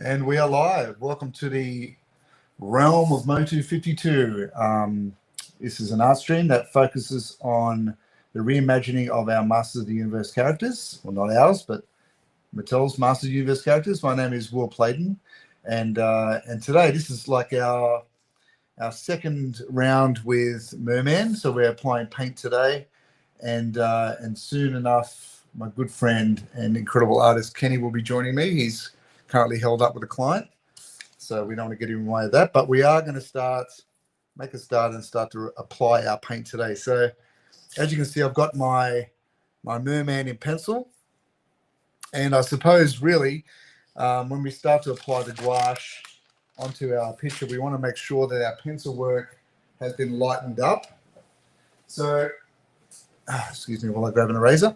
And we are live. Welcome to the realm of MOTU 52. This is an art stream that focuses on the reimagining of our Masters of the Universe characters. Well, not ours, but Mattel's Masters of the Universe characters. My name is Will Playton, and today this is like our second round with Merman. So we're applying paint today, and soon enough, my good friend and incredible artist Kenny will be joining me. He's currently held up with a client, so we don't want to get in the way of that, but we are going to make a start and start to apply our paint today. So as you can see, I've got my Merman in pencil, and I suppose really when we start to apply the gouache onto our picture, we want to make sure that our pencil work has been lightened up. So excuse me while I grab an eraser.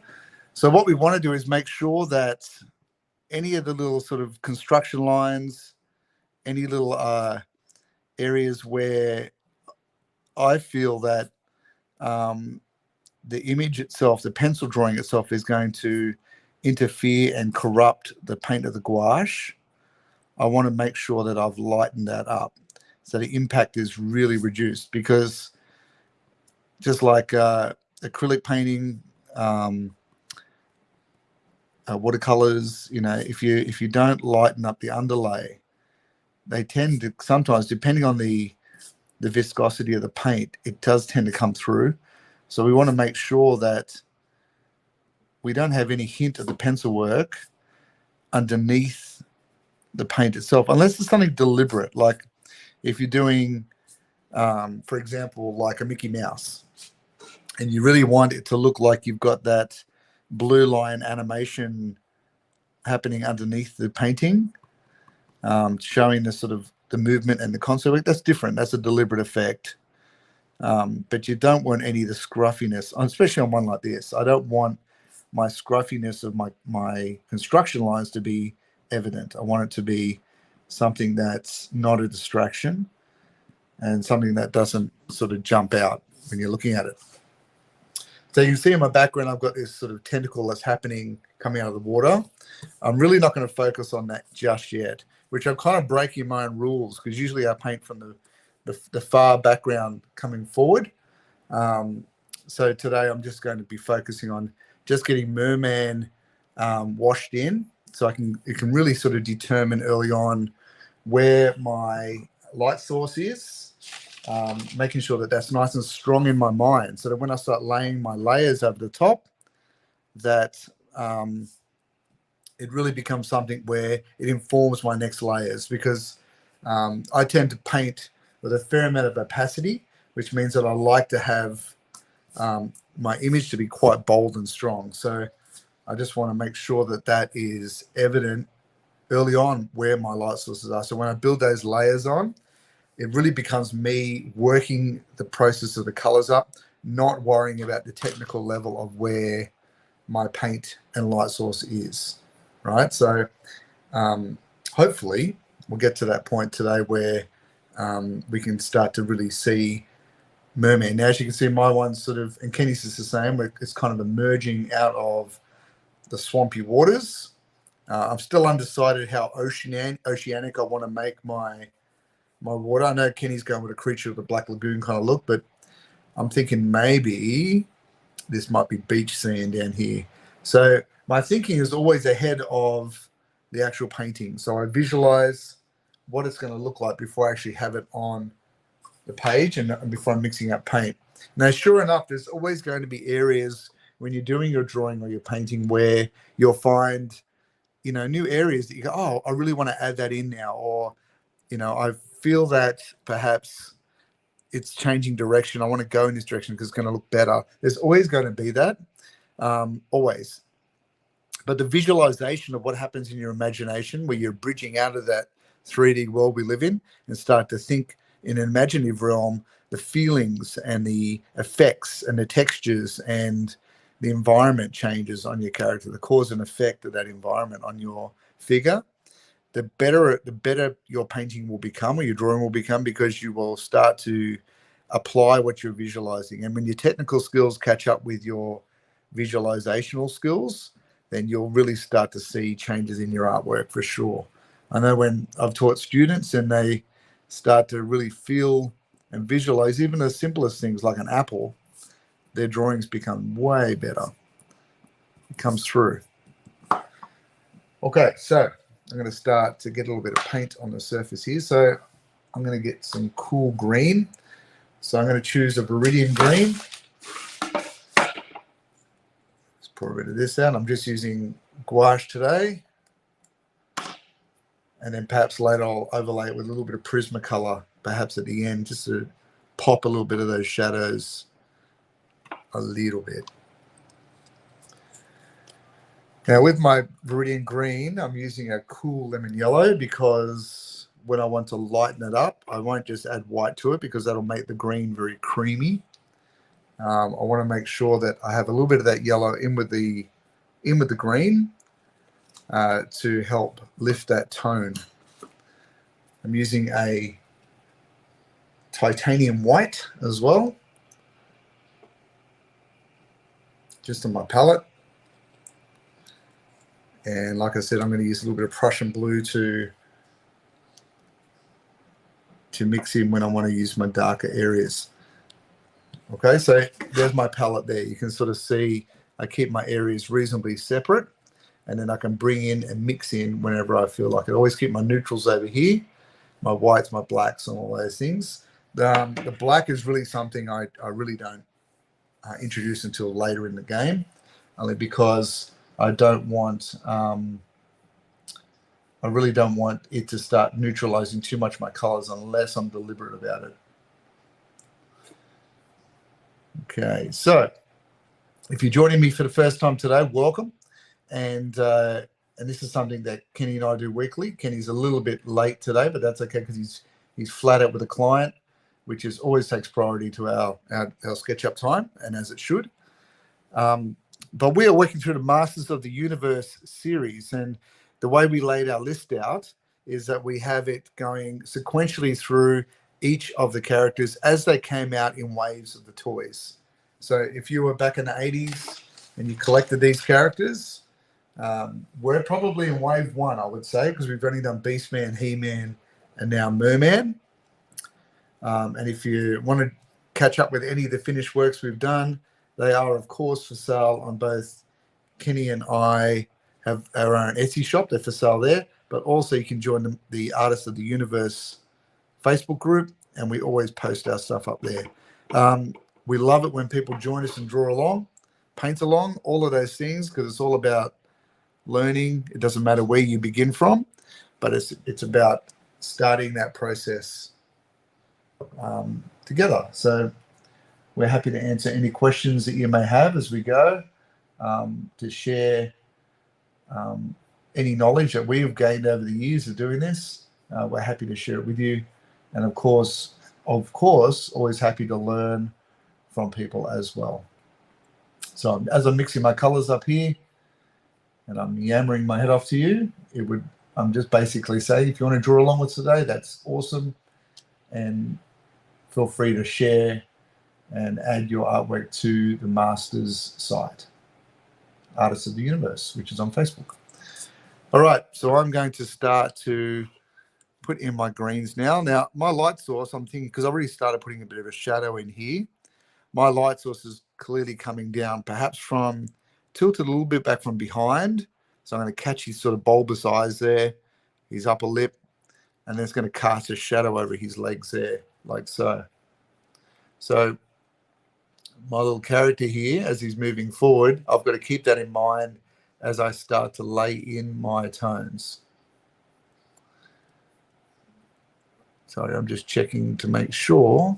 So what we want to do is make sure that any of the little sort of construction lines, any little areas where I feel that the image itself, the pencil drawing itself, is going to interfere and corrupt the paint of the gouache, I want to make sure that I've lightened that up so the impact is really reduced. Because just like acrylic painting, watercolors, if you don't lighten up the underlay, they tend to sometimes, depending on the viscosity of the paint, it does tend to come through. So we want to make sure that we don't have any hint of the pencil work underneath the paint itself, unless it's something deliberate. Like if you're doing, for example, like a Mickey Mouse, and you really want it to look like you've got that blue line animation happening underneath the painting, showing the sort of the movement and the concept. That's different. That's a deliberate effect. But you don't want any of the scruffiness, especially on one like this. I don't want my scruffiness of my construction lines to be evident. I want it to be something that's not a distraction and something that doesn't sort of jump out when you're looking at it. So you can see in my background, I've got this sort of tentacle that's happening coming out of the water. I'm really not going to focus on that just yet, which I'm kind of breaking my own rules, because usually I paint from the far background coming forward. So today I'm just going to be focusing on just getting Merman washed in, so it can really sort of determine early on where my light source is. Making sure that that's nice and strong in my mind, so that when I start laying my layers over the top, that it really becomes something where it informs my next layers. Because I tend to paint with a fair amount of opacity, which means that I like to have my image to be quite bold and strong. So I just want to make sure that that is evident early on where my light sources are. So when I build those layers on, it really becomes me working the process of the colors up, not worrying about the technical level of where my paint and light source is, right? So hopefully we'll get to that point today where we can start to really see Merman. Now, as you can see, my one's sort of, and Kenny's is the same, where it's kind of emerging out of the swampy waters. I'm still undecided how oceanic I want to make my water. I know Kenny's going with a Creature of the Black Lagoon kind of look, but I'm thinking maybe this might be beach sand down here. So my thinking is always ahead of the actual painting. So I visualize what it's going to look like before I actually have it on the page and before I'm mixing up paint. Now, sure enough, there's always going to be areas when you're doing your drawing or your painting where you'll find, new areas that you go, oh, I really want to add that in now. Or, I feel that perhaps it's changing direction. I want to go in this direction because it's going to look better. There's always going to be that, always. But the visualization of what happens in your imagination, where you're bridging out of that 3D world we live in and start to think in an imaginative realm, the feelings and the effects and the textures and the environment changes on your character, the cause and effect of that environment on your figure, the better your painting will become, or your drawing will become, because you will start to apply what you're visualizing. And when your technical skills catch up with your visualizational skills, then you'll really start to see changes in your artwork for sure. I know when I've taught students and they start to really feel and visualize even the simplest things like an apple, their drawings become way better. It comes through. Okay, so I'm going to start to get a little bit of paint on the surface here. So I'm going to get some cool green. So I'm going to choose a Viridian green. Let's pour a bit of this out. I'm just using gouache today. And then perhaps later I'll overlay it with a little bit of Prismacolor, perhaps at the end, just to pop a little bit of those shadows a little bit. Now with my Viridian green, I'm using a cool lemon yellow because when I want to lighten it up, I won't just add white to it because that'll make the green very creamy. I want to make sure that I have a little bit of that yellow in with the green to help lift that tone. I'm using a titanium white as well, just on my palette. And like I said, I'm going to use a little bit of Prussian blue to mix in when I want to use my darker areas. Okay, so there's my palette there. You can sort of see I keep my areas reasonably separate, and then I can bring in and mix in whenever I feel like it. I always keep my neutrals over here, my whites, my blacks, and all those things. The black is really something I really don't introduce until later in the game, only because I don't want, I really don't want it to start neutralizing too much my colors unless I'm deliberate about it. Okay, so if you're joining me for the first time today, welcome. And this is something that Kenny and I do weekly. Kenny's a little bit late today, but that's okay because he's flat out with a client, which is always takes priority to our SketchUp time, and as it should. But we are working through the Masters of the Universe series, and the way we laid our list out is that we have it going sequentially through each of the characters as they came out in waves of the toys. So if you were back in the 80s and you collected these characters, we're probably in wave 1, I would say, because we've only done Beastman, He-Man, and now Merman. And if you want to catch up with any of the finished works we've done, they are, of course, for sale on both Kenny and I have our own Etsy shop. They're for sale there. But also you can join the Artists of the Universe Facebook group, and we always post our stuff up there. We love it when people join us and draw along, paint along, all of those things, because it's all about learning. It doesn't matter where you begin from, but it's about starting that process together. So we're happy to answer any questions that you may have as we go, to share any knowledge that we've gained over the years of doing this. We're happy to share it with you. And of course, always happy to learn from people as well. So as I'm mixing my colors up here and I'm yammering my head off to you, I'm just basically saying, if you want to draw along with today, that's awesome. And feel free to share and add your artwork to the Masters site, Artists of the Universe, which is on Facebook. All right, so I'm going to start to put in my greens now. Now, my light source, I'm thinking, because I've already started putting a bit of a shadow in here, my light source is clearly coming down, perhaps from tilted a little bit back from behind. So I'm going to catch his sort of bulbous eyes there, his upper lip, and then it's going to cast a shadow over his legs there, like so. So my little character here, as he's moving forward, I've got to keep that in mind as I start to lay in my tones. Sorry, I'm just checking to make sure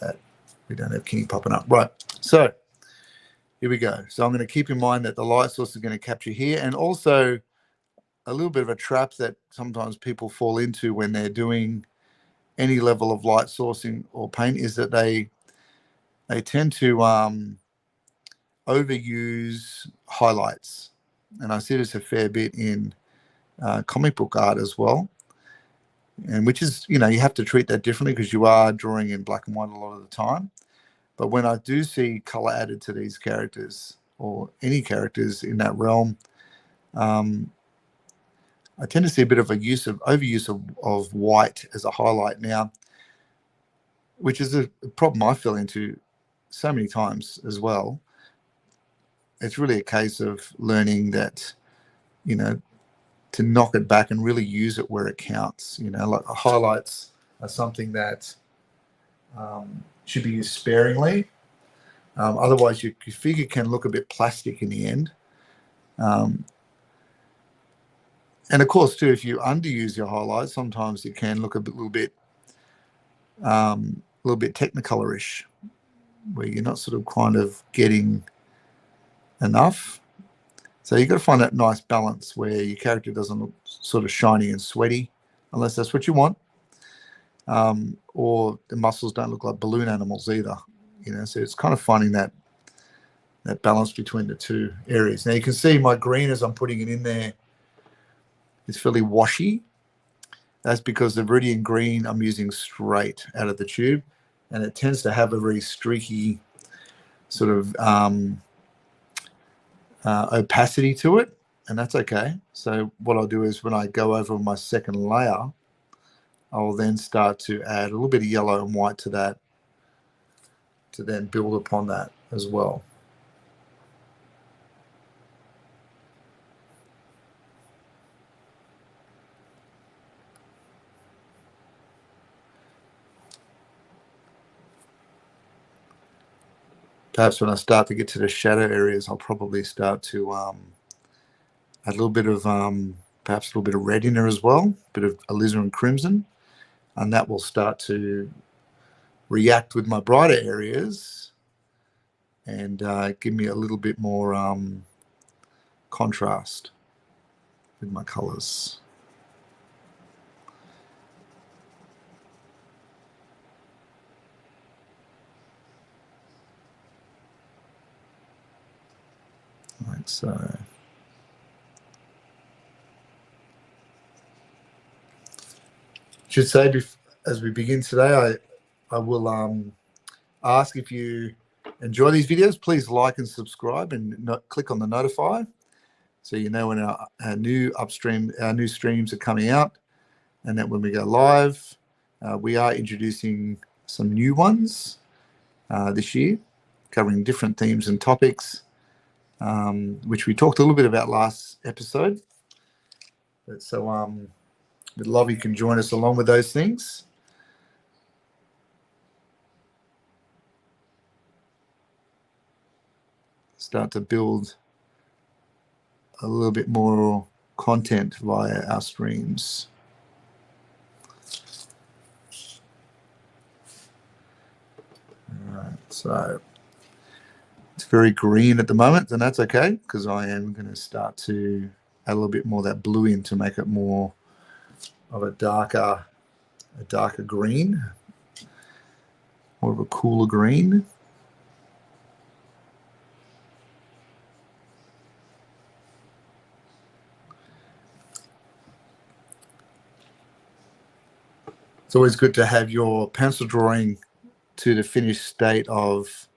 that we don't have Kenny popping up. Right, so here we go. So I'm going to keep in mind that the light source is going to capture here, and also a little bit of a trap that sometimes people fall into when they're doing any level of light sourcing or paint is that they tend to overuse highlights. And I see this a fair bit in comic book art as well. And which is, you have to treat that differently because you are drawing in black and white a lot of the time. But when I do see color added to these characters or any characters in that realm, I tend to see a bit of a overuse of white as a highlight now, which is a problem I fell into so many times as well. It's really a case of learning that, to knock it back and really use it where it counts. Like highlights are something that should be used sparingly. Otherwise, your figure can look a bit plastic in the end. And of course, too, if you underuse your highlights, sometimes it can look a little bit Technicolor-ish, where you're not sort of kind of getting enough. So you've got to find that nice balance where your character doesn't look sort of shiny and sweaty, unless that's what you want. Or the muscles don't look like balloon animals either. So it's kind of finding that balance between the two areas. Now you can see my green as I'm putting it in there is fairly washy. That's because the Viridian green I'm using straight out of the tube, and it tends to have a very streaky sort of opacity to it, and that's okay. So what I'll do is when I go over my second layer, I'll then start to add a little bit of yellow and white to that to then build upon that as well. Perhaps when I start to get to the shadow areas, I'll probably start to add a little bit of perhaps a little bit of red in there as well, a bit of alizarin crimson, and that will start to react with my brighter areas and give me a little bit more contrast with my colors. Like so. Should say as we begin today, I will ask if you enjoy these videos, please like and subscribe and click on the notify so you know when our new streams are coming out, and that when we go live, we are introducing some new ones this year, covering different themes and topics, which we talked a little bit about last episode. So we'd love you can join us along with those things. Start to build a little bit more content via our streams. All right, so it's very green at the moment, and that's okay because I am going to start to add a little bit more of that blue in to make it more of a darker green, more of a cooler green. It's always good to have your pencil drawing to the finished state of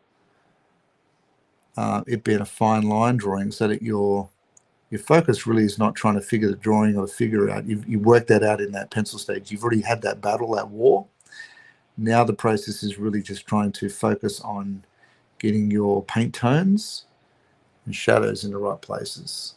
it being a fine line drawing, so that your focus really is not trying to figure the drawing or the figure out. You worked that out in that pencil stage. You've already had that battle, that war. Now the process is really just trying to focus on getting your paint tones and shadows in the right places.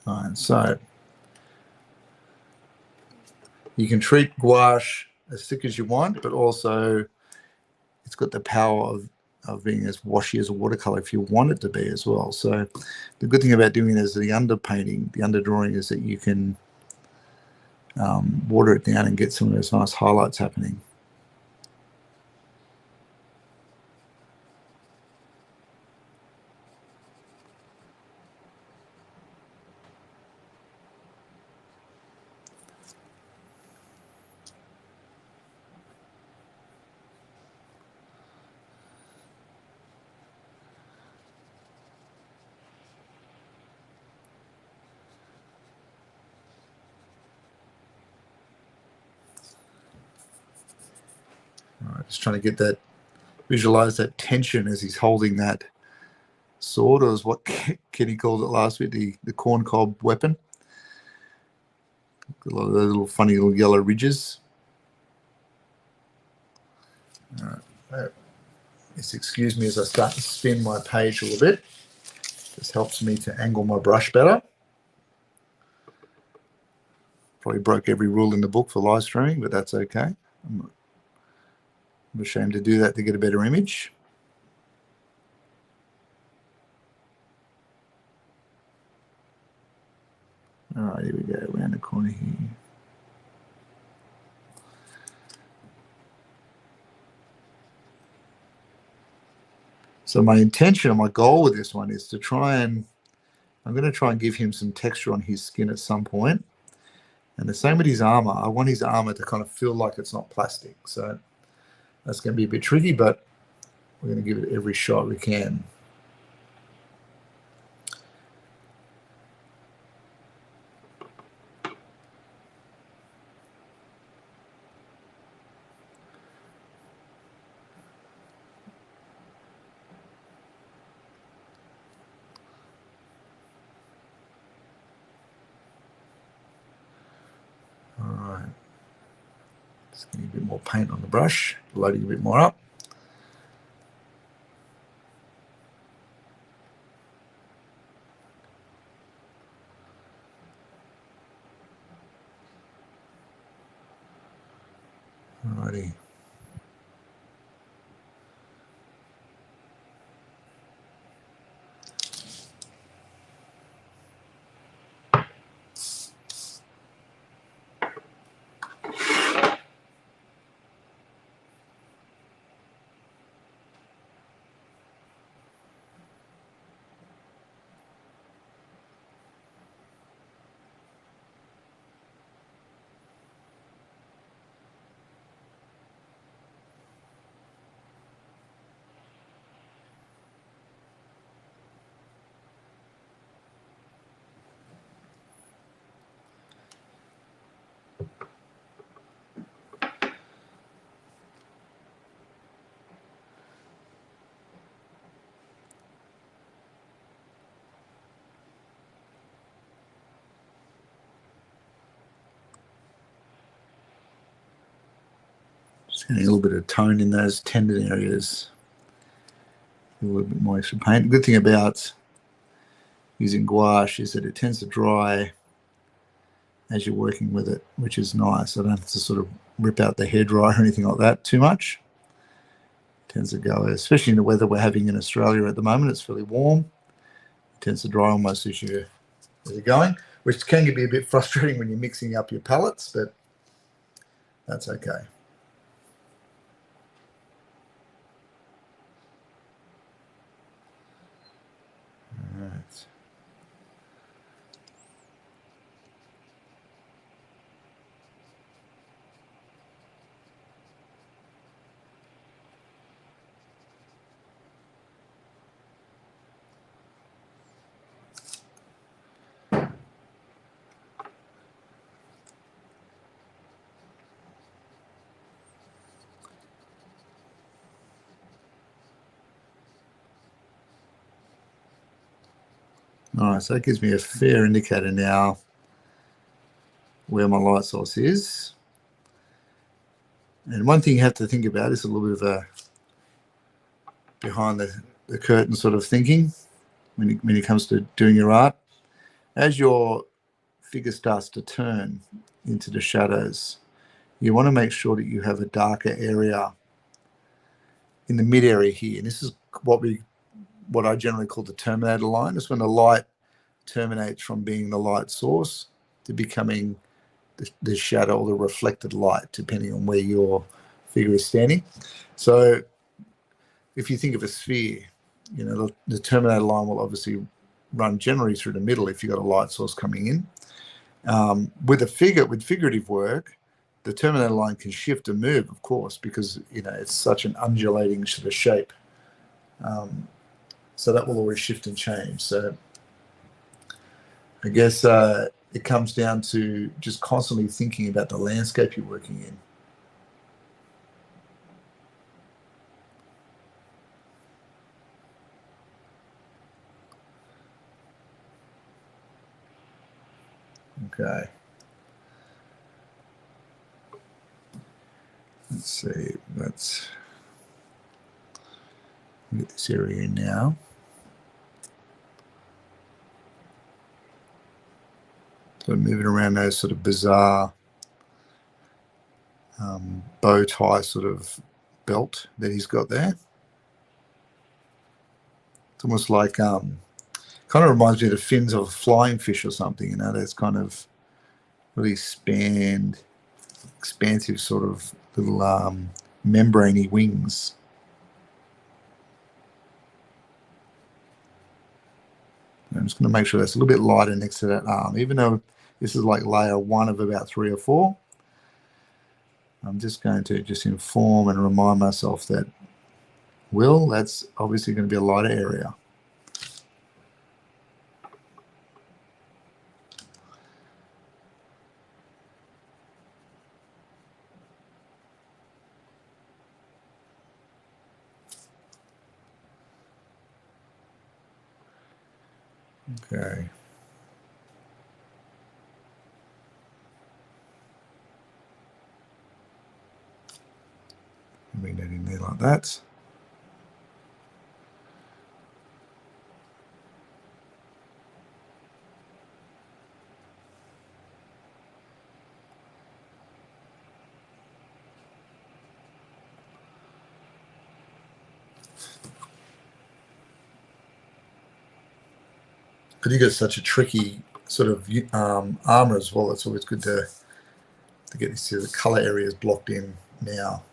All right, so you can treat gouache as thick as you want, but also it's got the power of being as washy as a watercolor if you want it to be as well. So the good thing about doing it as the underpainting, the underdrawing, is that you can water it down and get some of those nice highlights happening. Just trying to get that, visualize that tension as he's holding that sword, or is what Kenny called it last week, the corn cob weapon. A lot of those little funny little yellow ridges. All right. Just excuse me as I start to spin my page a little bit. This helps me to angle my brush better. Probably broke every rule in the book for live streaming, but that's okay. I'm ashamed to do that to get a better image. All right, here we go, around the corner here. So my intention, my goal with this one is to try and, I'm going to try and give him some texture on his skin at some point. And the same with his armor. I want his armor to kind of feel like it's not plastic. So that's going to be a bit tricky, but we're going to give it every shot we can. Just getting a bit more paint on the brush, loading a bit more up. Alrighty. Just getting a little bit of tone in those tendon areas. A little bit more extra paint. The good thing about using gouache is that it tends to dry as you're working with it, which is nice. I don't have to sort of rip out the hairdryer or anything like that too much. It tends to go, especially in the weather we're having in Australia at the moment, it's fairly warm. It tends to dry almost as you're going, which can be a bit frustrating when you're mixing up your palettes, but that's okay. All right. All right, so that gives me a fair indicator now where my light source is. And one thing you have to think about is a little bit of a behind the curtain sort of thinking when it comes to doing your art. As your figure starts to turn into the shadows, you want to make sure that you have a darker area in the mid area here. And this is what I generally call the terminator line. It's when the light terminates from being the light source to becoming the shadow or the reflected light, depending on where your figure is standing. So if you think of a sphere, you know, the terminator line will obviously run generally through the middle if you've got a light source coming in. With figurative work, the terminator line can shift and move, of course, because, you know, it's such an undulating sort of shape. So that will always shift and change. So I guess it comes down to just constantly thinking about the landscape you're working in. Okay. Let's see. Let's get this area in now. So moving around those sort of bizarre bow tie sort of belt that he's got there. It's almost like kind of reminds me of the fins of a flying fish or something. You know, that's kind of really expansive sort of little membraney wings. I'm just going to make sure that's a little bit lighter next to that arm, even though this is like layer 1 of about 3 or 4. I'm just going to just inform and remind myself that, Will, that's obviously going to be a lighter area. Okay. Bring that in there like that. Because you got such a tricky sort of armor as well, it's always good to get these the color areas blocked in now,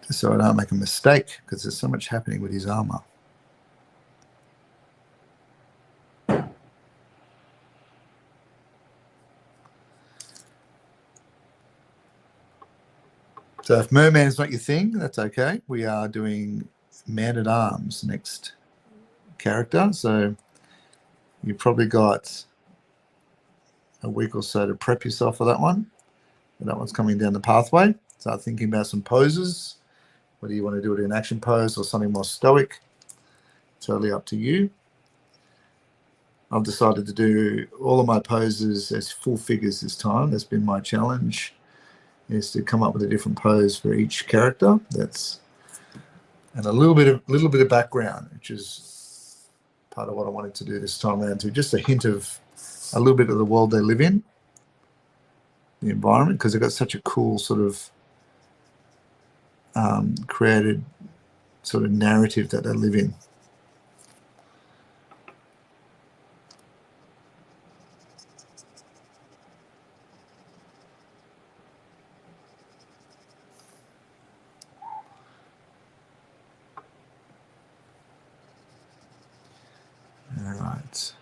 just so I don't make a mistake, because there's so much happening with his armor. So if Merman is not your thing, that's okay. We are doing Man-at-Arms next character, so you've probably got a week or so to prep yourself for that one. And that one's coming down the pathway. Start thinking about some poses, whether you want to do it in an action pose or something more stoic. Totally up to you. I've decided to do all of my poses as full figures this time. That's been my challenge, is to come up with a different pose for each character. And a little bit of background, which is part of what I wanted to do this time around too. Just a hint of a little bit of the world they live in, the environment, because they've got such a cool sort of created sort of narrative that they live in. All right.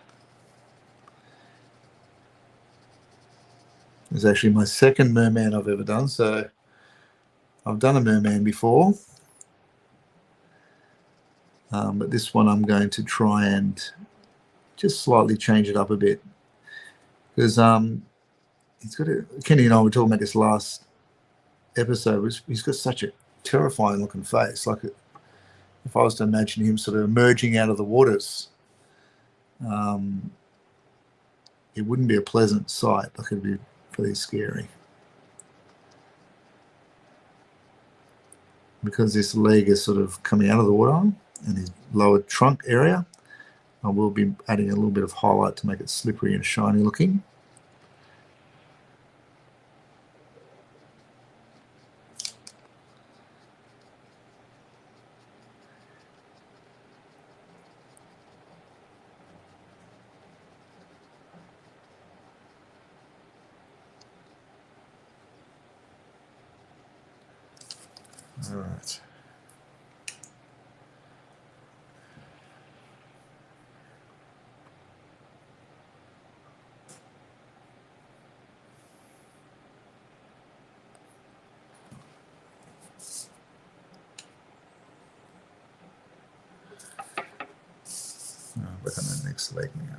It's actually my second merman I've ever done. So I've done a merman before, but this one I'm going to try and just slightly change it up a bit, because he's got Kenny and I were talking about this last episode. He's got such a terrifying looking face. Like, if I was to imagine him sort of emerging out of the waters, it wouldn't be a pleasant sight. Like, it'd be pretty scary. Because this leg is sort of coming out of the water and his lower trunk area, I will be adding a little bit of highlight to make it slippery and shiny looking. All right. Work on the next leg now.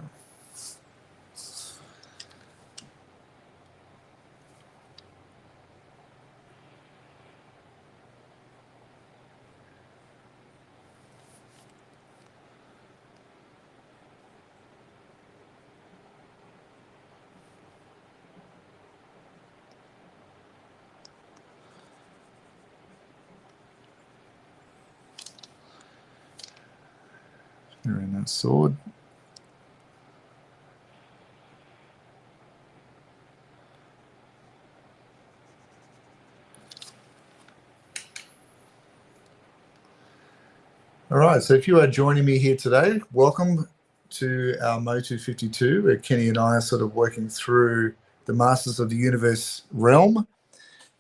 Very nice sword. All right, so if you are joining me here today, welcome to our MOTU 52, where Kenny and I are sort of working through the Masters of the Universe realm.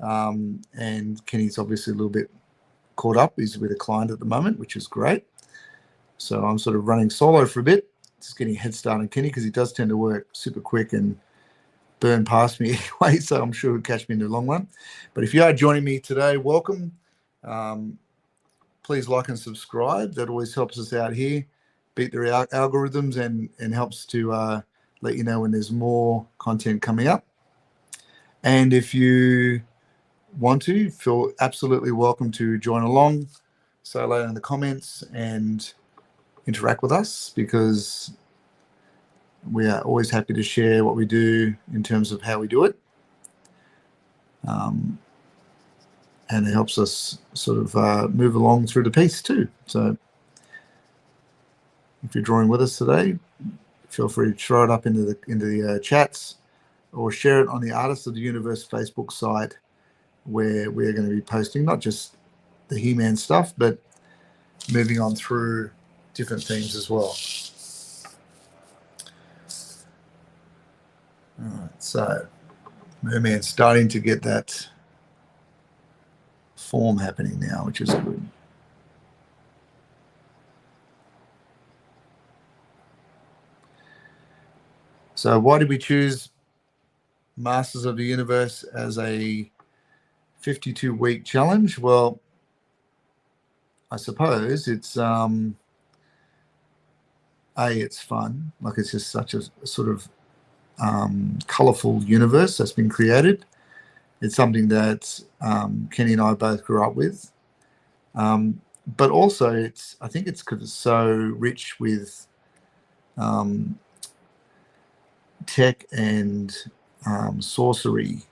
And Kenny's obviously a little bit caught up. He's with a client at the moment, which is great. So I'm sort of running solo for a bit, just getting a head start on Kenny because he does tend to work super quick and burn past me anyway, so I'm sure he'll catch me in the long run. But if you are joining me today, welcome. Please like and subscribe. That always helps us out here, beat the algorithms, and helps to let you know when there's more content coming up. And if you want to, feel absolutely welcome to join along, say hello in the comments, and interact with us, because we are always happy to share what we do in terms of how we do it. And it helps us sort of move along through the piece too. So if you're drawing with us today, feel free to throw it up into the chats, or share it on the Artists of the Universe Facebook site, where we're going to be posting not just the He-Man stuff, but moving on through different themes as well. All right, so Merman's starting to get that form happening now, which is good. So why did we choose Masters of the Universe as a 52-week challenge? Well, I suppose it's it's fun. Like, it's just such a sort of colorful universe that's been created. It's something that Kenny and I both grew up with, but also I think it's because it's so rich with tech and sorcery.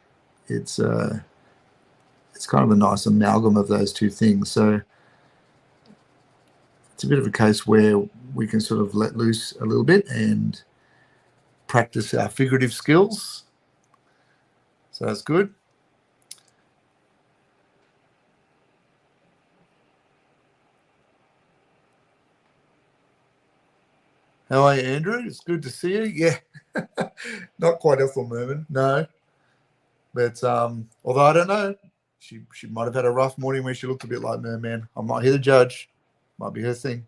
It's kind of a nice amalgam of those two things. So it's a bit of a case where we can sort of let loose a little bit and practice our figurative skills. So that's good. How are you, Andrew? It's good to see you. Yeah, not quite Ethel Merman, no. But although I don't know, she might have had a rough morning where she looked a bit like Merman. I'm not here to judge. Might be her thing.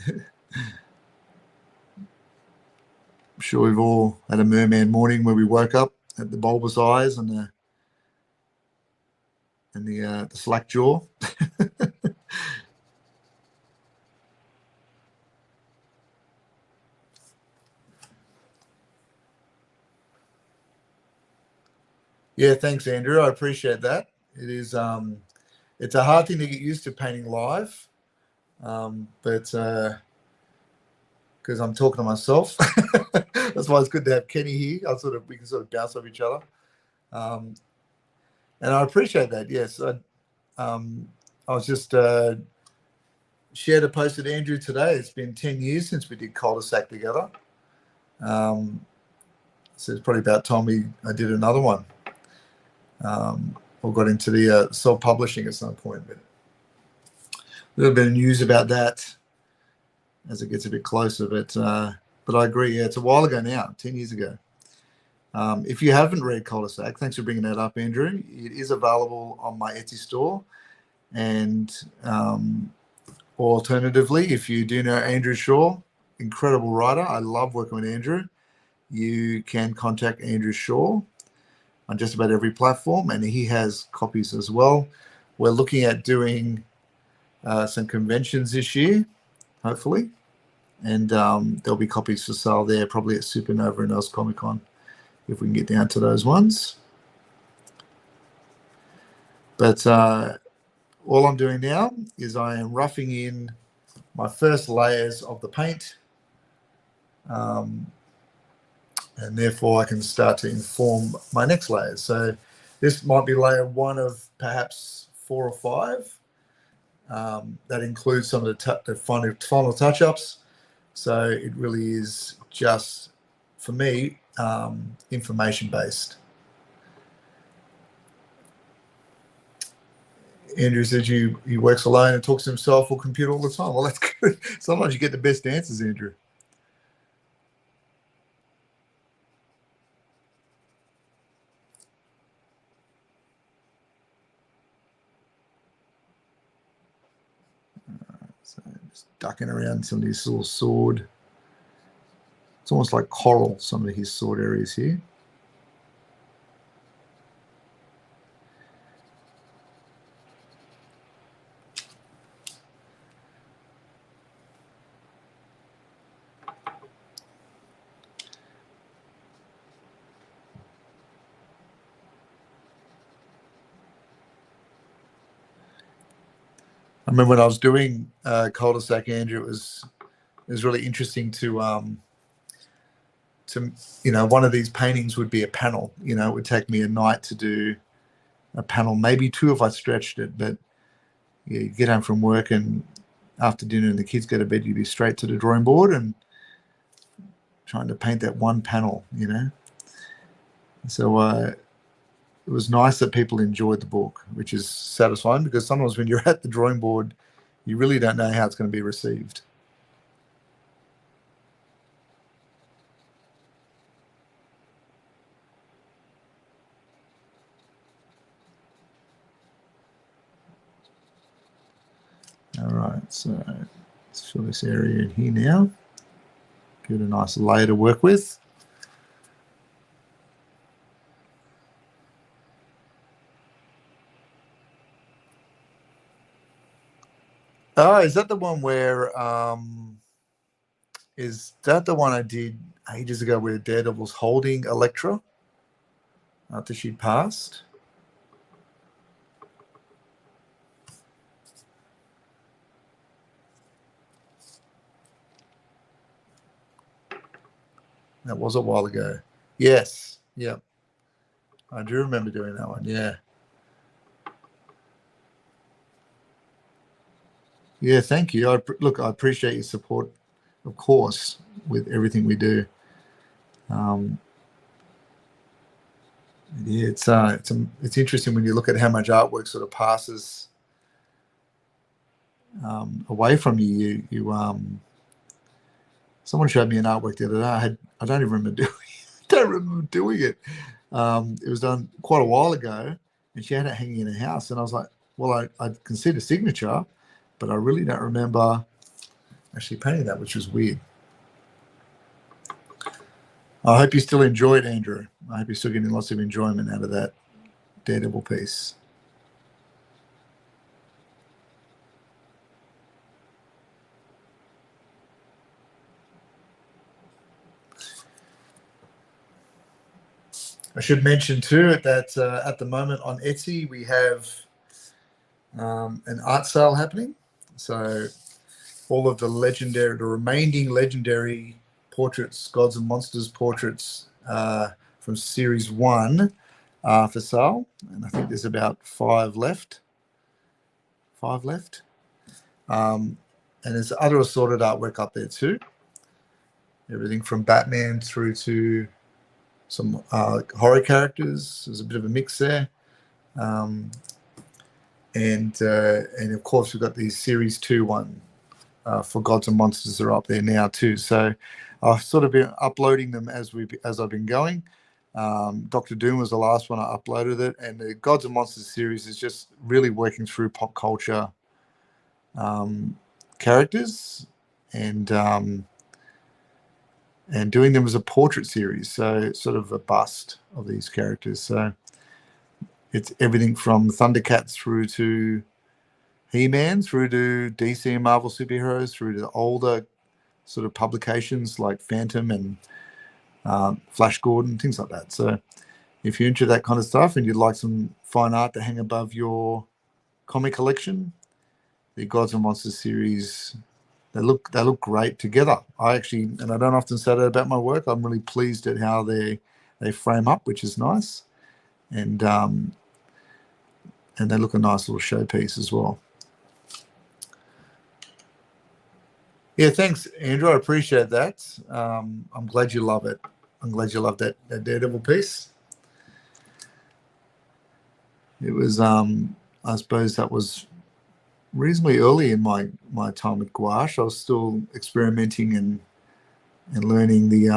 I'm sure we've all had a Merman morning where we woke up at the bulbous eyes and the slack jaw. Yeah, thanks, Andrew. I appreciate that. It is it's a hard thing to get used to painting live, but because I'm talking to myself, that's why it's good to have Kenny here. We can sort of bounce off each other, and I appreciate that. Yes, I was just shared a post with Andrew today. It's been 10 years since we did cul-de-sac together. So it's probably about time I did another one. Or got into the self-publishing at some point, but a little bit of news about that as it gets a bit closer. But I agree. Yeah, it's a while ago now, 10 years ago. If you haven't read Cul-de-sac, thanks for bringing that up, Andrew. It is available on my Etsy store, and alternatively, if you do know Andrew Shaw, incredible writer. I love working with Andrew. You can contact Andrew Shaw on just about every platform, and he has copies as well. We're looking at doing some conventions this year, hopefully, and there'll be copies for sale there, probably at Supernova and Else Comic Con, if we can get down to those ones. But all I'm doing now is I am roughing in my first layers of the paint, and therefore I can start to inform my next layers. So this might be layer 1 of perhaps 4 or 5. That includes some of the final touch-ups. So it really is just, for me, information-based. Andrew says he works alone and talks to himself or computer all the time. Well, that's good. Sometimes you get the best answers, Andrew. So just ducking around some of his little sword. It's almost like coral, some of his sword areas here. I remember when I was doing cul-de-sac, Andrew, it was really interesting to one of these paintings would be a panel. It would take me a night to do a panel, maybe 2 if I stretched it. But yeah, you get home from work and after dinner and the kids go to bed, you'd be straight to the drawing board and trying to paint that one panel. So it was nice that people enjoyed the book, which is satisfying, because sometimes when you're at the drawing board, you really don't know how it's going to be received. All right, so let's fill this area in here now. Give it a nice layer to work with. Oh, is that the one where, is that the one I did ages ago where Daredevil's holding Elektra after she'd passed? That was a while ago. Yes. Yeah. I do remember doing that one. Yeah. Yeah, thank you. I appreciate your support, of course, with everything we do. Yeah, it's interesting when you look at how much artwork sort of passes away from you. Someone showed me an artwork the other day. I don't even remember doing it. It was done quite a while ago, and she had it hanging in her house, and I was like, well, I can see the signature, but I really don't remember actually painting that, which was weird. I hope you still enjoyed, Andrew. I hope you're still getting lots of enjoyment out of that Daredevil piece. I should mention too that at the moment on Etsy we have an art sale happening. So all of the remaining legendary portraits, Gods and Monsters portraits from Series 1 for sale. And I think there's about 5 left. And there's other assorted artwork up there too. Everything from Batman through to some horror characters. There's a bit of a mix there. And of course we've got the Series 2 one for Gods and Monsters are up there now too. So I've sort of been uploading them as I've been going. Dr. Doom was the last one I uploaded it, and the Gods and Monsters series is just really working through pop culture characters and doing them as a portrait series. So it's sort of a bust of these characters. So it's everything from Thundercats through to He-Man, through to DC and Marvel superheroes, through to the older sort of publications like Phantom and Flash Gordon, things like that. So if you're into that kind of stuff and you'd like some fine art to hang above your comic collection, the Gods and Monsters series, they look great together. And I don't often say that about my work. I'm really pleased at how they frame up, which is nice. And and they look a nice little showpiece as well. Yeah, thanks, Andrew. I appreciate that. I'm glad you love it. I'm glad you love that Daredevil piece. It was, I suppose that was reasonably early in my time with gouache. I was still experimenting and learning the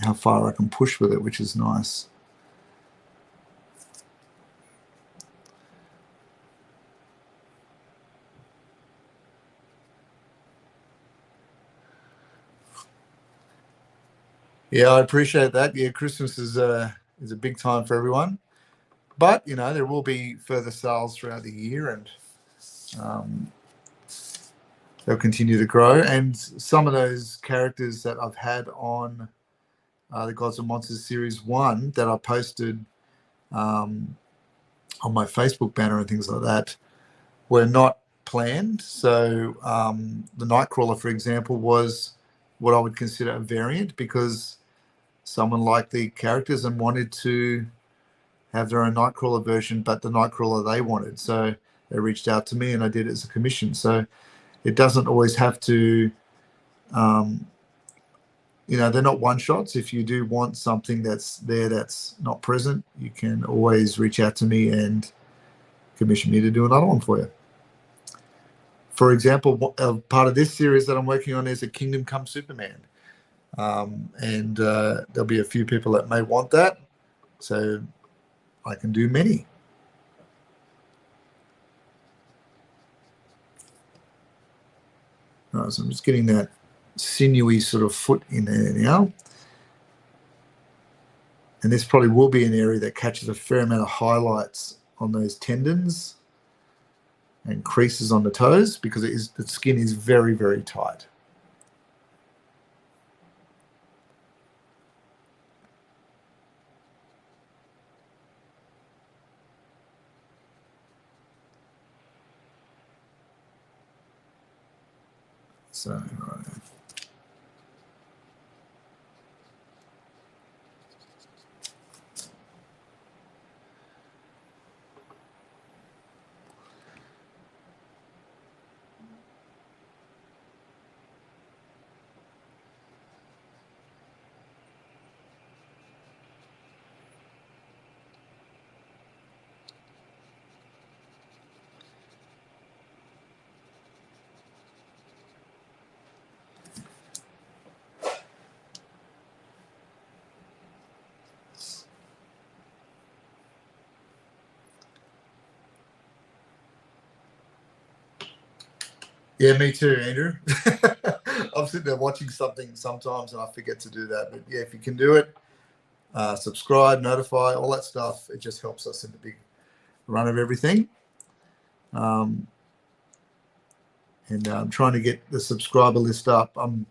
how far I can push with it, which is nice. Yeah, I appreciate that. Yeah, Christmas is a big time for everyone, but you know there will be further sales throughout the year, and they'll continue to grow. And some of those characters that I've had on the Gods and Monsters Series 1 that I posted on my Facebook banner and things like that were not planned. So the Nightcrawler, for example, was what I would consider a variant because someone liked the characters and wanted to have their own Nightcrawler version, but the Nightcrawler they wanted. So they reached out to me and I did it as a commission. So it doesn't always have to, you know, they're not one-shots. If you do want something that's there that's not present, you can always reach out to me and commission me to do another one for you. For example, part of this series that I'm working on is a Kingdom Come Superman. And there'll be a few people that may want that. So I can do many. All right, so I'm just getting that sinewy sort of foot in there now. And this probably will be an area that catches a fair amount of highlights on those tendons and creases on the toes because the skin is very, very tight. So, right. Yeah, me too, Andrew. I'm sitting there watching something sometimes and I forget to do that. But yeah, if you can do it, subscribe, notify, all that stuff, it just helps us in the big run of everything. And I'm trying to get the subscriber list up. I'm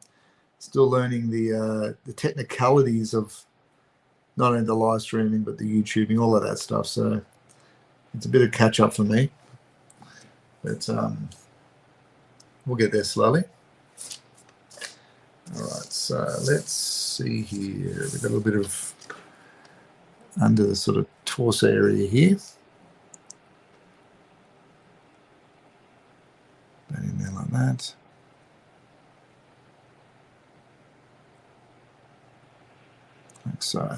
still learning the technicalities of not only the live streaming, but the YouTubing, all of that stuff. So it's a bit of catch up for me. But we'll get there slowly. All right, so let's see here. We've got a little bit of under the sort of torso area here. That in there like that. Like so.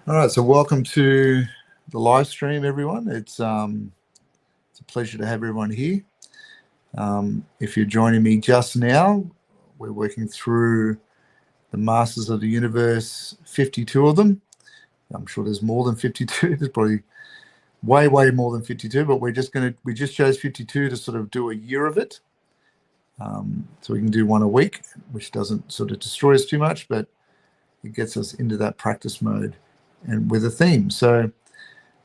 All right, so welcome to the live stream, everyone. It's a pleasure to have everyone here. If you're joining me just now, we're working through the Masters of the Universe, 52 of them. I'm sure there's more than 52. There's probably way more than 52, but we just chose 52 to sort of do a year of it. So we can do one a week, which doesn't sort of destroy us too much, but it gets us into that practice mode. and with a theme. So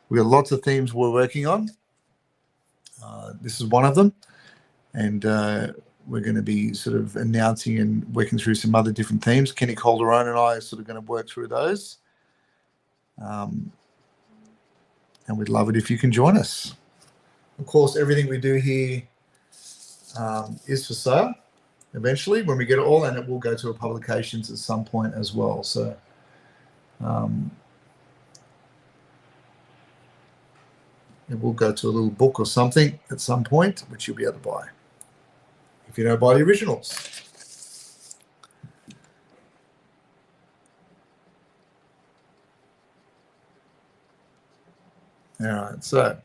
we've got lots of themes we're working on. This is one of them, and we're going to be sort of announcing and working through some other different themes. Kenny Calderone and I are sort of going to work through those, and we'd love it if you can join us. Of course, everything we do here is for sale eventually when we get it all, and it will go to a publications at some point as well. So it will go to a little book or something at some point, which you'll be able to buy if you don't buy the originals. All right, so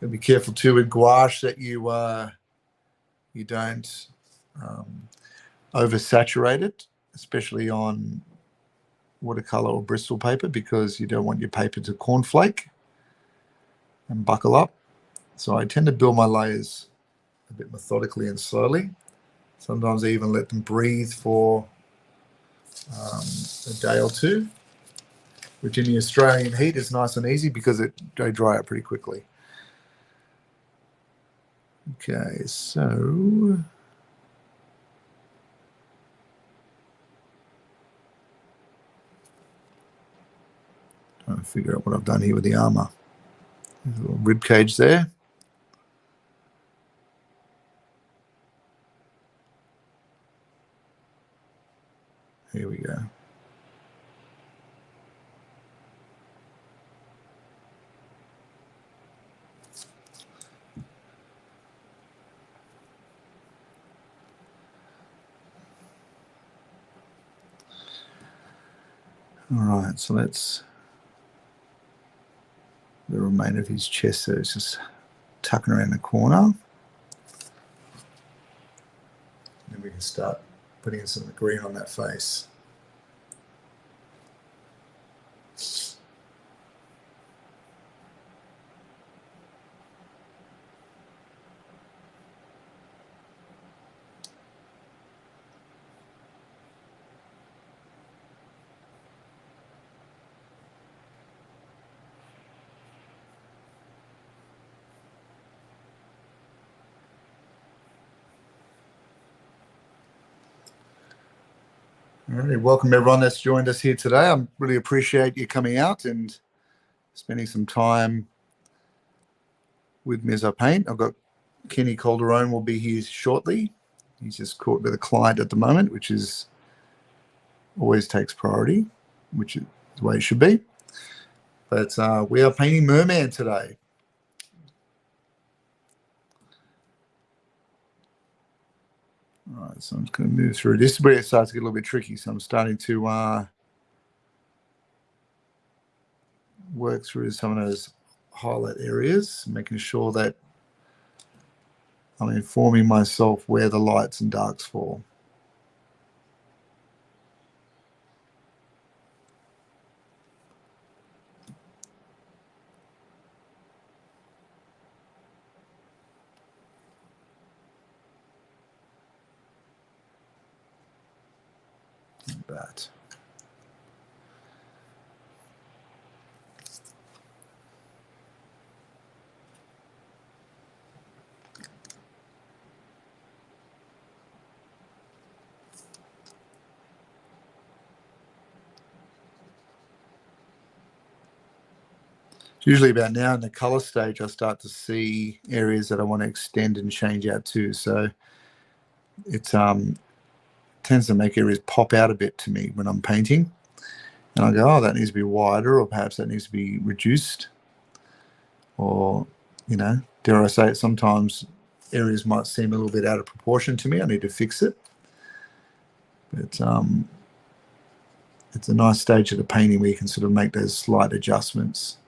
be careful too with gouache that you don't oversaturate it, especially on watercolor or Bristol paper, because you don't want your paper to cornflake and buckle up. So I tend to build my layers a bit methodically and slowly. Sometimes I even let them breathe for a day or two, which in the Australian heat is nice and easy because they dry out pretty quickly. Okay, so trying to figure out what I've done here with the armor. There's a little rib cage there. Here we go. All right, so that's the remainder of his chest there. It's just tucking around the corner. Then we can start putting some green on that face. All right, welcome everyone that's joined us here today. I really appreciate you coming out and spending some time with me as I paint. I've got Kenny Calderone will be here shortly. He's just caught with a client at the moment, which is always takes priority, which is the way it should be. But we are painting Merman today. All right, so I'm just going to move through. This is where it starts to get a little bit tricky. So I'm starting to work through some of those highlight areas, making sure that I'm informing myself where the lights and darks fall. That. Usually about now in the color stage, I start to see areas that I want to extend and change out to. So it tends to make areas pop out a bit to me when I'm painting. And I go, oh, that needs to be wider, or perhaps that needs to be reduced. Or, you know, dare I say it, sometimes areas might seem a little bit out of proportion to me. I need to fix it. But it's a nice stage of the painting where you can sort of make those slight adjustments.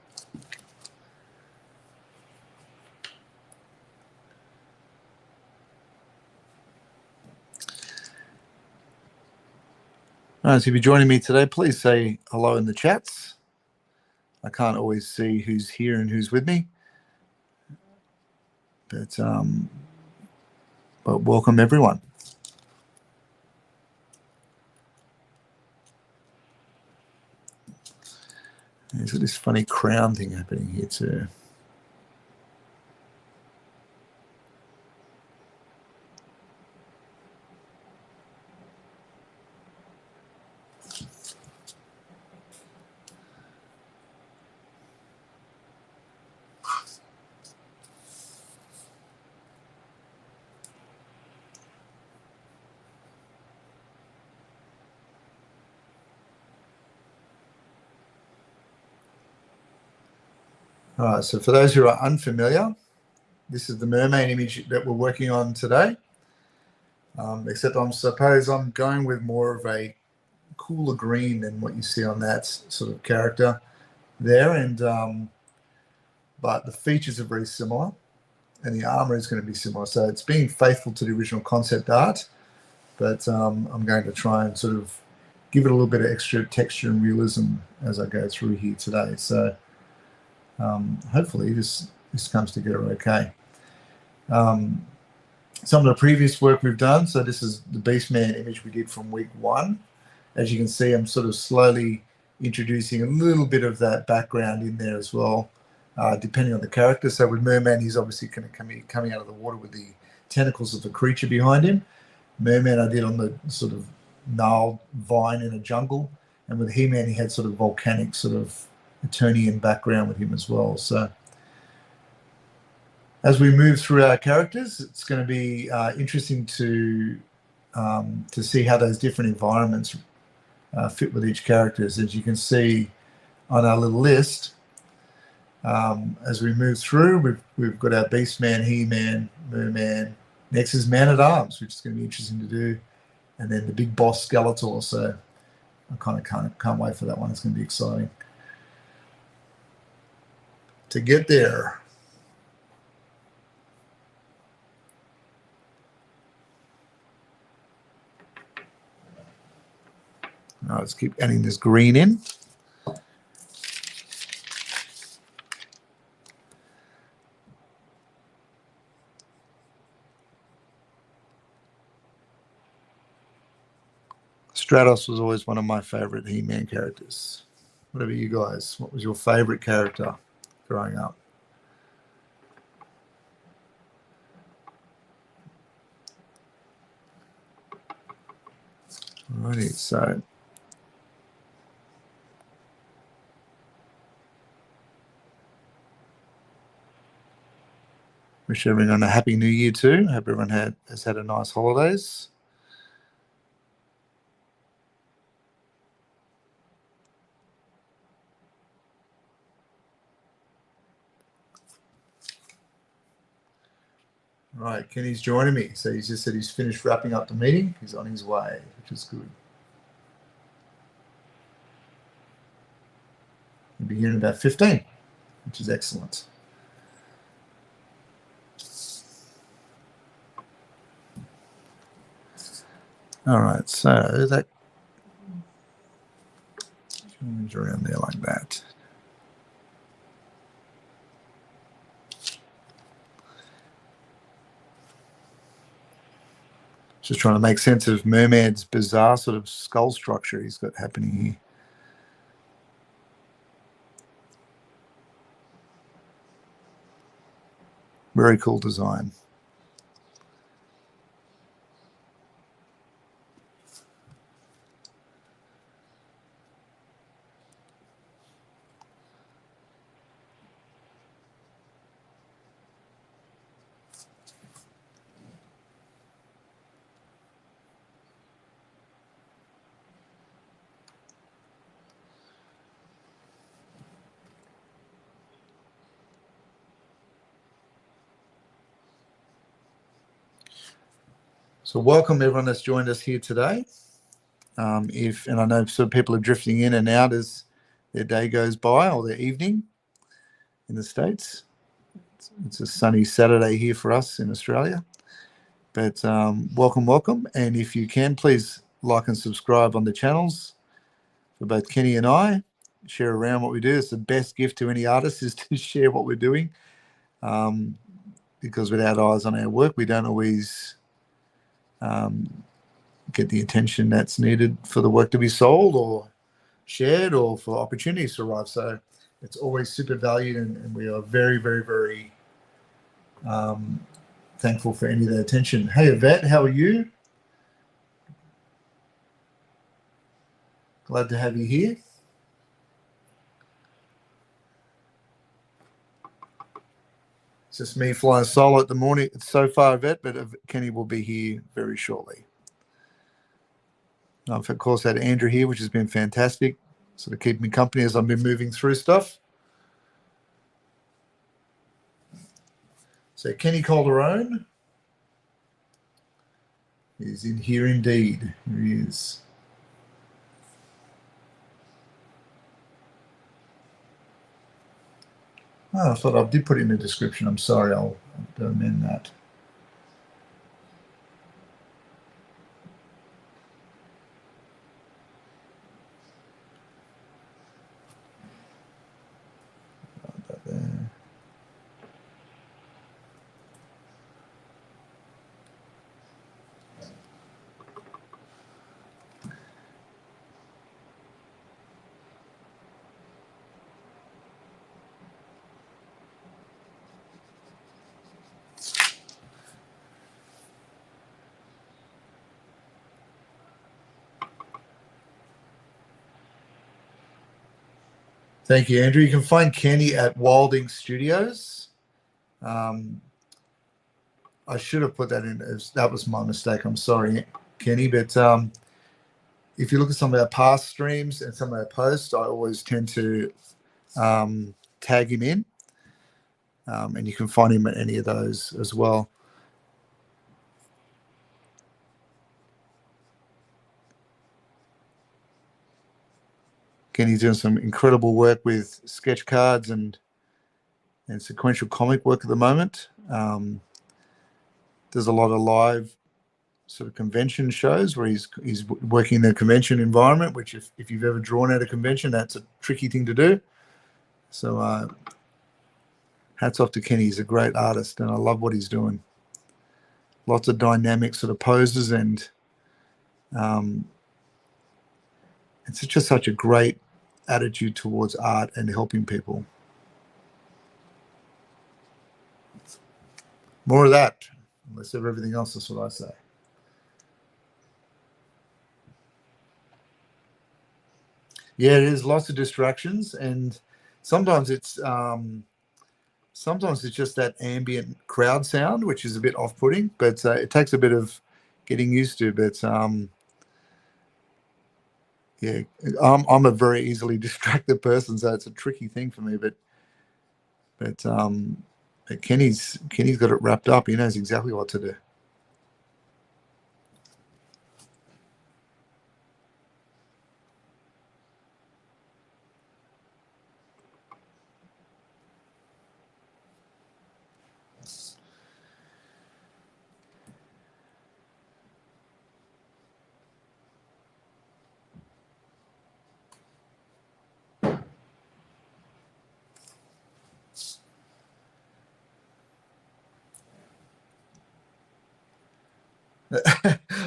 All right, so if you're joining me today, please say hello in the chats. I can't always see who's here and who's with me, but welcome everyone. There's this funny crown thing happening here too. All right, so for those who are unfamiliar, this is the merman image that we're working on today. Except I suppose I'm going with more of a cooler green than what you see on that sort of character there. And but the features are very similar, and the armor is going to be similar. So it's being faithful to the original concept art, but I'm going to try and sort of give it a little bit of extra texture and realism as I go through here today. So hopefully this comes together okay. Some of the previous work we've done, so this is the Beastman image we did from week 1. As you can see, I'm sort of slowly introducing a little bit of that background in there as well, depending on the character. So with Merman, he's obviously going to be coming out of the water with the tentacles of the creature behind him. Merman I did on the sort of gnarled vine in a jungle, and with He-Man he had sort of volcanic sort of Eternian background with him as well. So as we move through our characters, it's going to be interesting to see how those different environments fit with each character. As you can see on our little list, as we move through, we've got our Beastman, He-Man, Merman. Next is Man-at-Arms, which is going to be interesting to do, and then the big boss Skeletor. So I kind of can't wait for that one. It's going to be exciting to get there. Now let's keep adding this green in. Stratos was always one of my favorite He-Man characters. What about you guys? What was your favorite character growing up? Alrighty, so wish everyone a happy new year too. Hope everyone has had a nice holidays. Right, Kenny's joining me. So he's just said he's finished wrapping up the meeting. He's on his way, which is good. He'll be here in about 15, which is excellent. All right, so that moves around there like that. Just trying to make sense of Merman's bizarre sort of skull structure he's got happening here. Very cool design. So welcome everyone that's joined us here today. And I know some people are drifting in and out as their day goes by or their evening in the States. It's a sunny Saturday here for us in Australia. But welcome. And if you can, please like and subscribe on the channels for both Kenny and I. Share around what we do. It's the best gift to any artist is to share what we're doing. Because without eyes on our work, we don't always get the attention that's needed for the work to be sold or shared or for opportunities to arrive. So it's always super valued, and we are very, very, very thankful for any of their attention. Hey, Yvette, how are you? Glad to have you here. It's just me flying solo at the morning so far, Yvette, but Kenny will be here very shortly. I've, of course, had Andrew here, which has been fantastic, sort of keeping me company as I've been moving through stuff. So Kenny Calderone is in here indeed. Here he is. Oh, I thought I did put it in the description. I'm sorry, I'll amend that. Thank you, Andrew. You can find Kenny at Wilding Studios. I should have put that in. That was my mistake. I'm sorry, Kenny. But if you look at some of our past streams and some of our posts, I always tend to tag him in. And you can find him at any of those as well. Kenny's doing some incredible work with sketch cards and sequential comic work at the moment. There's a lot of live sort of convention shows where he's working in a convention environment, which if you've ever drawn at a convention, that's a tricky thing to do. So hats off to Kenny. He's a great artist, and I love what he's doing. Lots of dynamic sort of poses, and it's just such a great attitude towards art and helping people. More of that, unless everything else is what I say. Yeah, it is lots of distractions, and sometimes it's just that ambient crowd sound, which is a bit off-putting, but it takes a bit of getting used to. But yeah, I'm a very easily distracted person, so it's a tricky thing for me. But Kenny's got it wrapped up. He knows exactly what to do.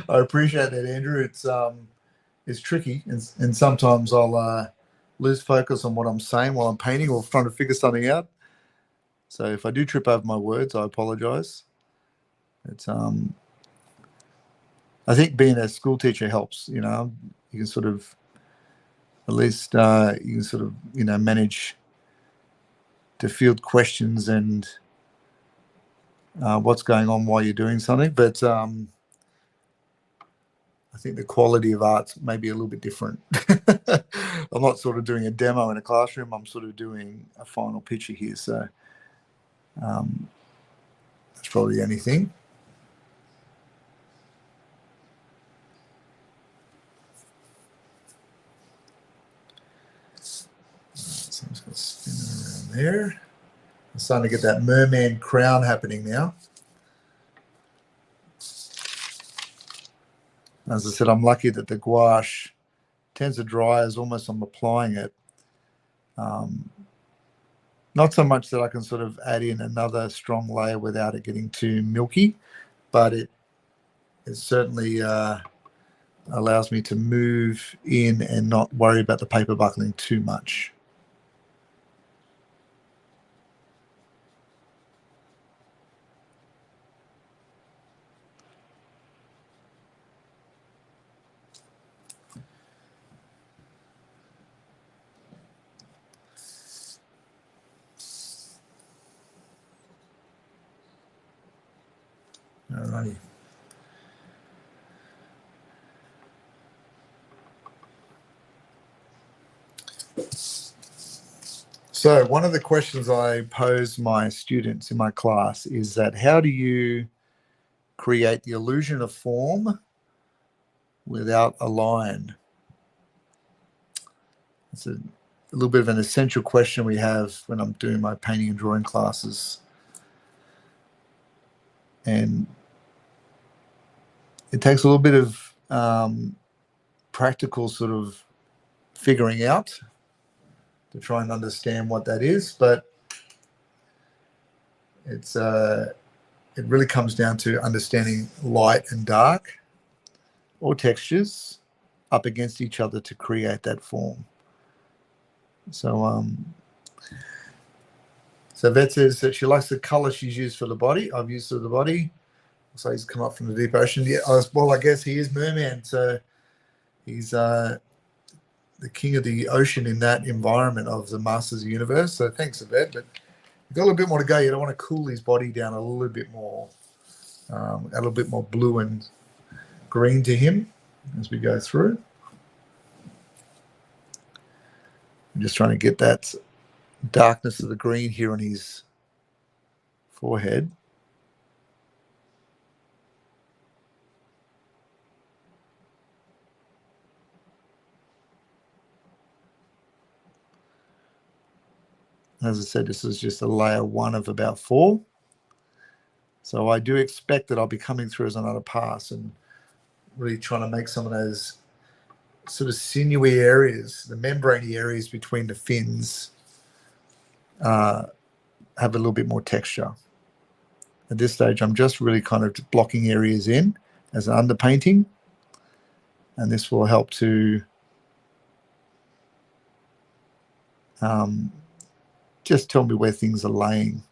I appreciate that, Andrew. It's tricky, and sometimes I'll lose focus on what I'm saying while I'm painting or trying to figure something out. So if I do trip over my words, I apologize. It's I think being a school teacher helps. You know, you can sort of at least you can sort of manage to field questions and what's going on while you're doing something, but I think the quality of art's maybe a little bit different. I'm not sort of doing a demo in a classroom. I'm sort of doing a final picture here. So that's probably the only thing. So I'm just going to spin it around there. I'm starting to get that merman crown happening now. As I said, I'm lucky that the gouache tends to dry as almost I'm applying it. Not so much that I can sort of add in another strong layer without it getting too milky, but it certainly allows me to move in and not worry about the paper buckling too much. Alrighty. So one of the questions I pose my students in my class is that how do you create the illusion of form without a line? It's a little bit of an essential question we have when I'm doing my painting and drawing classes. And it takes a little bit of practical sort of figuring out to try and understand what that is, but it's it really comes down to understanding light and dark or textures up against each other to create that form. So so Vet says that she likes the color she's used for the body. I've used for the body. So he's come up from the deep ocean. Yeah, well, I guess he is Merman, so he's the king of the ocean in that environment of the Masters of the Universe. So thanks, Vet. But you've got a little bit more to go. You don't want to cool his body down a little bit more, a little bit more blue and green to him as we go through. I'm just trying to get that darkness of the green here on his forehead. As I said, this is just a layer 1 of about 4. So I do expect that I'll be coming through as another pass and really trying to make some of those sort of sinewy areas, the membrane areas between the fins, have a little bit more texture. At this stage, I'm just really kind of blocking areas in as an underpainting, and this will help to just tell me where things are laying.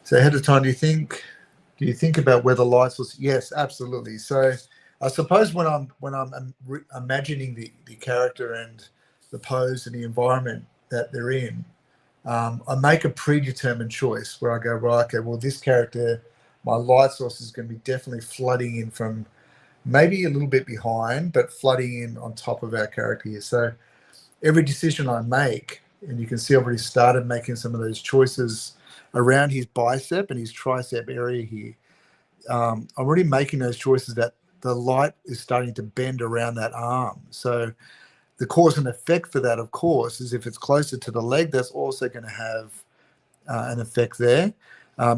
So ahead of time, do you think about where the lights will? Yes, absolutely. So I suppose when I'm imagining the character and the pose and the environment that they're in, I make a predetermined choice where I go, right, okay, well, this character, my light source is going to be definitely flooding in from maybe a little bit behind, but flooding in on top of our character here. So every decision I make, and you can see I've already started making some of those choices around his bicep and his tricep area here. I'm already making those choices that the light is starting to bend around that arm. So the cause and effect for that, of course, is if it's closer to the leg, that's also going to have an effect there.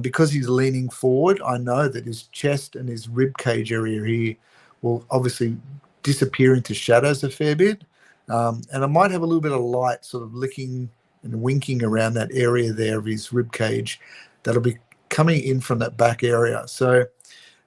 Because he's leaning forward, I know that his chest and his rib cage area here will obviously disappear into shadows a fair bit. And I might have a little bit of light sort of licking and winking around that area there of his rib cage that'll be coming in from that back area. So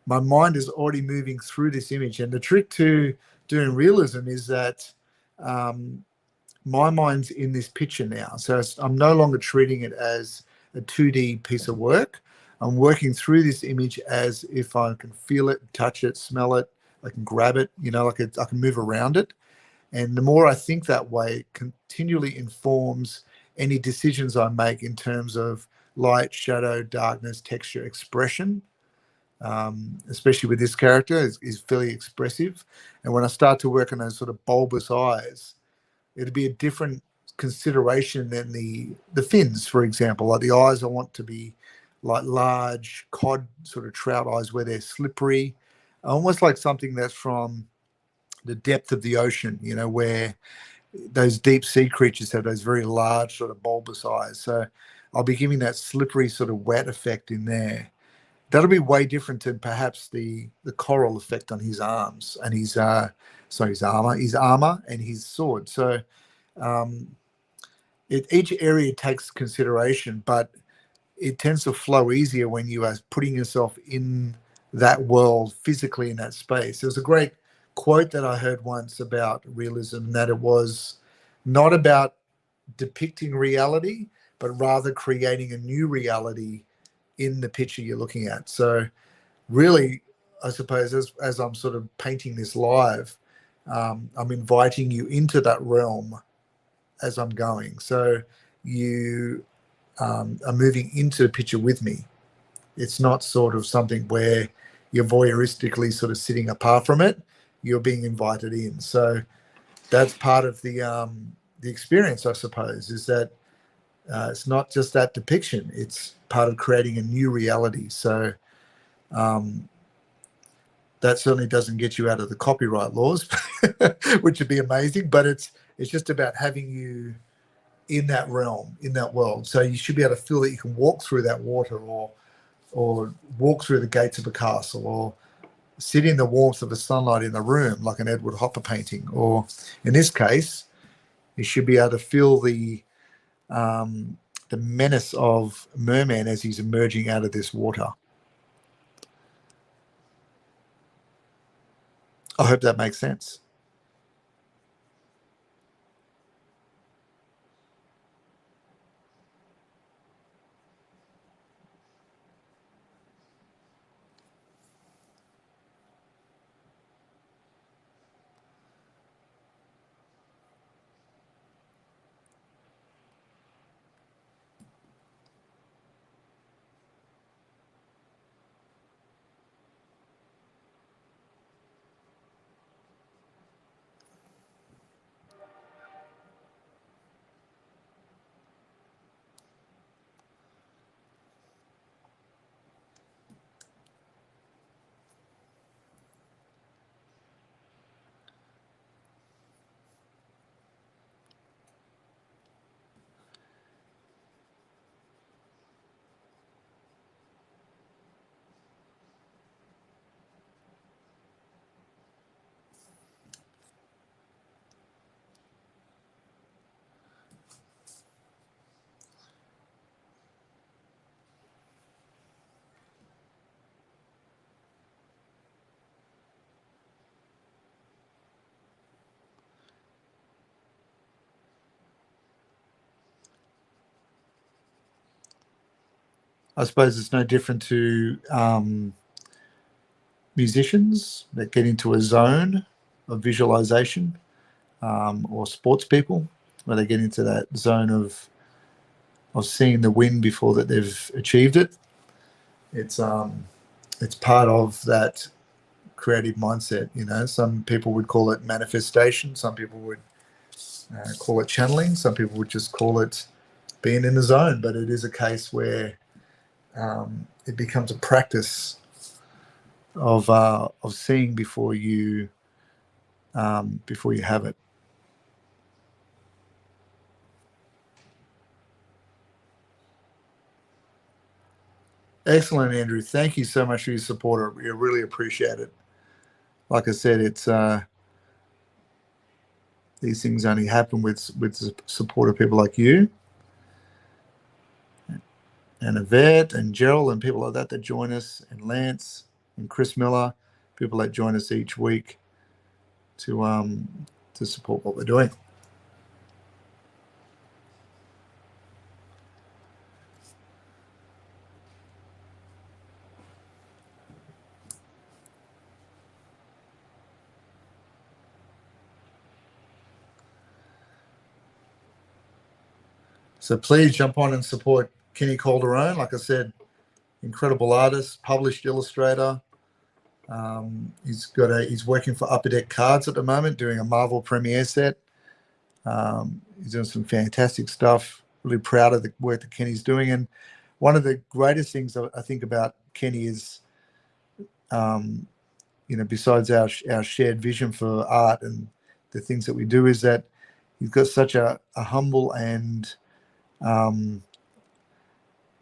my mind is already moving through this image. And the trick to doing realism is that my mind's in this picture now. So I'm no longer treating it as a 2D piece of work. I'm working through this image as if I can feel it, touch it, smell it, I can grab it, like I can move around it. And the more I think that way, it continually informs any decisions I make in terms of light, shadow, darkness, texture, expression. Especially with this character, is fairly expressive. And when I start to work on those sort of bulbous eyes, it'd be a different consideration than the fins, for example. Like the eyes, I want to be like large cod sort of trout eyes where they're slippery, almost like something that's from the depth of the ocean, where those deep sea creatures have those very large sort of bulbous eyes. So I'll be giving that slippery sort of wet effect in there. That'll be way different than perhaps the coral effect on his arms and his armor and his sword. So each area takes consideration, but it tends to flow easier when you are putting yourself in that world physically in that space. There was a great quote that I heard once about realism, that it was not about depicting reality, but rather creating a new reality in the picture you're looking at. So really, I suppose as I'm sort of painting this live, I'm inviting you into that realm as I'm going. So you are moving into the picture with me. It's not sort of something where you're voyeuristically sort of sitting apart from it. You're being invited in. So that's part of the experience, I suppose, is that it's not just that depiction. It's part of creating a new reality. So um, that certainly doesn't get you out of the copyright laws, which would be amazing. But it's just about having you in that realm, in that world. So you should be able to feel that you can walk through that water, or walk through the gates of a castle, or sit in the warmth of the sunlight in a room like an Edward Hopper painting, or in this case, you should be able to feel the menace of Merman as he's emerging out of this water. I hope that makes sense. I suppose it's no different to musicians that get into a zone of visualization, or sports people where they get into that zone of seeing the win before that they've achieved it. It's part of that creative mindset. You know, some people would call it manifestation. Some people would call it channeling. Some people would just call it being in the zone. But it is a case where it becomes a practice of seeing before you have it. Excellent, Andrew. Thank you so much for your support. I really appreciate it. Like I said, it's these things only happen with the support of people like you and Yvette and Gerald and people like that join us, and Lance and Chris Miller, people that join us each week to support what we're doing. So please jump on and support Kenny Calderon. Like I said, incredible artist, published illustrator. He's working for Upper Deck Cards at the moment, doing a Marvel premiere set. He's doing some fantastic stuff. Really proud of the work that Kenny's doing. And one of the greatest things I think about Kenny is, besides our shared vision for art and the things that we do, is that he's got such a humble and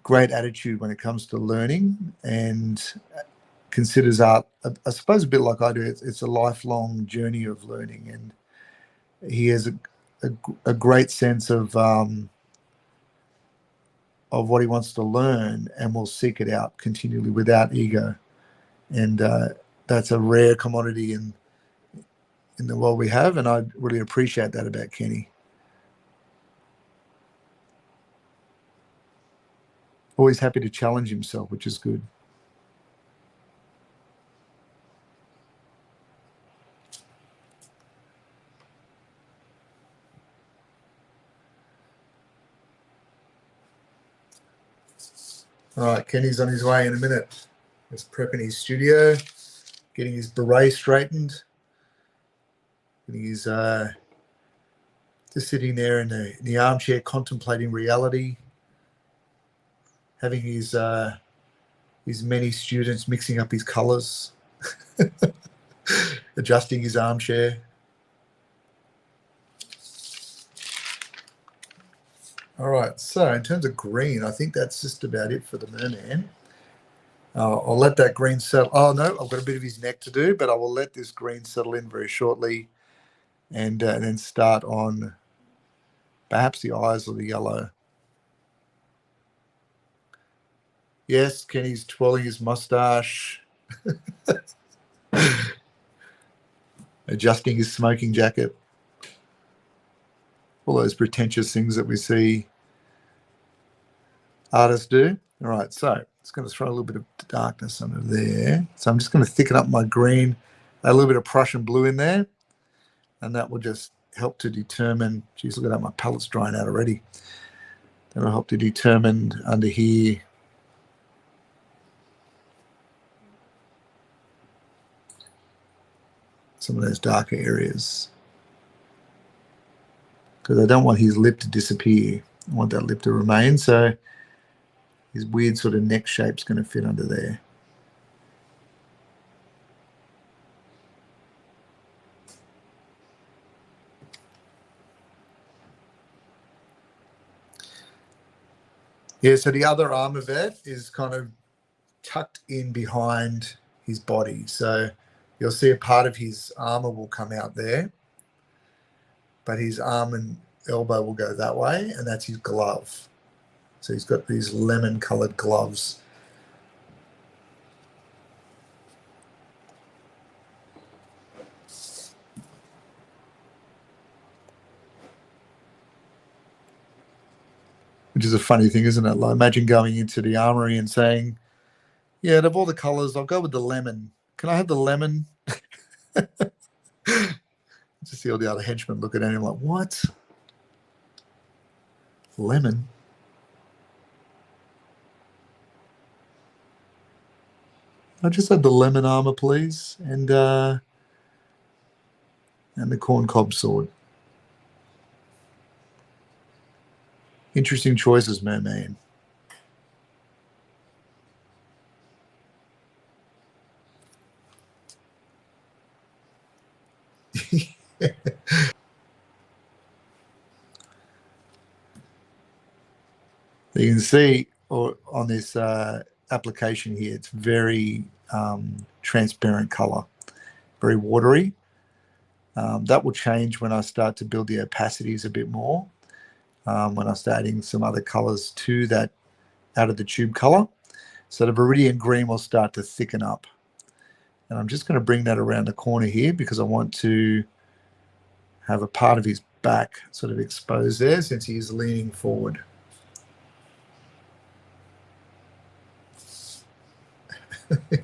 great attitude when it comes to learning, and considers art, I suppose, a bit like I do. It's a lifelong journey of learning, and he has a great sense of of what he wants to learn and will seek it out continually without ego. And that's a rare commodity in the world we have, and I really appreciate that about Kenny. Always happy to challenge himself, which is good. All right, Kenny's on his way in a minute. He's prepping his studio, getting his beret straightened. He's just sitting there in the armchair contemplating reality, having his many students mixing up his colors, adjusting his armchair. All right, so in terms of green, I think that's just about it for the merman. I'll let that green settle. Oh, no, I've got a bit of his neck to do, but I will let this green settle in very shortly and then start on perhaps the eyes or the yellow. Yes, Kenny's twirling his mustache, adjusting his smoking jacket. All those pretentious things that we see artists do. All right, so it's going to throw a little bit of darkness under there. So I'm just going to thicken up my green, a little bit of Prussian blue in there, and that will just help to determine, geez, look at that, my palette's drying out already. That'll help to determine under here some of those darker areas. Because I don't want his lip to disappear. I want that lip to remain, so his weird sort of neck shape's going to fit under there. Yeah, so the other arm of it is kind of tucked in behind his body. So you'll see a part of his armor will come out there, but his arm and elbow will go that way, and that's his glove. So he's got these lemon-colored gloves. Which is a funny thing, isn't it? Like, imagine going into the armory and saying, yeah, out of all the colors, I'll go with the lemon. Can I have the lemon? Just see all the other henchmen look at him like, what? Lemon? I just had the lemon armor, please, and the corncob sword. Interesting choices, Merman. You can see on this application here, it's very transparent color, very watery. That will change when I start to build the opacities a bit more, when I start adding some other colors to that out of the tube color. So the viridian green will start to thicken up. And I'm just going to bring that around the corner here because I want to have a part of his back sort of exposed there since he's leaning forward.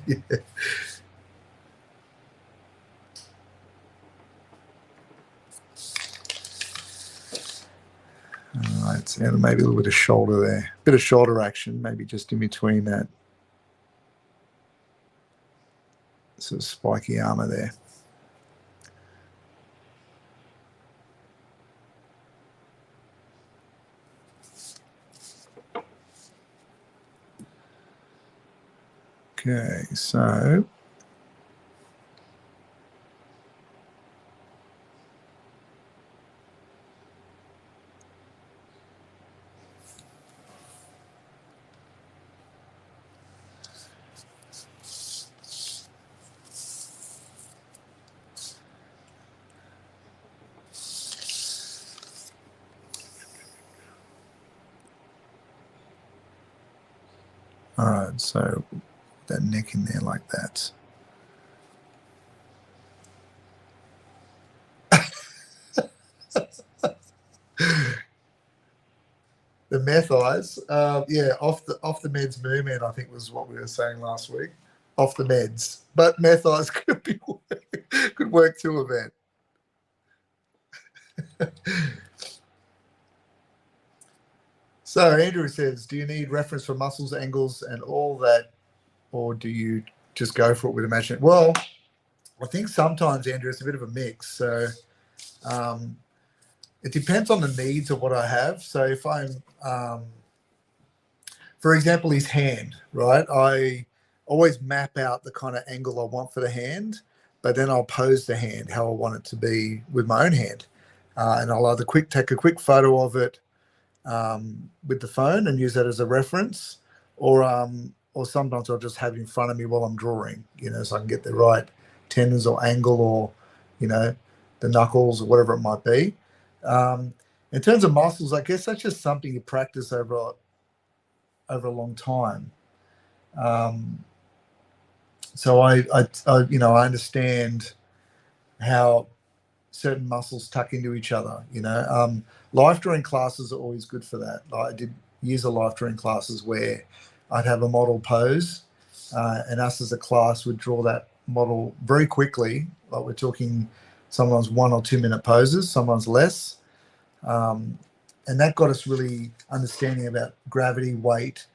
Yeah. All right, and maybe a little bit of shoulder there, bit of shoulder action, maybe just in between that sort of spiky armor there. Okay, so All right, so that neck in there like that. The meth eyes, yeah, off the meds Merman, I think was what we were saying last week. Off the meds, but meth eyes could work too, event. So Andrew says, do you need reference for muscles, angles, and all that, or do you just go for it with imagination? Well, I think sometimes, Andrew, it's a bit of a mix. So it depends on the needs of what I have. So if I'm, for example, his hand, right? I always map out the kind of angle I want for the hand, but then I'll pose the hand how I want it to be with my own hand. And I'll either take a quick photo of it with the phone and use that as a reference, or sometimes I'll just have it in front of me while I'm drawing, so I can get the right tendons or angle, or the knuckles or whatever it might be. In terms of muscles, I guess that's just something you practice over a long time. So I understand how certain muscles tuck into each other. Life drawing classes are always good for that. I did years of life drawing classes where I'd have a model pose, and us as a class would draw that model very quickly. Like, we're talking sometimes 1 or 2 minute poses, sometimes less. And that got us really understanding about gravity, weight,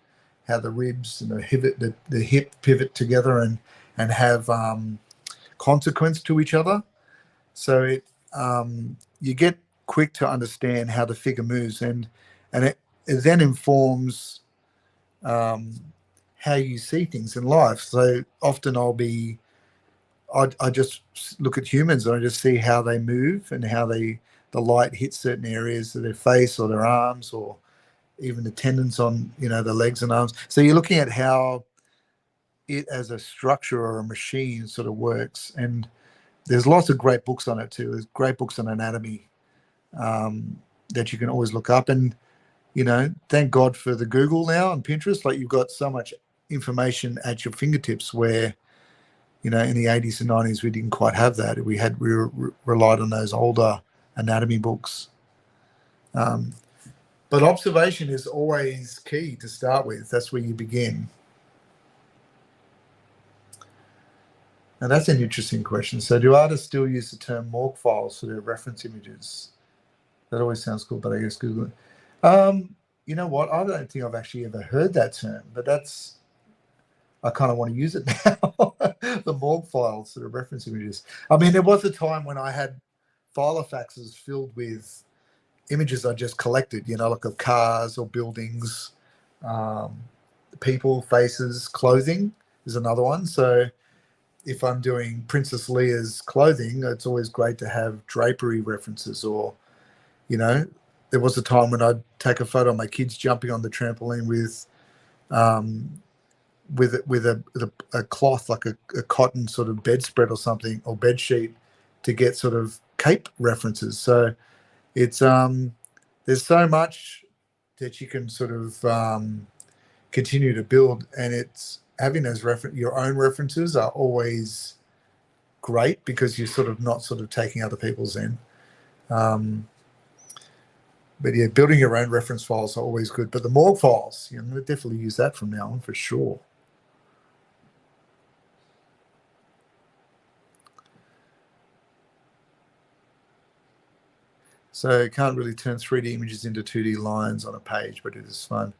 how the ribs and the hip pivot together and have consequence to each other. So you get quick to understand how the figure moves, and it then informs how you see things in life. So often I just look at humans and I just see how they move and how the light hits certain areas of their face or their arms, or even the tendons on the legs and arms. So you're looking at how it as a structure or a machine sort of works. And there's lots of great books on it too. There's great books on anatomy that you can always look up. And thank God for the Google now and Pinterest. Like, you've got so much information at your fingertips, where in the 80s and 90s we didn't quite have that. We relied on those older anatomy books. But observation is always key to start with. That's where you begin. And that's an interesting question. So do artists still use the term morgue files for their reference images? That always sounds cool, but I guess Google it. You know what? I don't think I've actually ever heard that term, but I kind of want to use it now. The morgue files sort of reference images. I mean, there was a time when I had filofaxes filled with images I just collected, like of cars or buildings, people, faces, clothing is another one. So if I'm doing Princess Leia's clothing, it's always great to have drapery references. Or, there was a time when I'd take a photo of my kids jumping on the trampoline with a cloth, like a cotton sort of bedspread or something, or bed sheet, to get sort of cape references. So it's there's so much that you can sort of continue to build, and it's having those your own references are always great, because you're sort of not sort of taking other people's in. But yeah, building your own reference files are always good. But the morgue files, I'm going to definitely use that from now on for sure. So you can't really turn 3D images into 2D lines on a page, but it is fun.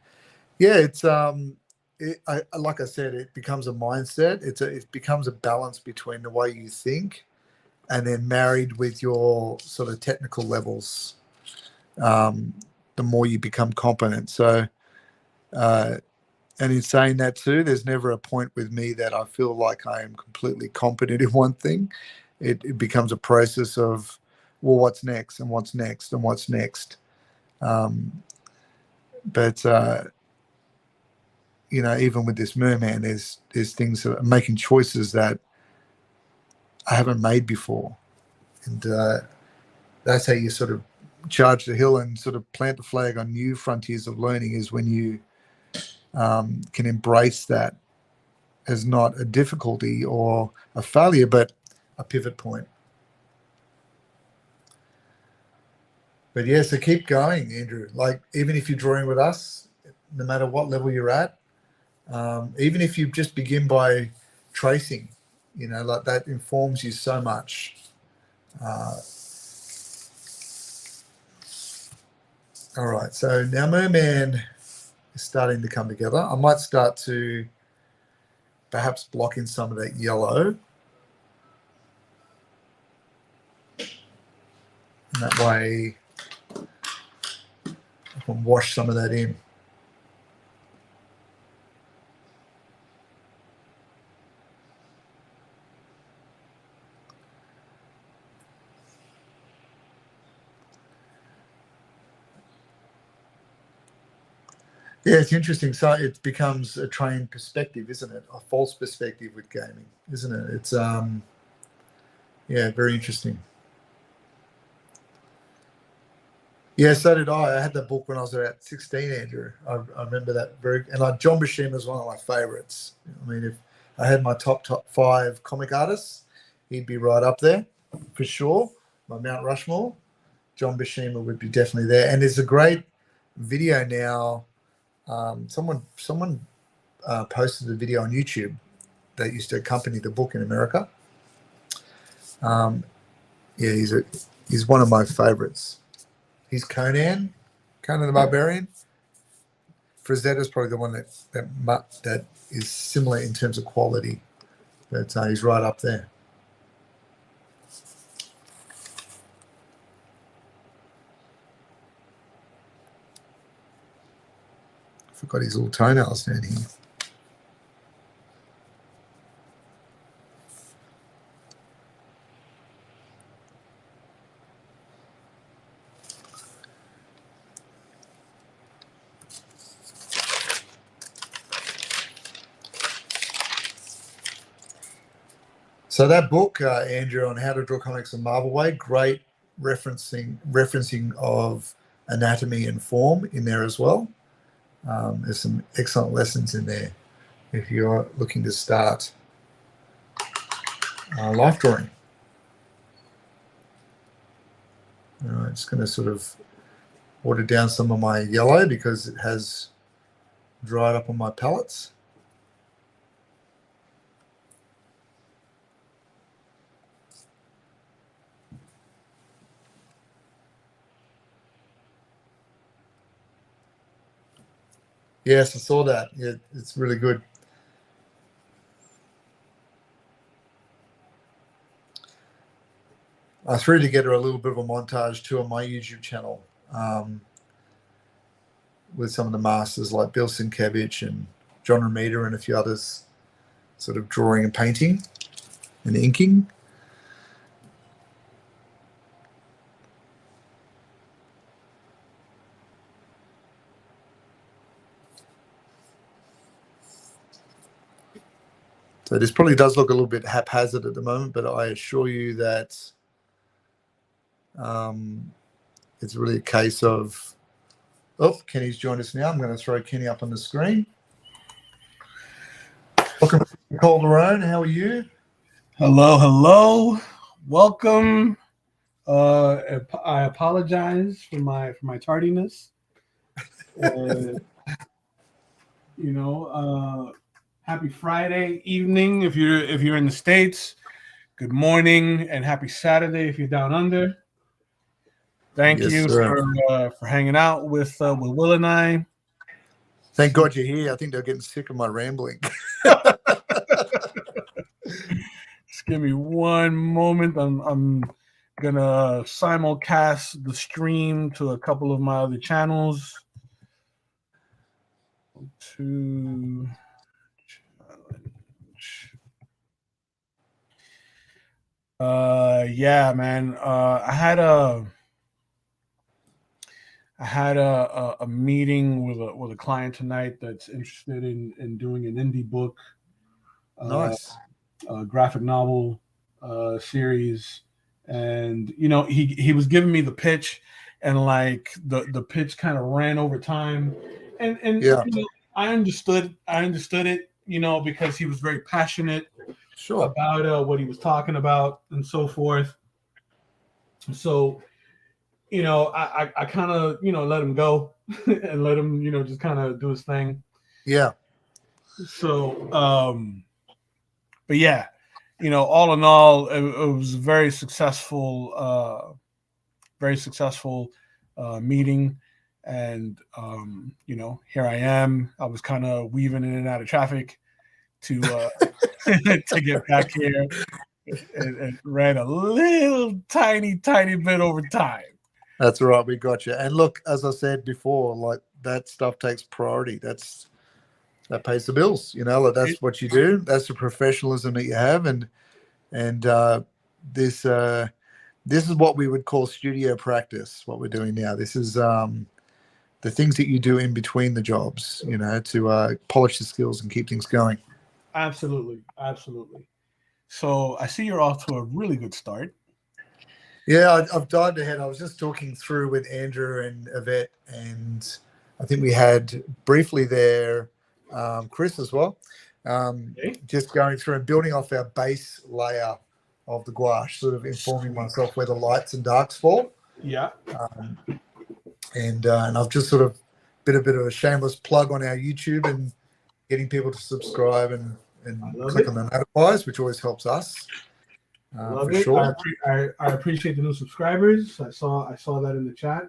Yeah, it's like I said, it becomes a mindset. It becomes a balance between the way you think and then married with your sort of technical levels. The more you become competent. So, and in saying that too, there's never a point with me that I feel like I am completely competent in one thing. It becomes a process of, well, what's next and what's next and what's next. But even with this Merman, there's things that I'm making choices that I haven't made before. And that's how you sort of charge the hill and sort of plant the flag on new frontiers of learning, is when you can embrace that as not a difficulty or a failure, but a pivot point. But yeah, so keep going, Andrew. Like, even if you're drawing with us, no matter what level you're at, even if you just begin by tracing, like that informs you so much. All right, so now Merman is starting to come together. I might start to perhaps block in some of that yellow. And that way I can wash some of that in. Yeah, it's interesting. So it becomes a trained perspective, isn't it? A false perspective with gaming, isn't it? It's yeah, very interesting. Yeah, so did I. I had that book when I was about 16, Andrew. I remember that and like John Buscema is one of my favorites. I mean, if I had my top 5 comic artists, he'd be right up there for sure. My Mount Rushmore, John Buscema would be definitely there. And there's a great video now. Someone posted a video on YouTube that used to accompany the book in America. Yeah, he's one of my favorites. He's Conan the Barbarian. Frazetta is probably the one that is similar in terms of quality, but he's right up there. Forgot his little toenails down here. So that book, Andrew, on how to draw comics the Marvel way, great referencing of anatomy and form in there as well. There's some excellent lessons in there if you're looking to start life drawing. I'm just going to sort of water down some of my yellow because it has dried up on my palettes. Yes, I saw that. Yeah, it's really good. I threw together a little bit of a montage too on my YouTube channel with some of the masters like Bill Sienkiewicz and John Romita and a few others, sort of drawing and painting and inking. So this probably does look a little bit haphazard at the moment, but I assure you that it's really a case of, oh, Kenny's joined us now. I'm going to throw Kenny up on the screen. Welcome, Calderon. How are you? Hello. Welcome. I apologize for my tardiness. Happy Friday evening if you're in the States. Good morning and happy Saturday if you're down under. Thank you for hanging out with Will and I. Thank God you're here. I think they're getting sick of my rambling. Just give me one moment. I'm gonna simulcast the stream to a couple of my other channels. Yeah, man. I had a meeting with a client tonight that's interested in doing an indie book, nice, graphic novel series, and he was giving me the pitch, and like the pitch kind of ran over time, and yeah. I understood it, because he was very passionate about what he was talking about and so forth. So, I kind of, let him go and let him, just kind of do his thing. Yeah. So, but yeah, all in all, it was a very successful meeting. And, here I am. I was kind of weaving in and out of traffic to to get back here, and ran a little tiny bit over time. That's right. We got you. And look, as I said before, like that stuff takes priority. That pays the bills. Like that's what you do. That's the professionalism that you have. And this is what we would call studio practice. What we're doing now. This is the things that you do in between the jobs. To polish the skills and keep things going. Absolutely. So I see you're off to a really good start. Yeah, I've dived ahead. I was just talking through with Andrew and Yvette, and I think we had briefly there Chris as well, just going through and building off our base layer of the gouache, sort of informing myself where the lights and darks fall. Yeah. And I've just sort of been a bit of a shameless plug on our YouTube and getting people to subscribe and click on the notifiers, which always helps us. For sure. I appreciate the new subscribers. I saw that in the chat.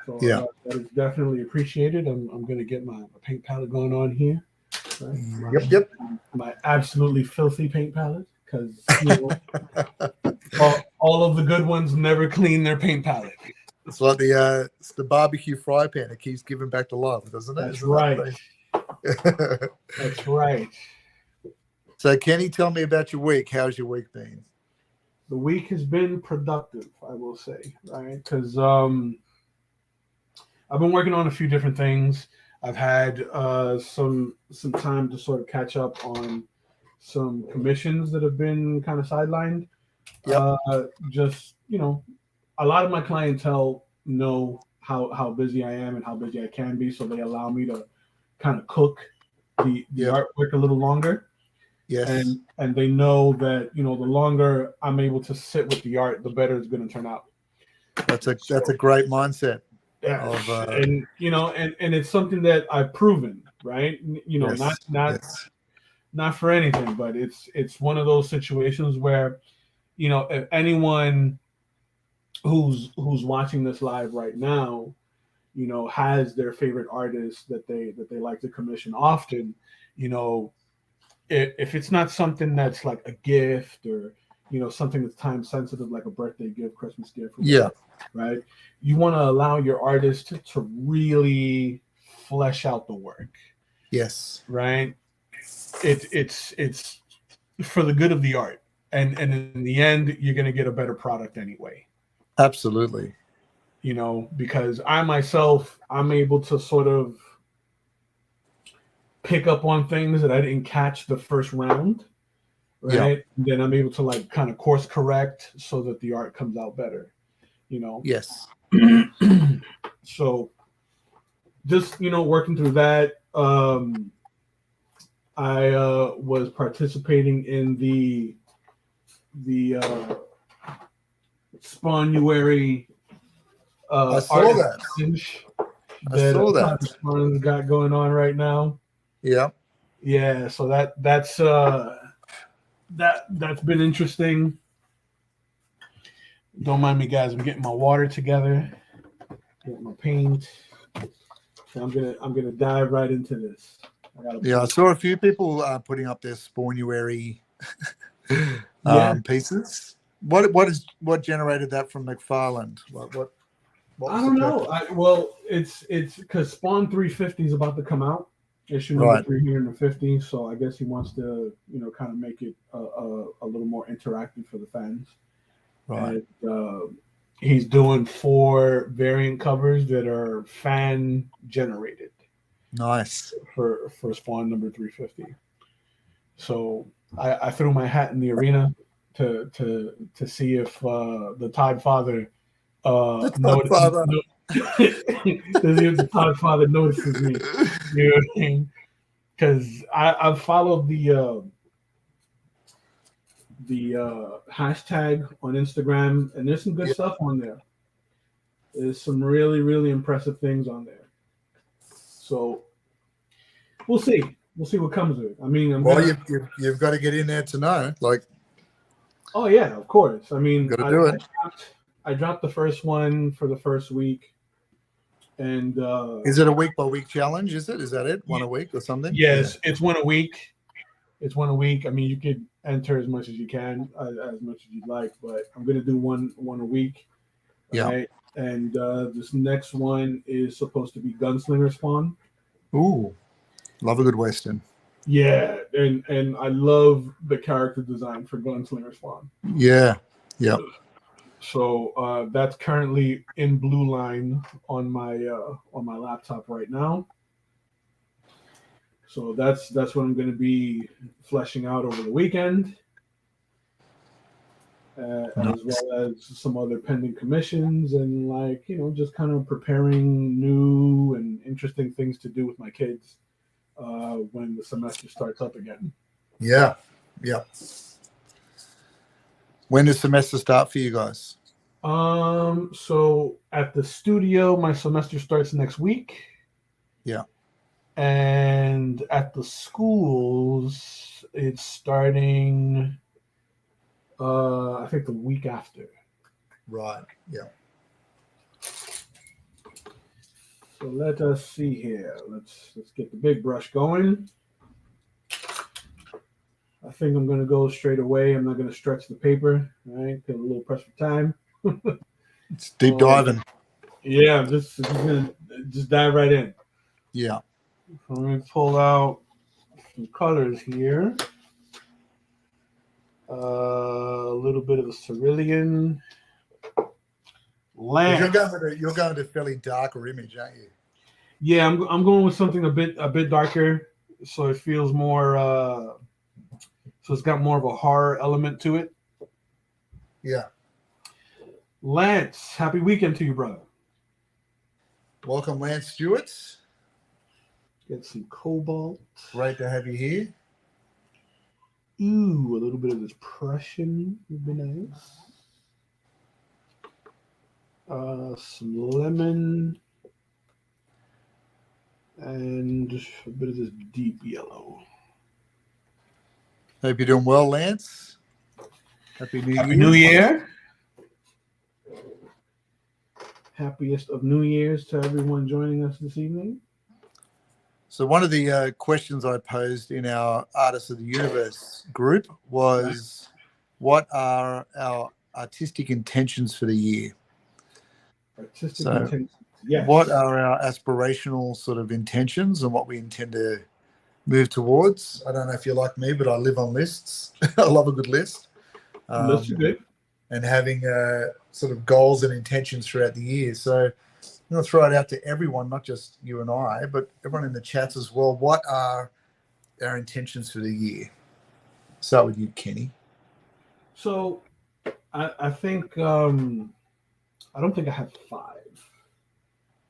So yeah, that is definitely appreciated. I'm going to get my paint palette going on here. Right? Yep. My absolutely filthy paint palette, because all of the good ones never clean their paint palette. It's like it's the barbecue fry pan. It keeps giving back to love, doesn't it? That's right. That's right. So, Kenny, tell me about your week. How's your week been? The week has been productive, I will say, right? Because I've been working on a few different things. I've had some time to sort of catch up on some commissions that have been kind of sidelined. Yep. Just, a lot of my clientele know how busy I am and how busy I can be, so they allow me to kind of cook the artwork a little longer. Yes. And they know that, the longer I'm able to sit with the art, the better it's going to turn out. That's a great mindset. Yeah. And it's something that I've proven, right? Yes. Not for anything, but it's one of those situations where, if anyone who's watching this live right now, has their favorite artist that they like to commission often, if it's not something that's like a gift or something that's time sensitive, like a birthday gift, Christmas gift, whatever, right? You want to allow your artist to really flesh out the work. Yes. Right. It's for the good of the art, and in the end, you're going to get a better product anyway. Absolutely. Because I myself, I'm able to sort of pick up on things that I didn't catch the first round, right? And then I'm able to like kind of course correct so that the art comes out better, Yes. So just, working through that, I was participating in the Spawnuary I saw that. I saw that. Spawn's got going on right now. Yeah, so that's been interesting. Don't mind me, guys. I'm getting my water together, get my paint. So I'm gonna dive right into this. I saw a few people putting up their Spawnuary pieces. What generated that from McFarland? What I don't know. It's because Spawn 350 is about to come out. Issue number 350. So I guess he wants to, kind of make it a little more interactive for the fans. Right. And, he's doing 4 variant covers that are fan generated. Nice. For Spawn number 350. So I threw my hat in the arena to see if the Tide Father Does even the Podfather notices me? You know what I mean? Because I've followed the hashtag on Instagram, and there's some good stuff on there. There's some really, really impressive things on there. So we'll see. We'll see what comes of it. I mean, you've got to get in there to know. Like, oh yeah, of course. I mean, got to do it. I dropped the first one for the first week, and is it a week by week challenge? Is that it? One a week or something? Yes, it's one a week. It's one a week. I mean, you could enter as much as you can, as much as you'd like, but I'm gonna do one a week. Yeah. Right? And this next one is supposed to be Gunslinger Spawn. Ooh, love a good Western. Yeah, and I love the character design for Gunslinger Spawn. Yeah, yeah. So that's currently in blue line on my laptop right now. So that's what I'm going to be fleshing out over the weekend, nice. As well as some other pending commissions and just kind of preparing new and interesting things to do with my kids when the semester starts up again. Yeah, yeah. When does semester start for you guys? So at the studio, my semester starts next week. Yeah. And at the schools, it's starting, I think the week after. Right. Yeah. So let us see here. Let's get the big brush going. I think I'm going to go straight away. I'm not going to stretch the paper. All right, get a little press for time. It's deep diving. Yeah, I'm just going to just dive right in. Yeah. So let me pull out some colors here. A little bit of the cerulean. You're going to fairly darker image, aren't you? Yeah, I'm going with something a bit darker, so it feels more. So it's got more of a horror element to it. Yeah. Lance, happy weekend to you, brother. Welcome, Lance Stewart. Get some cobalt. Great to have you here. Ooh, a little bit of this Prussian would be nice. Some lemon. And a bit of this deep yellow. Hope you're doing well, Lance. Happy New Year. Happiest of New Year's to everyone joining us this evening. So one of the questions I posed in our Artists of the Universe group was, what are our artistic intentions for the year? Intentions, yes. What are our aspirational sort of intentions and what we intend to move towards? I don't know if you're like me, but I live on lists. I love a good list. Lists are good. And having sort of goals and intentions throughout the year. So I'm going to throw it out to everyone, not just you and I, but everyone in the chats as well. What are our intentions for the year? Start with you, Kenny. So I think I don't think I have 5.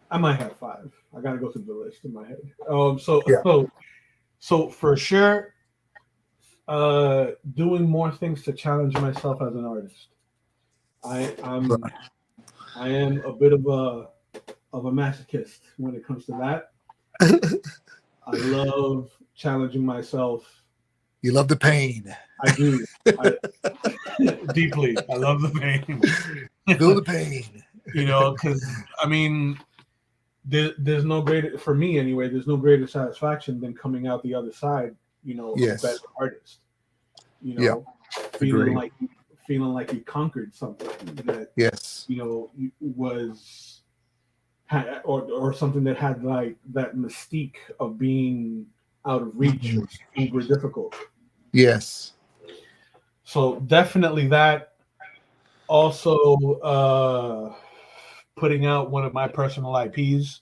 I might have 5. I got to go through the list in my head. So for sure, doing more things to challenge myself as an artist. I am a bit of a masochist when it comes to that. I love challenging myself. You love the pain. I do. Deeply. I love the pain. Feel the pain. Because I mean, there's no greater, for me anyway, there's no greater satisfaction than coming out the other side, yes. a better artist. Feeling like you conquered something that yes, was or something that had like that mystique of being out of reach or super difficult. Yes. So definitely that. Also, putting out one of my personal IPs.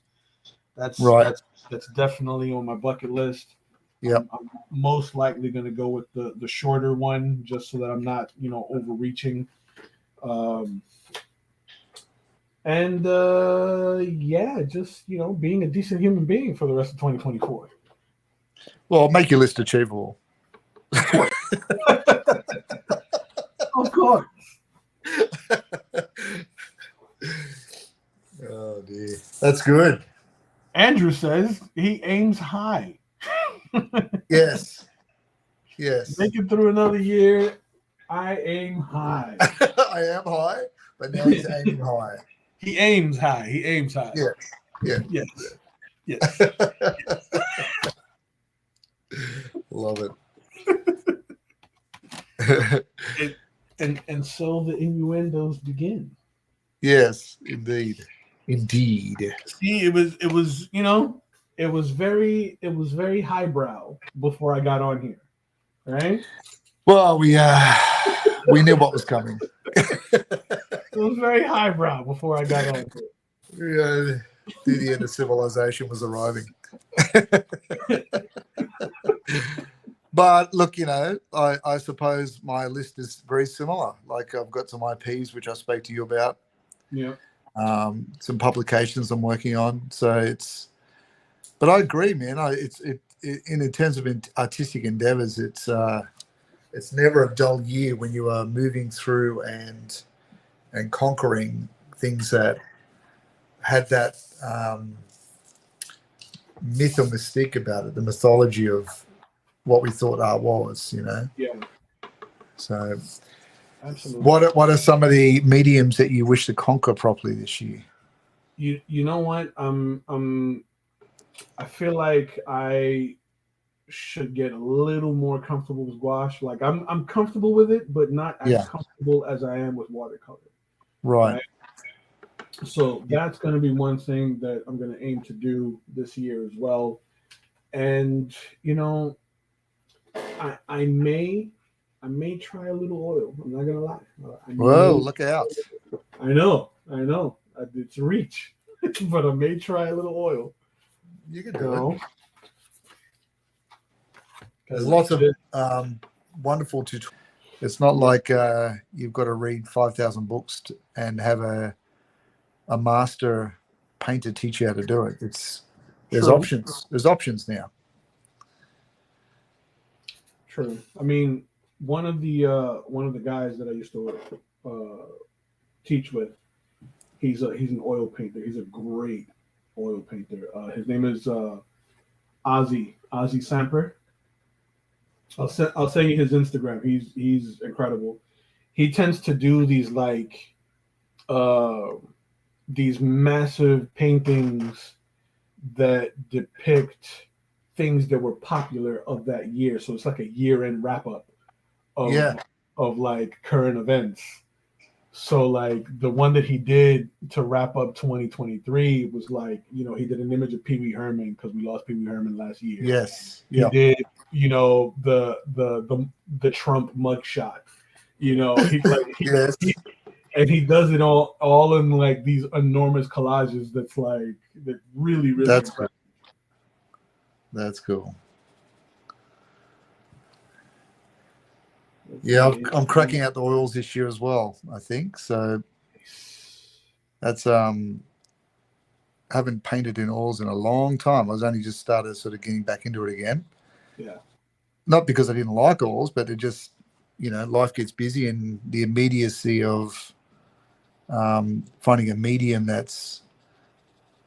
That's right. That's definitely on my bucket list. Yeah. I'm most likely going to go with the shorter one, just so that I'm not overreaching. And yeah, just being a decent human being for the rest of 2024. Well, make your list achievable. Of course. Of course. Oh dear, that's good. Andrew says he aims high. Yes. Yes. Make it through another year. I aim high. I am high, but now he's aiming high. He aims high. He aims high. Yeah. Yeah. Yes. Yes. Love it. And so the innuendos begin. Yes, indeed. Indeed. See, it was very highbrow before I got on here. Right? Well, we knew what was coming. It was very highbrow before I got on here. Yeah, the end of civilization was arriving. But look, I suppose my list is very similar. Like I've got some IPs which I spoke to you about. Yeah. Some publications I'm working on. So but I agree, man. In terms of artistic endeavors, it's never a dull year when you are moving through and conquering things that had that myth or mystique about it, the mythology of what we thought art was, Yeah. So absolutely. What are some of the mediums that you wish to conquer properly this year? You know what? I feel like I should get a little more comfortable with gouache. Like I'm comfortable with it, but not as comfortable as I am with watercolor. Right. So that's going to be one thing that I'm going to aim to do this year as well. And I may try a little oil. I'm not gonna lie. Whoa, look out! I know. It's a reach, but I may try a little oil. You can do it. There's lots of wonderful tutorials. It's not like you've got to read 5,000 books and have a master painter teach you how to do it. There's options. There's options now. True. I mean, one of the guys that I used to teach with, he's an oil painter. He's a great oil painter. His name is Ozzy Samper. I'll send you his Instagram. He's incredible. He tends to do these these massive paintings that depict things that were popular of that year. So it's like a year-end wrap-up of like current events. So like the one that he did to wrap up 2023 was like, he did an image of Pee Wee Herman because we lost Pee Wee Herman last year. Yes. He did, the Trump mugshot. And he does it all in like these enormous collages. That's like that really That's cool. That's cool. Yeah, I'm cracking out the oils this year as well, I think. So that's haven't painted in oils in a long time. I was only just started sort of getting back into it again. Yeah. Not because I didn't like oils, but it just, life gets busy, and the immediacy of finding a medium that's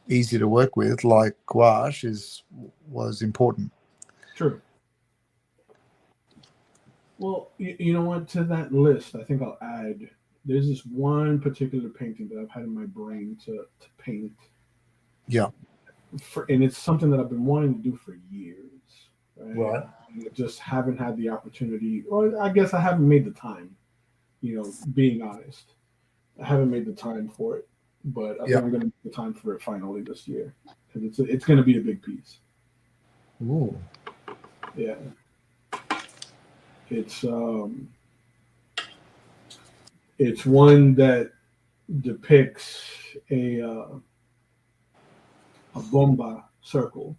easy to work with, like gouache, was important. True. Well, you know what? To that list, I think I'll add. There's this one particular painting that I've had in my brain to paint. Yeah. And it's something that I've been wanting to do for years. Right. And I just haven't had the opportunity, or I guess I haven't made the time. Being honest, I haven't made the time for it. But I think I'm going to make the time for it finally this year, because it's going to be a big piece. Ooh. Yeah. It's one that depicts a bomba circle.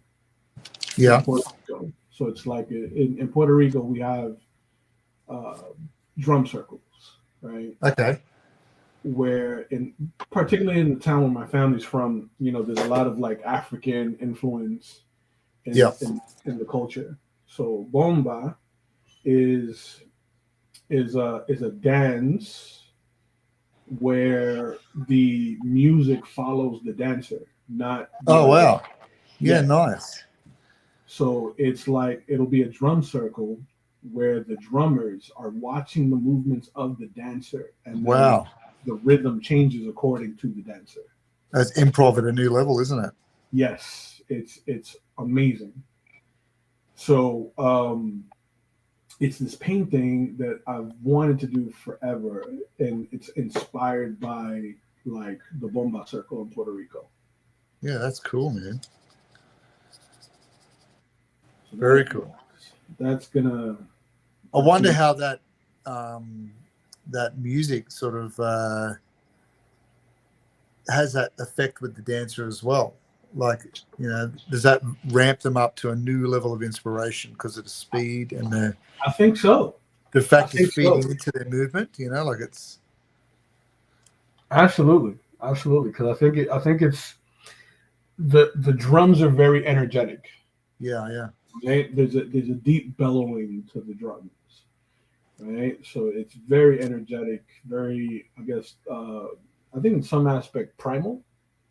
Yeah. In Puerto Rico. So it's like in Puerto Rico we have drum circles, right? Okay. where particularly in the town where my family's from, there's a lot of like African influence in the culture. So bomba is a dance where the music follows the dancer, not wow. Yeah, nice. So it's like it'll be a drum circle where the drummers are watching the movements of the dancer, and the rhythm changes according to the dancer. That's improv at a new level, isn't it? Yes, it's amazing. So it's this painting that I've wanted to do forever, and it's inspired by like the bomba circle in Puerto Rico. Yeah, that's cool, man. So very cool. That's gonna. I wonder how that that music sort of has that effect with the dancer as well. Like, does that ramp them up to a new level of inspiration because of the speed and the? I think so. The fact is feeding into their movement, like it's. Absolutely, because I think it's the drums are very energetic. Yeah. Right? There's a deep bellowing to the drums, right? So it's very energetic, very, I guess, I think in some aspect primal.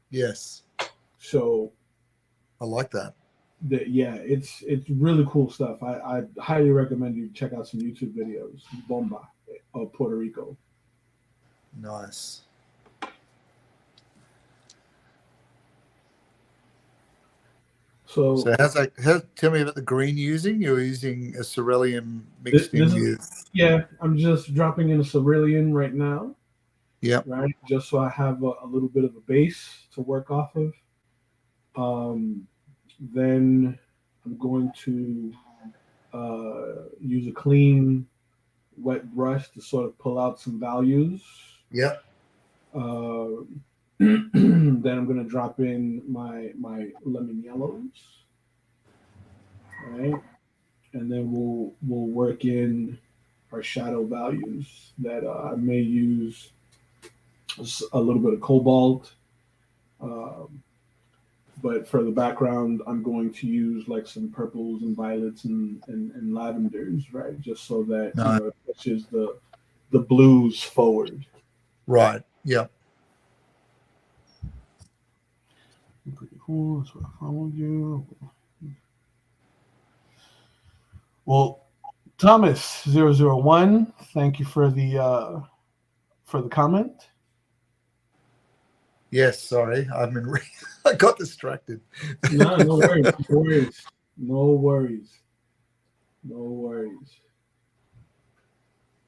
Yes. So I like that. It's really cool stuff. I highly recommend you check out some YouTube videos. Bomba of Puerto Rico. Nice. So tell me about the green using. You're using a cerulean mixed in with. Yeah, I'm just dropping in a cerulean right now. Yeah. Right, just so I have a little bit of a base to work off of. Then I'm going to use a clean, wet brush to sort of pull out some values. Yep. Then I'm going to drop in my lemon yellows, right? And then we'll work in our shadow values that I may use a little bit of cobalt. But for the background, I'm going to use like some purples and violets and lavenders, right? Just so that it pushes the blues forward. Right. Yep. Pretty cool. That's what I followed you. Well, Thomas 001, thank you for the comment. Yes, sorry, I've been. I got distracted. No worries. No worries.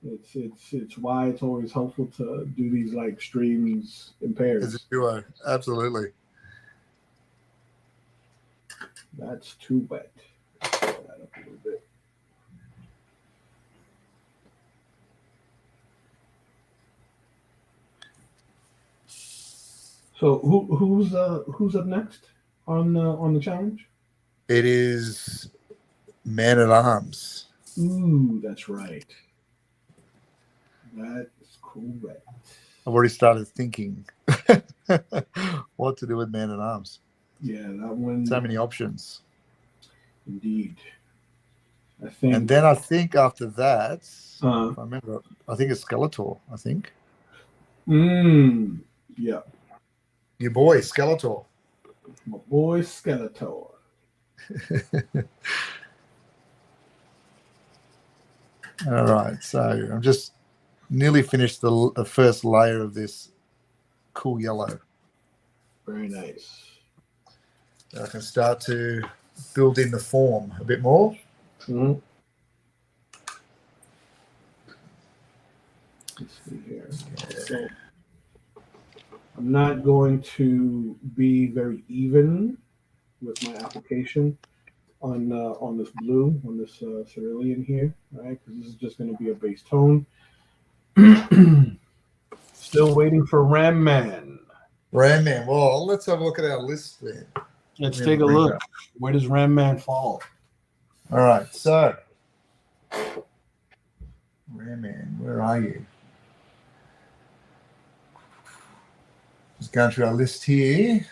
It's why it's always helpful to do these like streams in pairs. As a duo, absolutely. That's too wet. Pull that up a little bit. So who's up next on the challenge? It is Man-at-Arms. Ooh, that's right. That is correct. I've already started thinking what to do with Man-at-Arms. Yeah, that one. So many options. Indeed. And then I think after that, if I remember, I think it's Skeletor. I think. Yeah. Your boy Skeletor. My boy Skeletor. All right, so I'm just nearly finished the first layer of this cool yellow. Very nice. I can start to build in the form a bit more. Mm-hmm. Let's see here. So I'm not going to be very even with my application on this blue, on this cerulean here, right? Because this is just going to be a base tone. Still waiting for Merman. Merman. Well, let's have a look at our list then. Let's take a look. Where does Merman fall? All right, so Merman, where are you? Just going through our list here.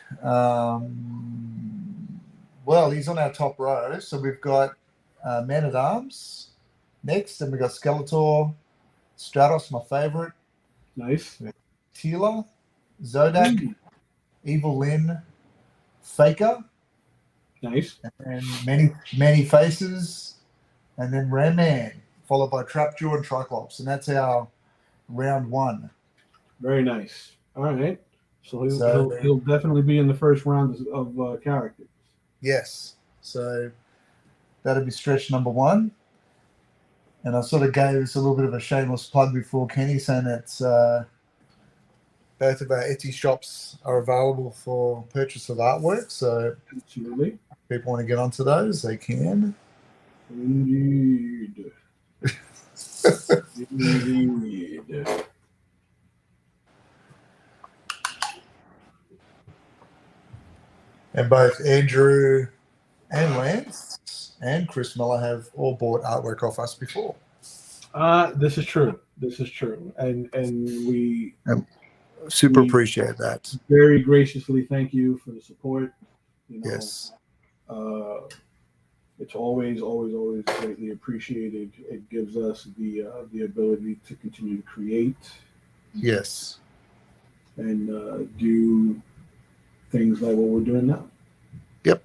Well, he's on our top row. So we've got Man-at-Arms next, and we've got Skeletor, Stratos, my favorite. Nice. Tila, Zodak, Evil Lyn, Faker. Nice. And many faces. And then Merman, followed by Trapjaw and Triclops. And that's our round 1. Very nice. All right. So he'll definitely be in the first round of characters. Yes. So that'll be stretch number 1. And I sort of gave us a little bit of a shameless plug before, Kenny, saying that both of our Etsy shops are available for purchase of artwork. So absolutely, if people want to get onto those, they can. Indeed. Indeed. And both Andrew and Lance and Chris Miller have all bought artwork off us before. This is true. This is true. And we super appreciate that. Very graciously thank you for the support. You know, yes. It's always greatly appreciated. It gives us the ability to continue to create. Yes. And do things like what we're doing now. Yep.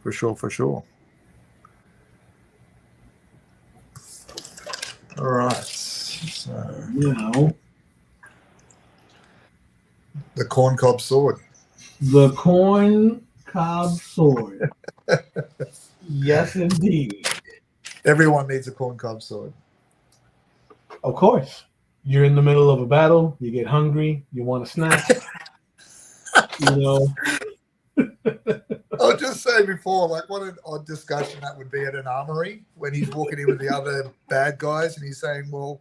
For sure. All right. So now, the corn cob sword. The corn cob sword. Yes, indeed. Everyone needs a corn cob sword. Of course. You're in the middle of a battle. You get hungry. You want a snack. You know. I'll just say before, like, what an odd discussion that would be at an armory when he's walking in with the other bad guys and he's saying, well,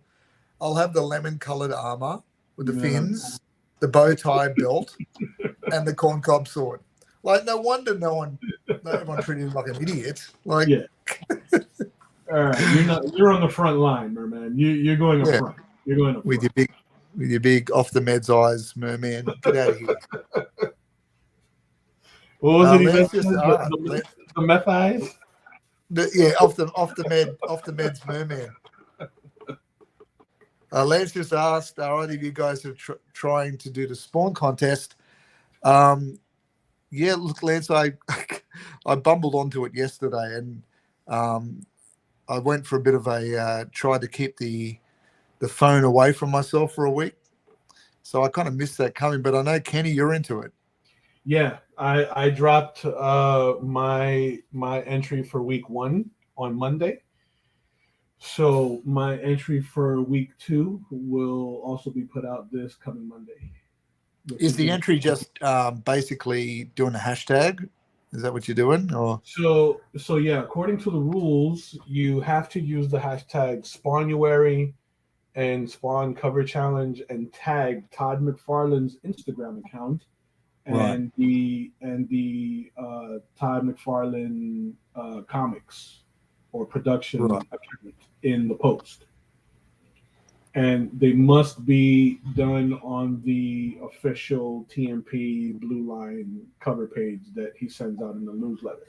I'll have the lemon-colored armor with the fins, the bow tie belt, and the corn cob sword. Like, no wonder everyone treated him like an idiot. Like, yeah. All right, you're on the front line, Merman. You're going up front. You're going up with front. your big off the meds eyes, Merman. Get out of here. What was it? He mentioned the meth eyes. Off the meds, Merman. Lance just asked, are either of you guys are trying to do the spawn contest? Yeah, look, Lance, I bumbled onto it yesterday, and I went for a bit of a tried to keep the phone away from myself for a week, so I kind of missed that coming. But I know, Kenny, you're into it. Yeah, I dropped my entry for week 1 on Monday. So my entry for week 2 will also be put out this coming Monday. Is the entry just basically doing a hashtag? Is that what you're doing? Or so yeah, according to the rules, you have to use the hashtag Spawnuary and Spawn Cover Challenge and tag Todd McFarlane's Instagram account and the Todd McFarlane comics or production account in the post. And they must be done on the official TMP Blue Line cover page that he sends out in the newsletter.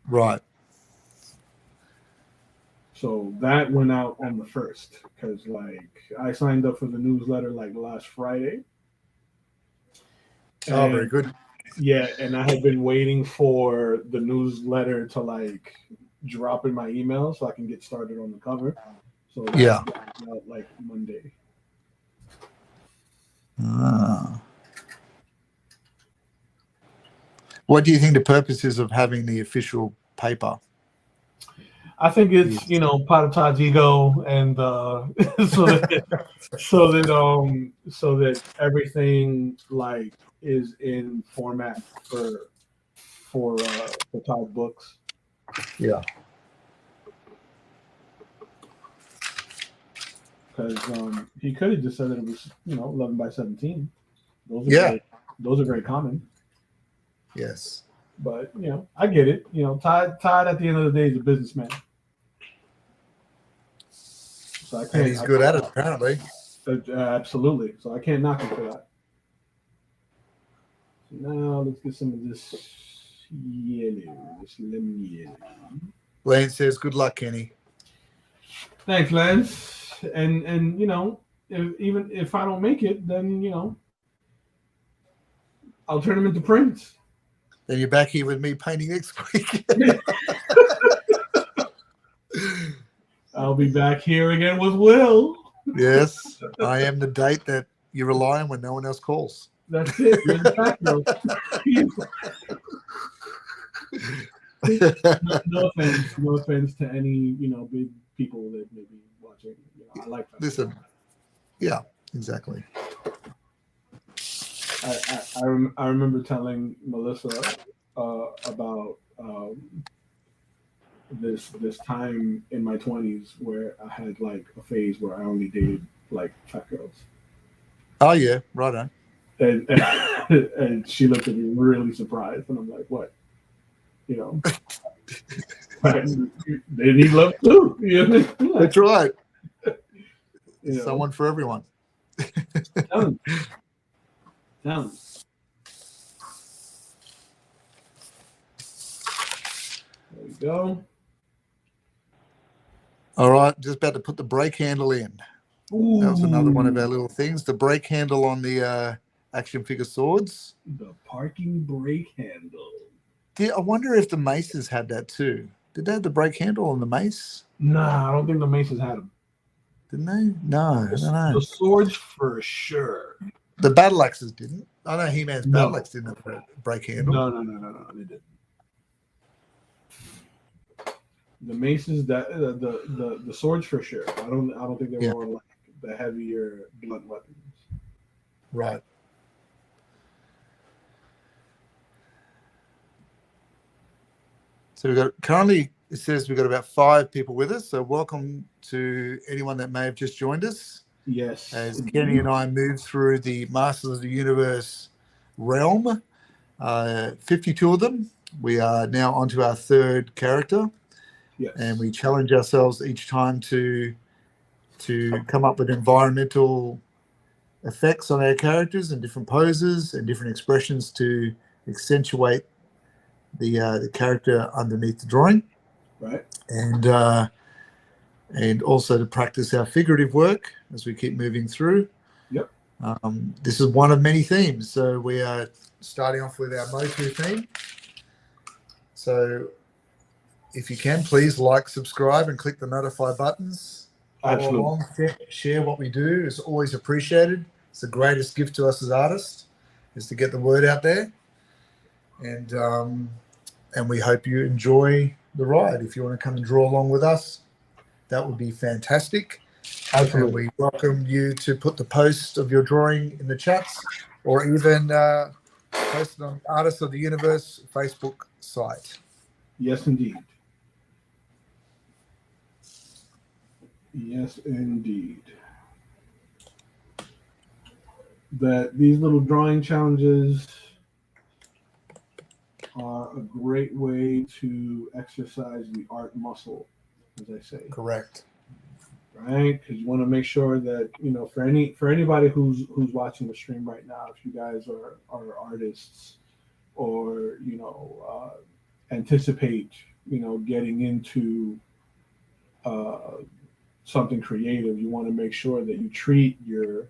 Right. So that went out on the 1st because, like, I signed up for the newsletter like last Friday. Oh, very good. Yeah, and I had been waiting for the newsletter to like drop in my email so I can get started on the cover. So yeah, like Monday. What do you think the purpose is of having the official paper? I think it's part of Todd's ego, and so that everything like is in format for Todd books. Yeah. Because he could have just said that it was 11 by 17. Those are very common. Yes. But I get it. Todd at the end of the day is a businessman. So and he's good at it, apparently. Absolutely. So I can't knock him for that. So now let's get some of this yellow, this lemon yellow. Lance says, "Good luck, Kenny." Thanks, Lance. And you know, even if I don't make it, then you know, I'll turn him into Prince. Then you're back here with me painting next week. I'll be back here again with Will. Yes, I am the date that you rely on when no one else calls. That's it. You're the background. No offense to any big people that may be watching. I like that. Listen, yeah, exactly. I remember telling Melissa about this time in my 20s where I had like a phase where I only dated like fat girls. Oh yeah, right on. And she looked at me really surprised, and I'm like, "What? They need love too." That's right. Someone for everyone. Tell them. There we go. All right, just about to put the brake handle in. Ooh. That was another one of our little things. The brake handle on the action figure swords. The parking brake handle. I wonder if the maces had that too. Did they have the brake handle on the mace? Nah, I don't think the maces had them. Didn't they? No, I don't know. The swords for sure. The battle axes didn't. I know He-Man's battle axe didn't have a brake handle. No, they didn't. The maces, that the swords for sure. I don't think they were like the heavier blunt weapons. Right. So we've got currently, it says we've got about 5 people with us. So welcome to anyone that may have just joined us. Yes. As Kenny and I move through the Masters of the Universe realm, 52 of them. We are now onto our 3rd character. Yes. And we challenge ourselves each time to come up with environmental effects on our characters and different poses and different expressions to accentuate the character underneath the drawing. Right. And also to practice our figurative work as we keep moving through. Yep. This is one of many themes. So we are starting off with our MOTU theme. So if you can, please like, subscribe, and click the notify buttons. Absolutely. Follow along, share what we do. It's always appreciated. It's the greatest gift to us as artists, is to get the word out there. And we hope you enjoy the ride. If you want to come and draw along with us, that would be fantastic. Absolutely. And we welcome you to put the post of your drawing in the chats, or even post it on Artists of the Universe Facebook site. Yes, indeed. Yes, indeed. That these little drawing challenges are a great way to exercise the art muscle, as I say. Correct. Right? Because you want to make sure that, for anybody who's watching the stream right now, if you guys are artists or, anticipate, getting into something creative, you want to make sure that you treat your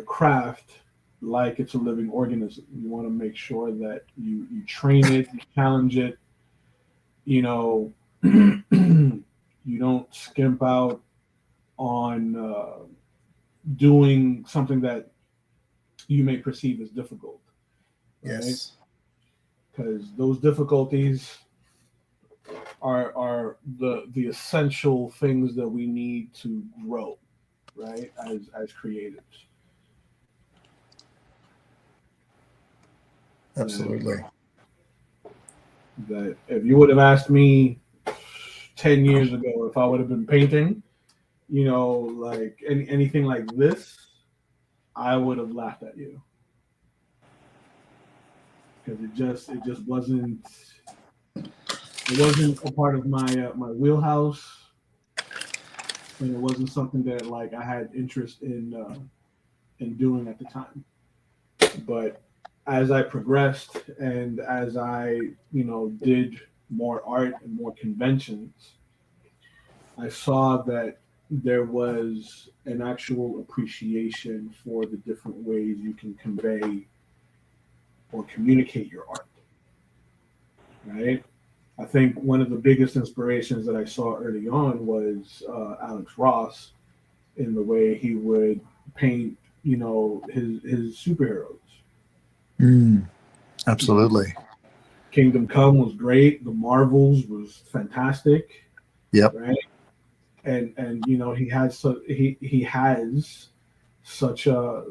craft like it's a living organism. You want to make sure that you train it, you challenge it, you don't skimp out on doing something that you may perceive as difficult. Right? Yes. Because those difficulties are the essential things that we need to grow, right? As creatives. Absolutely. That if you would have asked me 10 years ago if I would have been painting, like anything like this, I would have laughed at you. Because it just wasn't a part of my my wheelhouse. and it wasn't something that like I had interest in doing at the time. But as I progressed and as I, did more art and more conventions, I saw that there was an actual appreciation for the different ways you can convey or communicate your art. Right? I think one of the biggest inspirations that I saw early on was Alex Ross in the way he would paint, his superheroes. Absolutely. Kingdom Come was great. The Marvels was fantastic. Yep. Right. And he has such a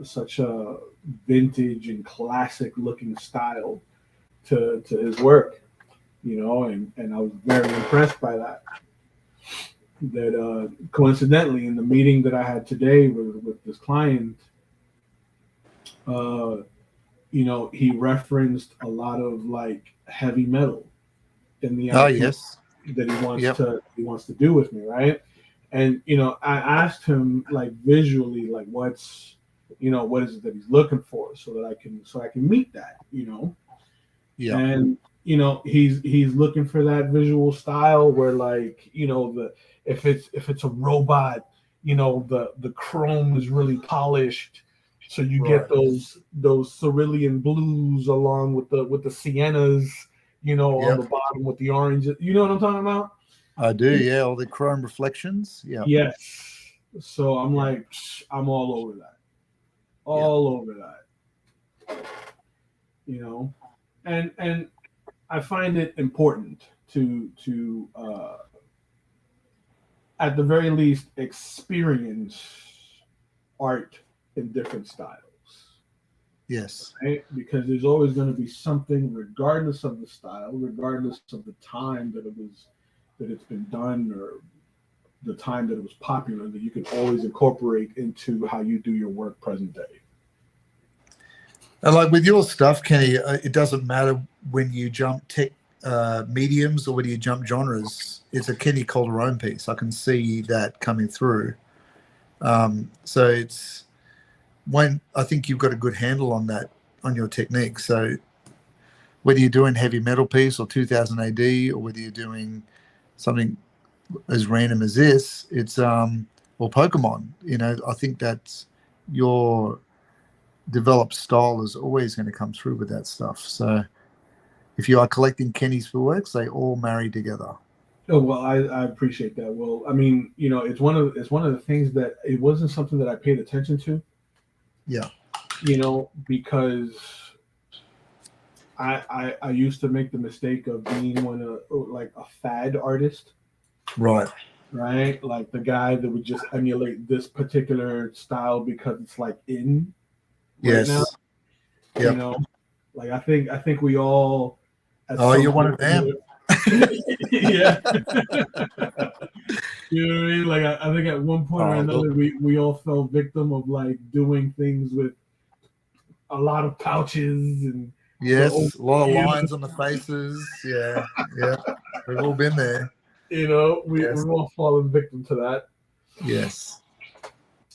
vintage and classic looking style to his work, and I was very impressed by that. That coincidentally, in the meeting that I had today with this client, he referenced a lot of like heavy metal in the yes, that he wants to do with me, right? And I asked him like visually, like what is it that he's looking for, so I can meet that, Yeah. And he's looking for that visual style where like if it's a robot, the chrome is really polished, so you get those cerulean blues along with the siennas, on the bottom with the orange. You know what I'm talking about? I do, yeah. All the chrome reflections. Yeah. Yes. So I'm like, I'm all over that. Over that. And I find it important to at the very least experience art in different styles. Yes. Right? Because there's always going to be something, regardless of the style, regardless of the time that it's been done, or the time that it was popular, that you can always incorporate into how you do your work present day. And like with your stuff, Kenny, it doesn't matter when you jump tech mediums or whether you jump genres. It's a Kenny Calderon piece. I can see that coming through. So it's when I think you've got a good handle on that, on your technique. So whether you're doing heavy metal piece or 2000 AD, or whether you're doing something as random as this, it's or Pokemon, I think that's your developed style is always going to come through with that stuff. So if you are collecting Kenny's works, they all marry together. Oh, well, I appreciate that. Well, I mean, it's one of the things that it wasn't something that I paid attention to. Yeah. Because I used to make the mistake of being a fad artist. Right. Right? Like the guy that would just emulate this particular style because it's like in right now. Yep. Like I think we all you're one of them. Yeah. You know what I mean? Like I think at one point or another we all fell victim of like doing things with a lot of pouches and a lot of lines on the faces. Yeah. We've all been there. We're all fallen victim to that. Yes.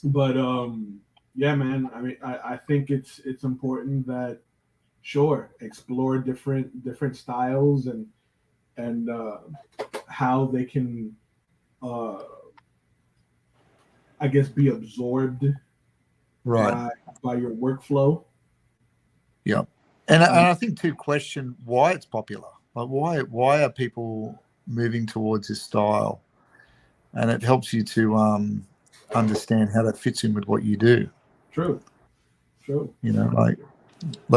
But yeah, man. I mean, I think it's important that explore different styles and how they can I guess be absorbed by your workflow. Yeah. And I think too, question why it's popular. Like why are people moving towards this style? And it helps you to understand how that fits in with what you do. True. Like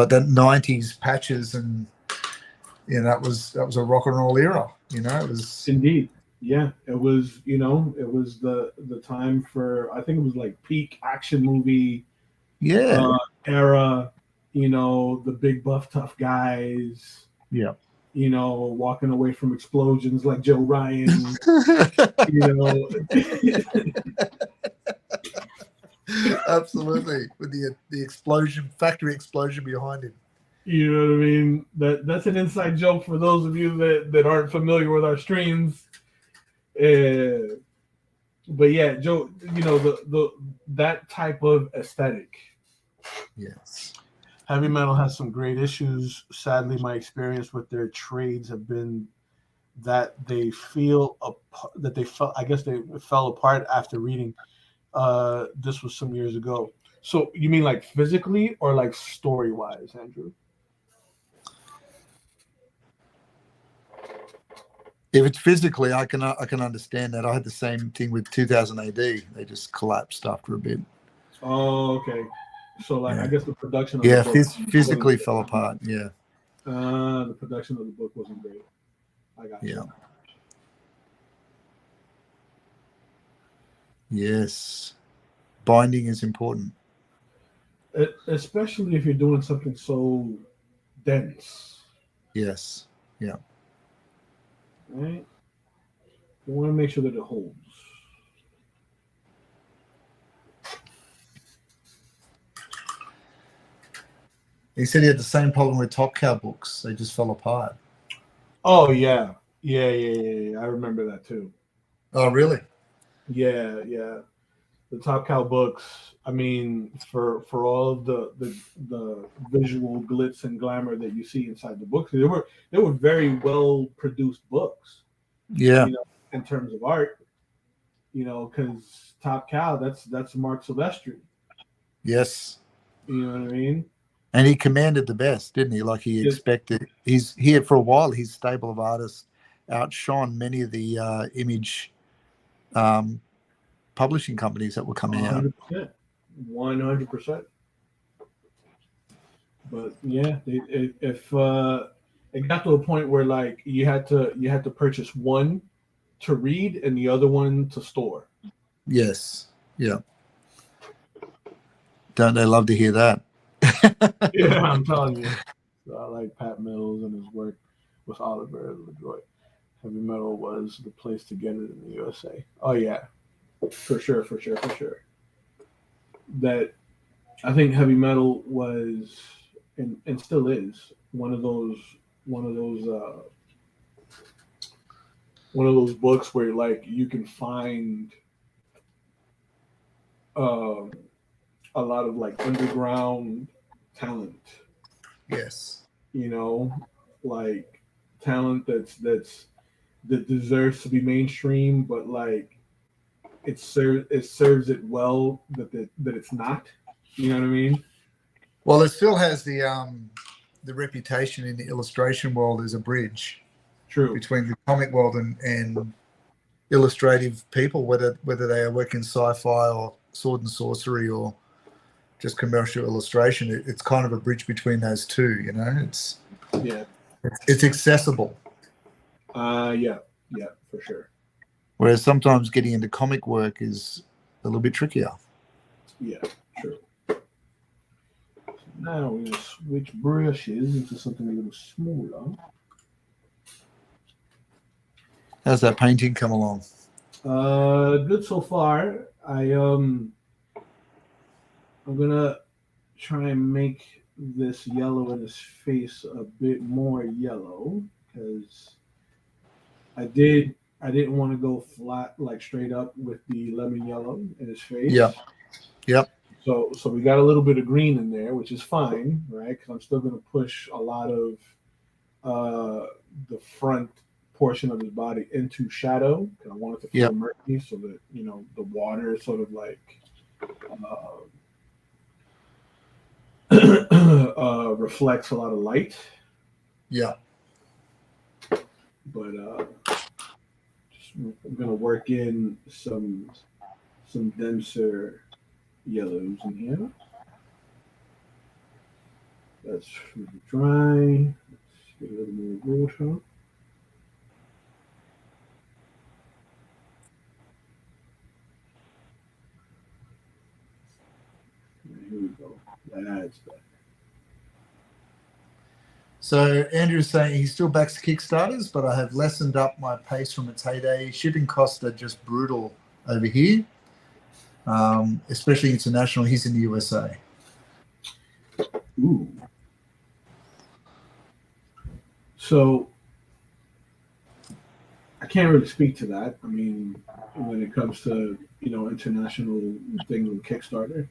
that 90s patches, and that was a rock and roll era. It was indeed. Yeah, it was. It was the time for, I think it was like peak action movie. Yeah. Era. The big buff tough guys. Yeah. Walking away from explosions like Joe Ryan. Absolutely, with the explosion, factory explosion behind him. You know what I mean? That's an inside joke for those of you that aren't familiar with our streams. But yeah, Joe, the that type of aesthetic. Yes. Heavy metal has some great issues. Sadly, my experience with their trades have been that they I guess they fell apart after reading. This was some years ago. So you mean like physically or like story wise, Andrew? If it's physically, I can understand that. I had the same thing with 2000 AD. They just collapsed after a bit. Oh, okay. So like, I guess the production of the book physically fell apart. Yeah. The production of the book wasn't great. I got you. Yes. Binding is important. Especially if you're doing something so dense. Yes. Yeah. Right? You want to make sure that it holds. He said he had the same problem with Top Cow books. They just fell apart. Oh yeah. Yeah. I remember that too. Oh really? Yeah. The Top Cow books. I mean, for all of the visual glitz and glamour that you see inside the books, they were very well produced books. Yeah. In terms of art, because Top Cow, that's Mark Silvestri. Yes. You know what I mean? And he commanded the best, didn't he? Like he expected. He's here for a while. His stable of artists outshone many of the image publishing companies that were coming 100%, 100%. But yeah, if it got to a point where like you had to purchase one to read and the other one to store. Yes. Yeah. Don't they love to hear that? Yeah, I'm telling you. So I like Pat Mills and his work with Oliver LeDroit. Heavy metal was the place to get it in the USA. Oh yeah, for sure. That I think heavy metal was and still is one of those books where like you can find a lot of like underground talent. Yes. Like talent that deserves to be mainstream, but like it serves it well that it's not. You know what I mean? Well, it still has the reputation in the illustration world as a bridge. True. Between the comic world and illustrative people, whether they are working sci-fi or sword and sorcery or just commercial illustration, it's kind of a bridge between those two. It's accessible. Yeah, for sure. Whereas sometimes getting into comic work is a little bit trickier. Yeah, true. Now we're gonna switch brushes into something a little smaller. How's that painting come along? Good so far. I'm gonna try and make this yellow in his face a bit more yellow because I didn't want to go flat like straight up with the lemon yellow in his face. Yep. So we got a little bit of green in there, which is fine, right? Because I'm still gonna push a lot of the front portion of his body into shadow because I want it to feel murky, so that the water sort of like reflects a lot of light. Yeah. But I'm gonna work in some denser yellows in here. That's really dry. Let's get a little more water. Here we go. That's better. So Andrew's saying he still backs Kickstarters, but I have lessened up my pace from its heyday. Shipping costs are just brutal over here, especially international. He's in the USA. Ooh. So I can't really speak to that. I mean, when it comes to international things with Kickstarter,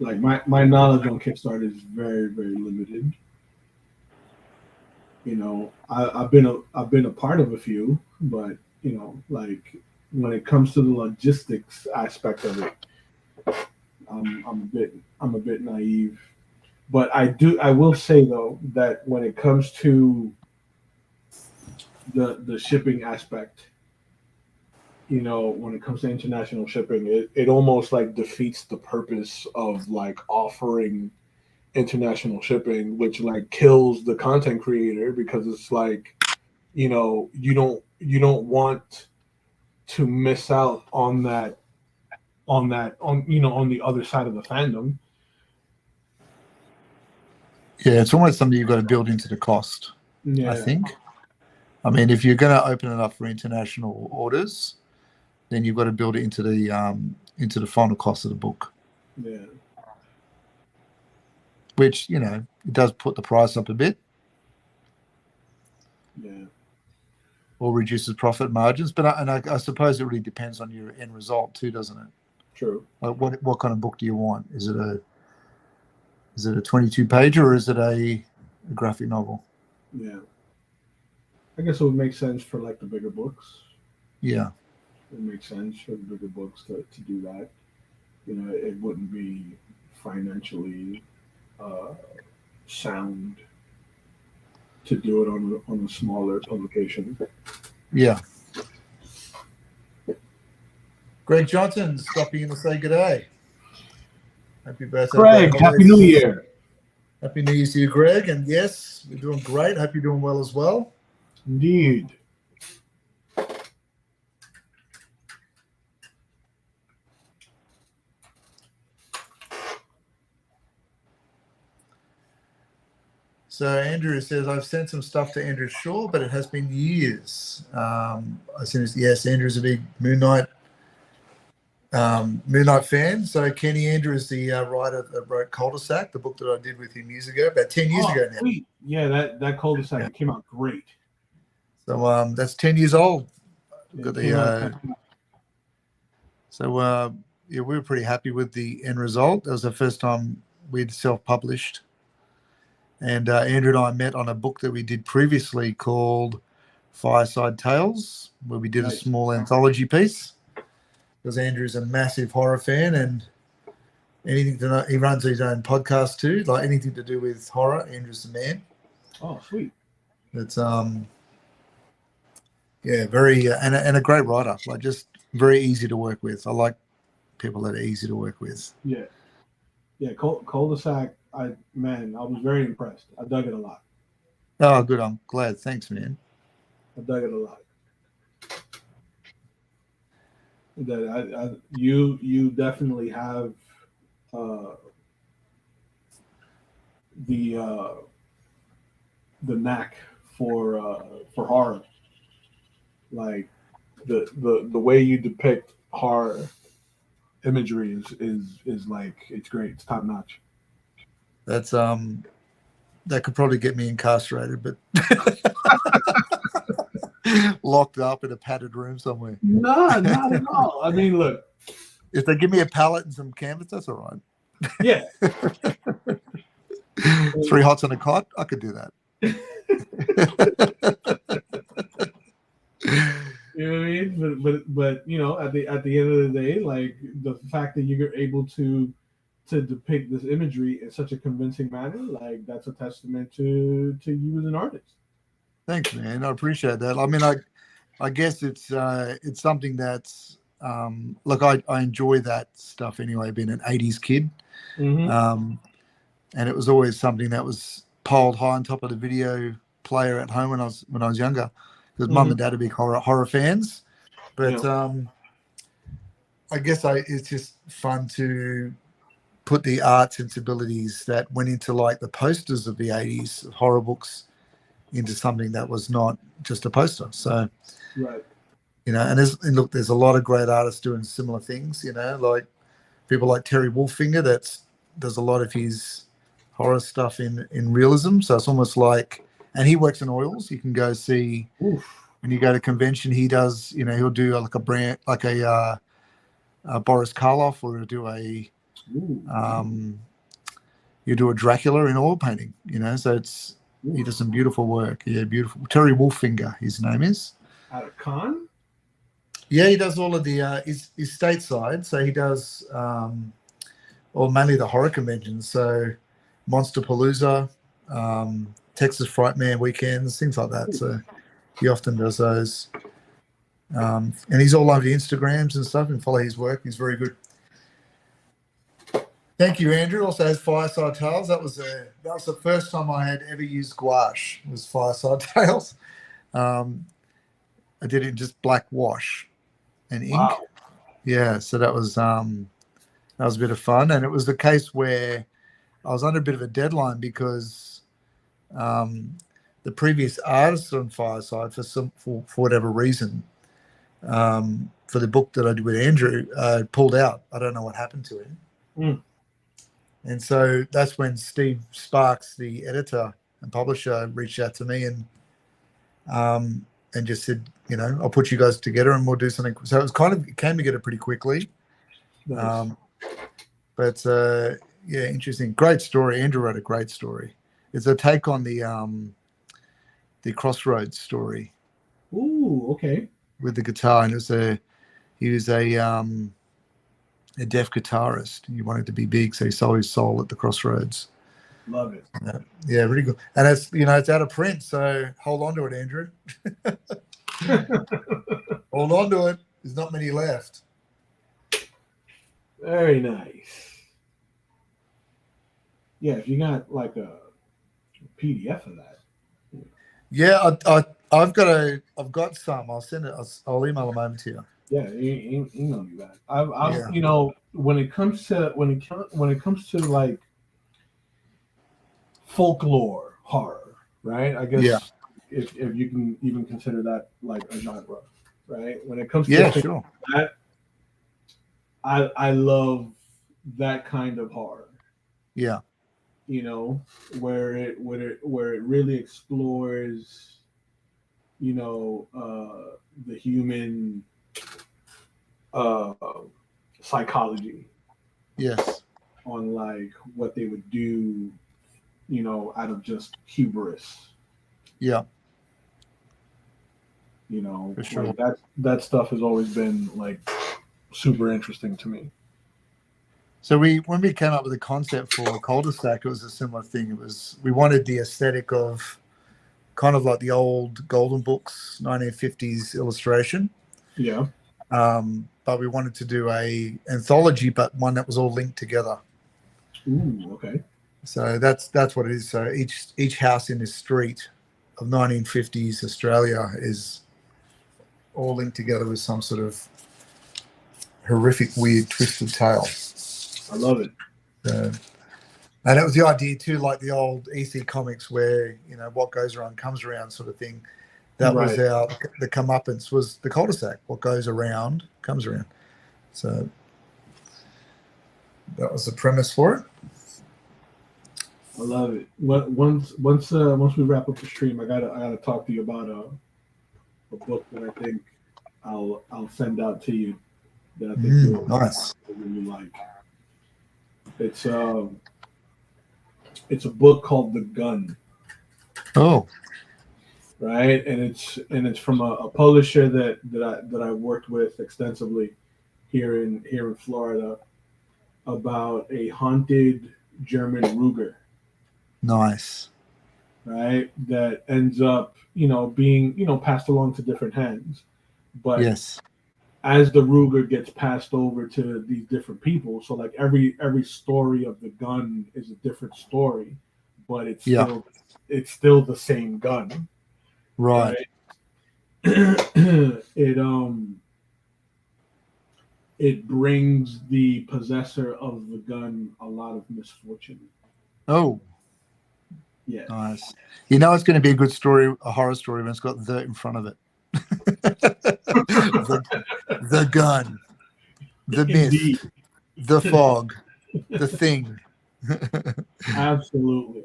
like my knowledge on Kickstarter is very, very limited. I've been a part of a few, but like when it comes to the logistics aspect of it, I'm a bit naive. But I will say though that when it comes to the shipping aspect, when it comes to international shipping, it almost like defeats the purpose of like offering international shipping, which like kills the content creator, because it's like, you don't want to miss out on that on the other side of the fandom. Yeah, it's almost something you've got to build into the cost. Yeah. I think. I mean, if you're going to open it up for international orders, then you've got to build it into the final cost of the book. Yeah. Which, it does put the price up a bit. Yeah. Or reduces profit margins. But I suppose it really depends on your end result too, doesn't it? True. Like what kind of book do you want? Is it a 22-pager or is it a graphic novel? Yeah. I guess it would make sense for like the bigger books. Yeah. It makes sense for the bigger books to do that. It wouldn't be financially sound to do it on a smaller publication. Yeah. Greg Johnson's stopping in to say good day. Happy birthday, Greg. Happy New Year. Happy New Year to you, Greg. And yes, we're doing great. Hope you're doing well as well. Indeed. So Andrew says, I've sent some stuff to Andrew Shaw, but it has been years. Yes, Andrew's a big Moon Knight fan. So Kenny Andrew is the writer that wrote Cul-de-sac, the book that I did with him years ago, about 10 years ago now. Sweet. Yeah, that Cul-de-sac came out great. So that's 10 years old. We were pretty happy with the end result. That was the first time we'd self-published. And Andrew and I met on a book that we did previously called Fireside Tales, where we did a small anthology piece. Because Andrew's a massive horror fan, and anything to know, he runs his own podcast too. Like anything to do with horror, Andrew's the man. Oh, sweet! It's very and a great writer. Like just very easy to work with. I like people that are easy to work with. Yeah. Cul-de-sac. I was very impressed. I dug it a lot. Oh, good. I'm glad. Thanks, man. I dug it a lot. That you definitely have the knack for horror. Like the way you depict horror imagery is like, it's great. It's top notch. That's that could probably get me incarcerated, but locked up in a padded room somewhere. No, not at all. I mean, look, if they give me a palette and some canvas, that's all right. Yeah. 3 hots on a cot, I could do that. You know what I mean? But at the end of the day, like the fact that you're able to depict this imagery in such a convincing manner, like that's a testament to you as an artist. Thanks, man. I appreciate that. I mean, I guess it's something that's look, I enjoy that stuff anyway, being an 80s kid. Mm-hmm. And it was always something that was piled high on top of the video player at home when I was younger, because mum and dad are big horror fans. But I guess it's just fun to put the art sensibilities that went into like the posters of the 80s horror books into something that was not just a poster. So, right. And there's a lot of great artists doing similar things, like people like Terry Wolfinger does a lot of his horror stuff in realism. So it's almost like, and he works in oils. You can go see when you go to convention, he does, he'll do like a brand, like a Boris Karloff, or he'll do you do a Dracula in oil painting, so he does some beautiful work. Yeah, beautiful. Terry Wolfinger, his name is. At a con? Yeah, he does all of the, he's stateside, so he does, or mainly the horror conventions. So Monsterpalooza, Texas Frightmare weekends, things like that. So he often does those. And he's all over the Instagrams and stuff, and follow his work. He's very good. Thank you, Andrew. Also has Fireside Tales. That was the first time I had ever used gouache, was Fireside Tales. I did it in just black wash and ink. Wow. Yeah, so that was a bit of fun. And it was the case where I was under a bit of a deadline because the previous artist on Fireside, for whatever reason, for the book that I did with Andrew, pulled out. I don't know what happened to him. Mm. And so that's when Steve Sparks, the editor and publisher, reached out to me and just said, I'll put you guys together and we'll do something. So it came together pretty quickly. Nice. But yeah, interesting. Great story. Andrew wrote a great story. It's a take on the Crossroads story. Ooh, okay. With the guitar, and he was a deaf guitarist. He wanted to be big, so he sold his soul at the Crossroads. Love it. Yeah, really good. And it's out of print, so hold on to it, Andrew. Hold on to it. There's not many left. Very nice. Yeah, if you got like a PDF of that. Yeah, I've got some. I'll send it. I'll email them over to you. Yeah, email me that. I've when it comes to like folklore horror, right? I guess if you can even consider that like a genre, right? When it comes to that, I love that kind of horror. Yeah. Where it really explores, the human psychology. Yes. On like what they would do, out of just hubris. Yeah. For sure. Like that stuff has always been like super interesting to me. So when we came up with the concept for Cul-de-sac, it was a similar thing. We wanted the aesthetic of kind of like the old Golden Books 1950s illustration. Yeah. But we wanted to do a anthology, but one that was all linked together. Ooh, okay. So that's what it is. So each house in this street of 1950s Australia is all linked together with some sort of horrific, weird, twisted tale. I love it. And it was the idea too, like the old EC comics where, what goes around comes around sort of thing. That was the comeuppance was the cul-de-sac. What goes around comes around. So that was the premise for it. I love it. Once we wrap up the stream, I gotta talk to you about a book that I think I'll send out to you that I think you'll really like. It's a book called The Gun. Oh. Right, and it's from a publisher that I worked with extensively here in Florida about a haunted German Ruger. Nice. Right, that ends up being passed along to different hands, but yes, as the Ruger gets passed over to these different people, so like every story of the gun is a different story, but it's still the same gun. Right. It brings the possessor of the gun a lot of misfortune. Oh. Yeah. Nice. It's going to be a good story, a horror story, when it's got the in front of it. the gun, the myth, Indeed. the fog, the thing. Absolutely.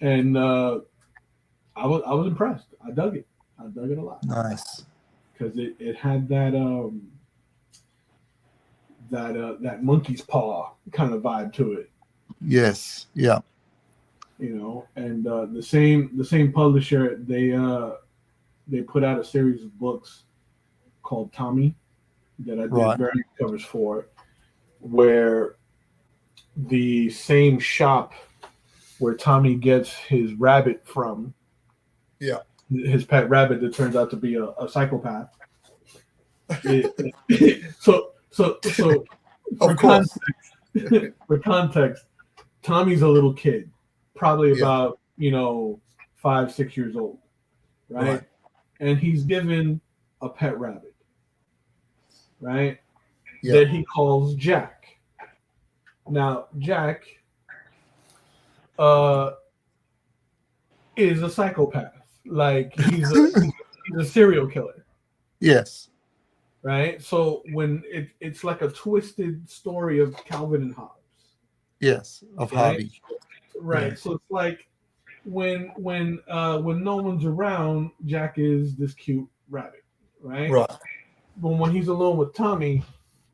And I was impressed. I dug it. I dug it a lot. Nice. Because it had that that monkey's paw kind of vibe to it. Yes. Yeah. You know, and the same publisher, they put out a series of books called Tommy that I did variant covers for, where the same shop where Tommy gets his rabbit from, his pet rabbit that turns out to be a psychopath. So for context, Tommy's a little kid, probably about 5-6 years old, right? And he's given a pet rabbit, right? That he calls Jack. Now, Jack is a psychopath. Like, he's a serial killer. Yes. Right? So when it's like a twisted story of Calvin and Hobbes. Yes, of Harvey. Right. Yeah. So it's like when no one's around, Jack is this cute rabbit, right? Right. But when he's alone with Tommy,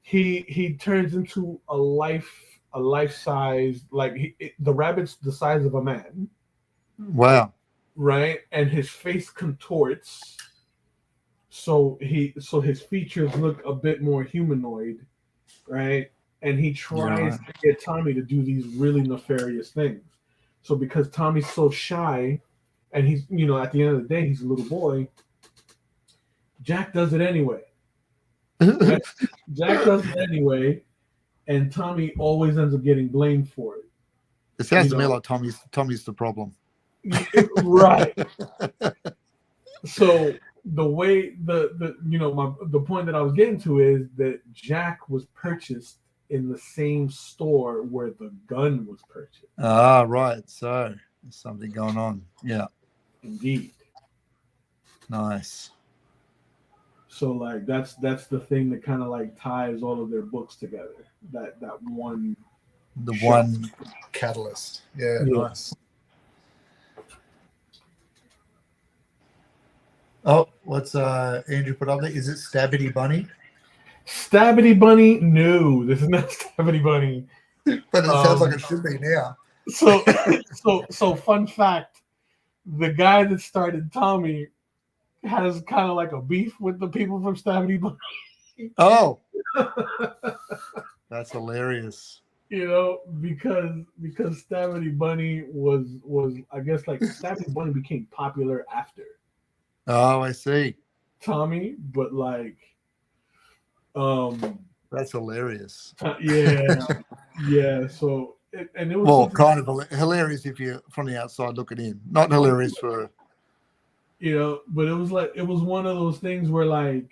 he turns into a life-size, like the rabbit's the size of a man. Wow. Right? And his face contorts, so his features look a bit more humanoid, right? And he tries to get Tommy to do these really nefarious things. So because Tommy's so shy, and he's, at the end of the day, he's a little boy, Jack does it anyway. Right? Jack does it anyway, and Tommy always ends up getting blamed for it. It sounds to me like Tommy's the problem. Right. So the way the point that I was getting to is that Jack was purchased in the same store where the gun was purchased. Ah, right. So there's something going on. Yeah. Indeed. Nice. So like that's the thing that kind of like ties all of their books together. That one. The one catalyst. Yeah. Nice. Oh, what's Andrew put up there? Is it Stabbity Bunny? Stabbity Bunny? No, this is not Stabbity Bunny. But it sounds like it should be now. So fun fact, the guy that started Tommy has kind of like a beef with the people from Stabbity Bunny. Oh. That's hilarious. Because Stabbity Bunny was I guess like Stabbity Bunny became popular after. Oh, I see. Tommy, but like that's hilarious. Yeah. So it was kind of hilarious if you're from the outside looking in. Not hilarious for but it was one of those things where like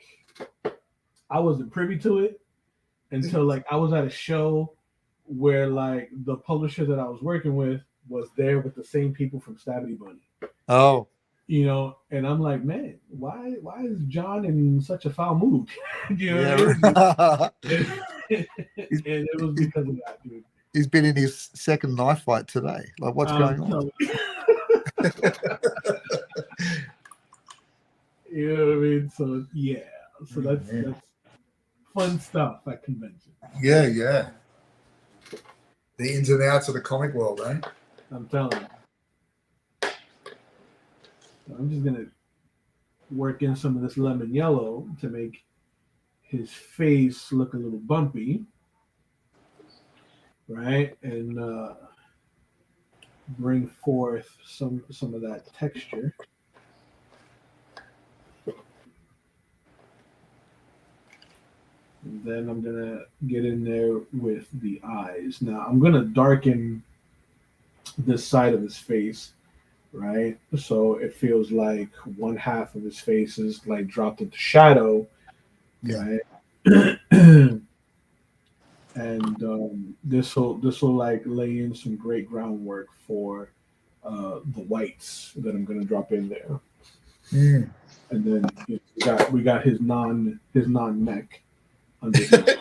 I wasn't privy to it until like I was at a show where like the publisher that I was working with was there with the same people from Stabbity Bunny. Oh. And I'm like, man, why is John in such a foul mood? And it was because of that, dude. He's been in his second knife fight today. Like, what's going on? You know what I mean? So yeah, that's fun stuff at convention. Yeah. The ins and outs of the comic world, eh? I'm telling you. I'm just gonna work in some of this lemon yellow to make his face look a little bumpy, right? And bring forth some of that texture. And then I'm gonna get in there with the eyes. Now I'm gonna darken this side of his face. Right, so it feels like one half of his face is like dropped into shadow, right? And this will like lay in some great groundwork for the whites that I'm gonna drop in there. And then we got his non neck underneath.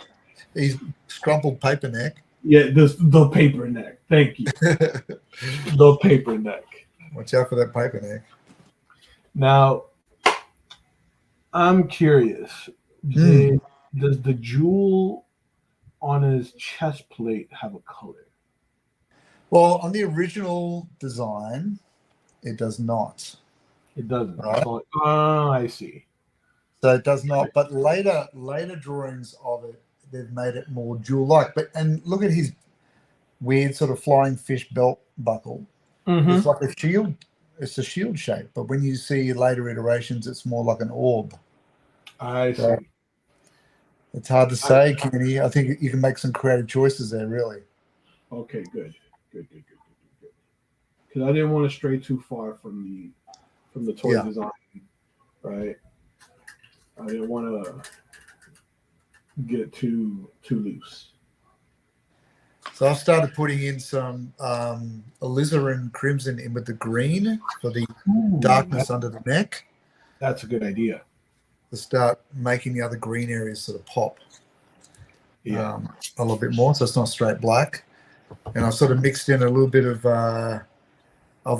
He's scrumpled paper neck. Yeah, the paper neck. Thank you. The paper neck. Watch out for that paper neck. Now, I'm curious. Does the jewel on his chest plate have a color? Well, on the original design, it does not. It doesn't. Right. Oh, I see. So it does not. But later drawings of it, they've made it more jewel-like. And look at his weird sort of flying fish belt buckle. Mm-hmm. It's like a shield. It's a shield shape. But when you see later iterations, it's more like an orb. I see. It's hard to say, Kenny. I think you can make some creative choices there, really. Okay, good. Because I didn't want to stray too far from the toy design, right? I didn't want to get too loose. So I've started putting in some alizarin crimson in with the green for the darkness under the neck. That's a good idea. To start making the other green areas sort of pop a little bit more, so it's not straight black. And I've sort of mixed in a little bit of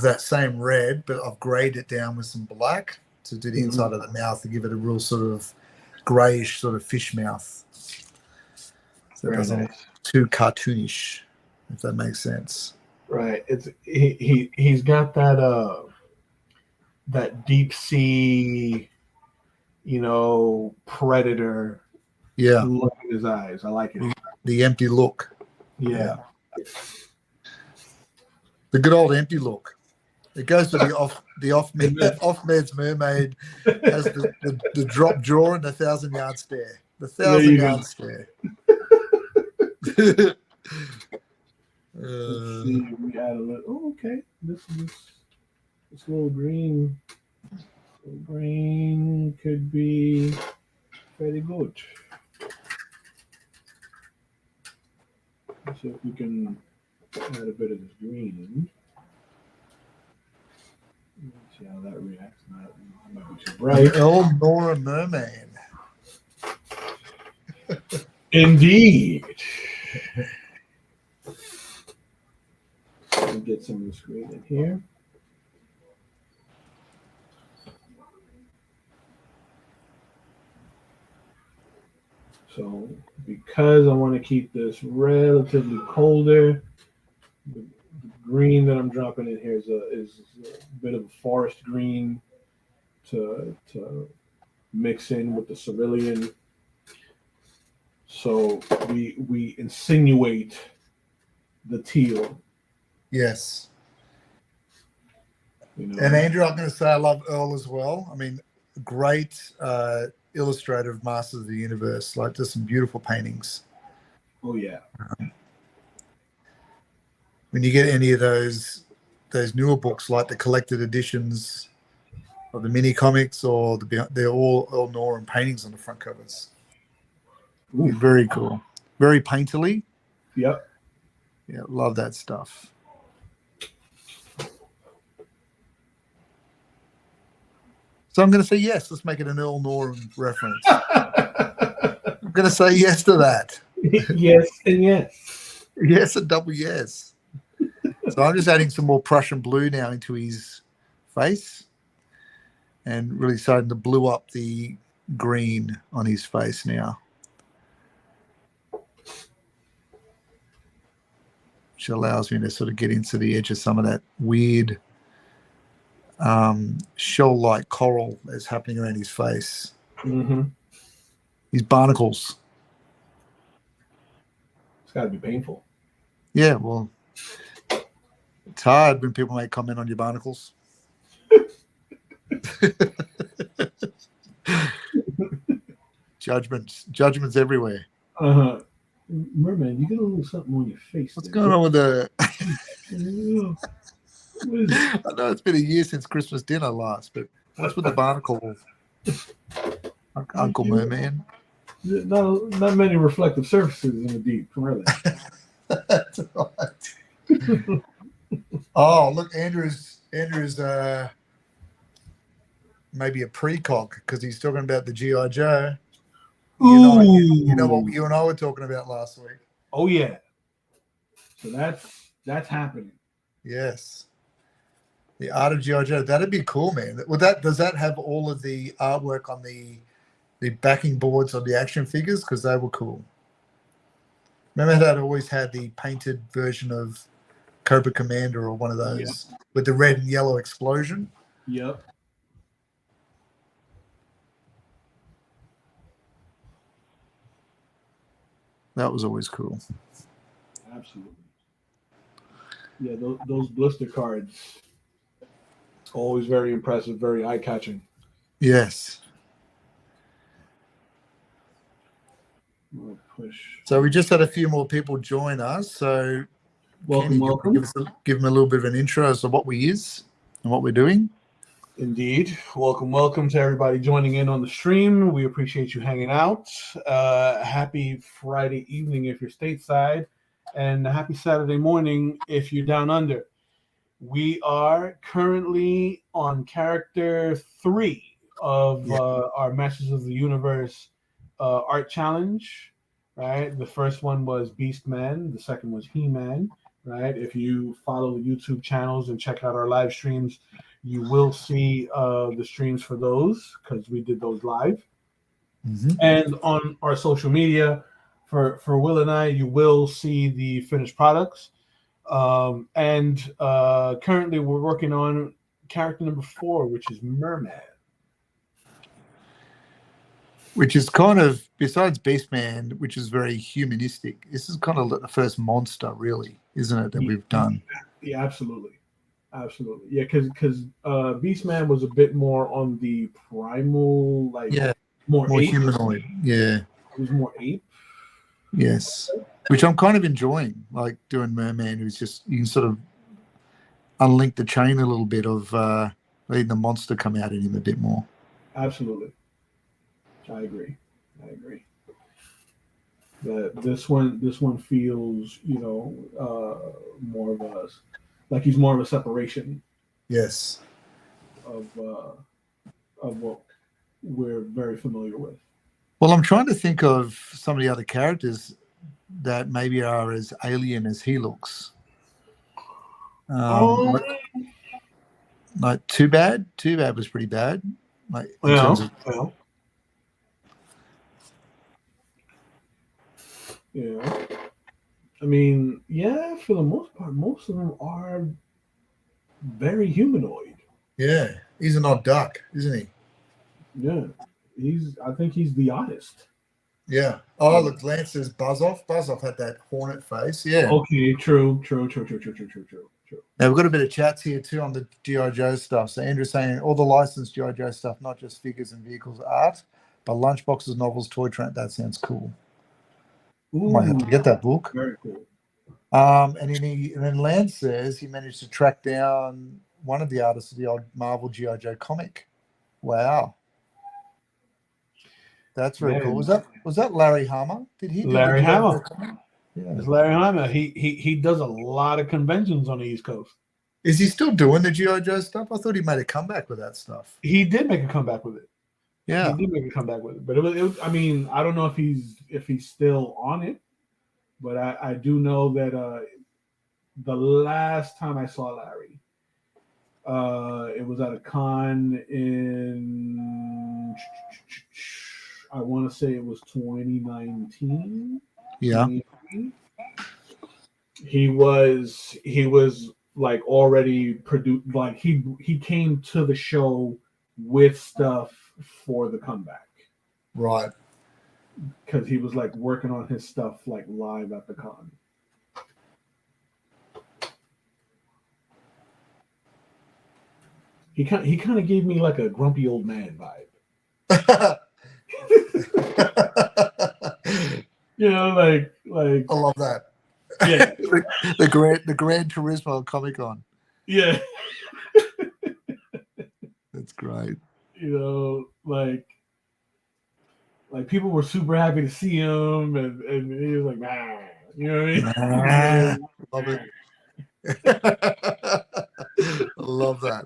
that same red, but I've grayed it down with some black to do the inside of the mouth to give it a real sort of grayish sort of fish mouth. So it doesn't look too cartoonish, if that makes sense. Right. It's he's got that that deep sea, predator look in his eyes. I like it. The empty look. Yeah. The good old empty look. It goes to the off meds mermaid has the drop jaw and the 1,000-yard stare. The 1,000-yard stare. Let's see. We add a little. Oh, okay. This little green. Green could be very good. Let's see if we can add a bit of this green in. Let's see how that reacts. That might be too bright. Nora Merman. Indeed. Let me get some of this green in here. So because I want to keep this relatively colder, the green that I'm dropping in here is a bit of a forest green to mix in with the cerulean. So we insinuate the teal. Yes. And Andrew, I'm going to say I love Earl as well. I mean, great illustrator of Masters of the Universe. Like, just some beautiful paintings. Oh yeah. When you get any of those newer books, like the collected editions of the mini comics, or they're all Earl Norman paintings on the front covers. Ooh. Very cool. Very painterly. Yep. Yeah, love that stuff. So I'm going to say yes. Let's make it an Earl Norman reference. I'm going to say yes to that. Yes and yes. Yes and double yes. So I'm just adding some more Prussian blue now into his face and really starting to blue up the green on his face now. Which allows me to sort of get into the edge of some of that weird shell-like coral that's happening around his face. Mm-hmm. His barnacles. It's got to be painful. Yeah, well, it's hard when people make comment on your barnacles. Judgments everywhere. Merman, you got a little something on your face. What's going on with the? I know it's been a year since Christmas dinner last, but what's with the barnacle, Uncle Merman? Not many reflective surfaces in the deep, really. That's right. Oh, look, Andrew's maybe a precog because he's talking about the G.I. Joe. You know what you and I were talking about last week. Oh yeah. So that's happening. Yes. The art of G.I. Joe. That'd be cool, man. Well, does that have all of the artwork on the backing boards on the action figures? Because they were cool. Remember how that always had the painted version of Cobra Commander or one of those with the red and yellow explosion? Yep. That was always cool. Absolutely. Yeah, those blister cards, always very impressive, very eye-catching. Yes. Push. So we just had a few more people join us. So welcome. Give them a little bit of an intro as to what we is and what we're doing. Indeed. Welcome to everybody joining in on the stream. We appreciate you hanging out. Happy Friday evening if you're stateside, and happy Saturday morning if you're down under. We are currently on character 3 of our Masters of the Universe art challenge, right? The first one was Beastman. The second was He-Man, right? If you follow the YouTube channels and check out our live streams, you will see the streams for those because we did those live. Mm-hmm. And on our social media for Will and I, you will see the finished products. And currently we're working on character number 4, which is Merman. Which is kind of, besides Beastman, which is very humanistic, this is kind of the first monster, really, isn't it, that we've done? Yeah, absolutely. Absolutely. Yeah, because Beastman was a bit more on the primal, like more humanoid. Yeah. It was more ape. Yes. Which I'm kind of enjoying, like doing Merman, who's just, you can sort of unlink the chain a little bit of letting the monster come out in him a bit more. Absolutely. I agree. That this one feels, more of a, like he's more of a separation. Yes. Of what we're very familiar with. Well, I'm trying to think of some of the other characters that maybe are as alien as he looks. Like Too Bad. Too Bad was pretty bad. Like in terms of, yeah. I mean, for the most part, most of them are very humanoid. Yeah, he's an odd duck, isn't he? Yeah, I think he's the oddest. Yeah. Oh, look, Lance says Buzz-Off. Buzz-Off had that hornet face. Yeah. Okay, true. Now, we've got a bit of chats here, too, on the G.I. Joe stuff. So Andrew's saying all the licensed G.I. Joe stuff, not just figures and vehicles art, but lunchboxes, novels, toy train. That sounds cool. Ooh, I might have to get that book. Very cool. And then Lance says he managed to track down one of the artists of the old Marvel G.I. Joe comic. Wow. That's very cool. Was that Larry Hama? Did he do Larry Hama? Yeah. It's Larry Hama. He does a lot of conventions on the East Coast. Is he still doing the G.I. Joe stuff? I thought he made a comeback with that stuff. He did make a comeback with it. Yeah. He did make a comeback with it. But it was I mean, I don't know if he's still on it, but I do know that the last time I saw Larry, it was at a con in, I want to say it was 2019. Yeah. 2019. He was like already produced, like he came to the show with stuff for the comeback. Right. Because he was like working on his stuff like live at the con. He kind of gave me like a grumpy old man vibe. Like I love that. Yeah. the Grand Turismo Comic Con. Yeah. That's great. Like people were super happy to see him, and he was like, nah. You know what I mean? Love it. I love that.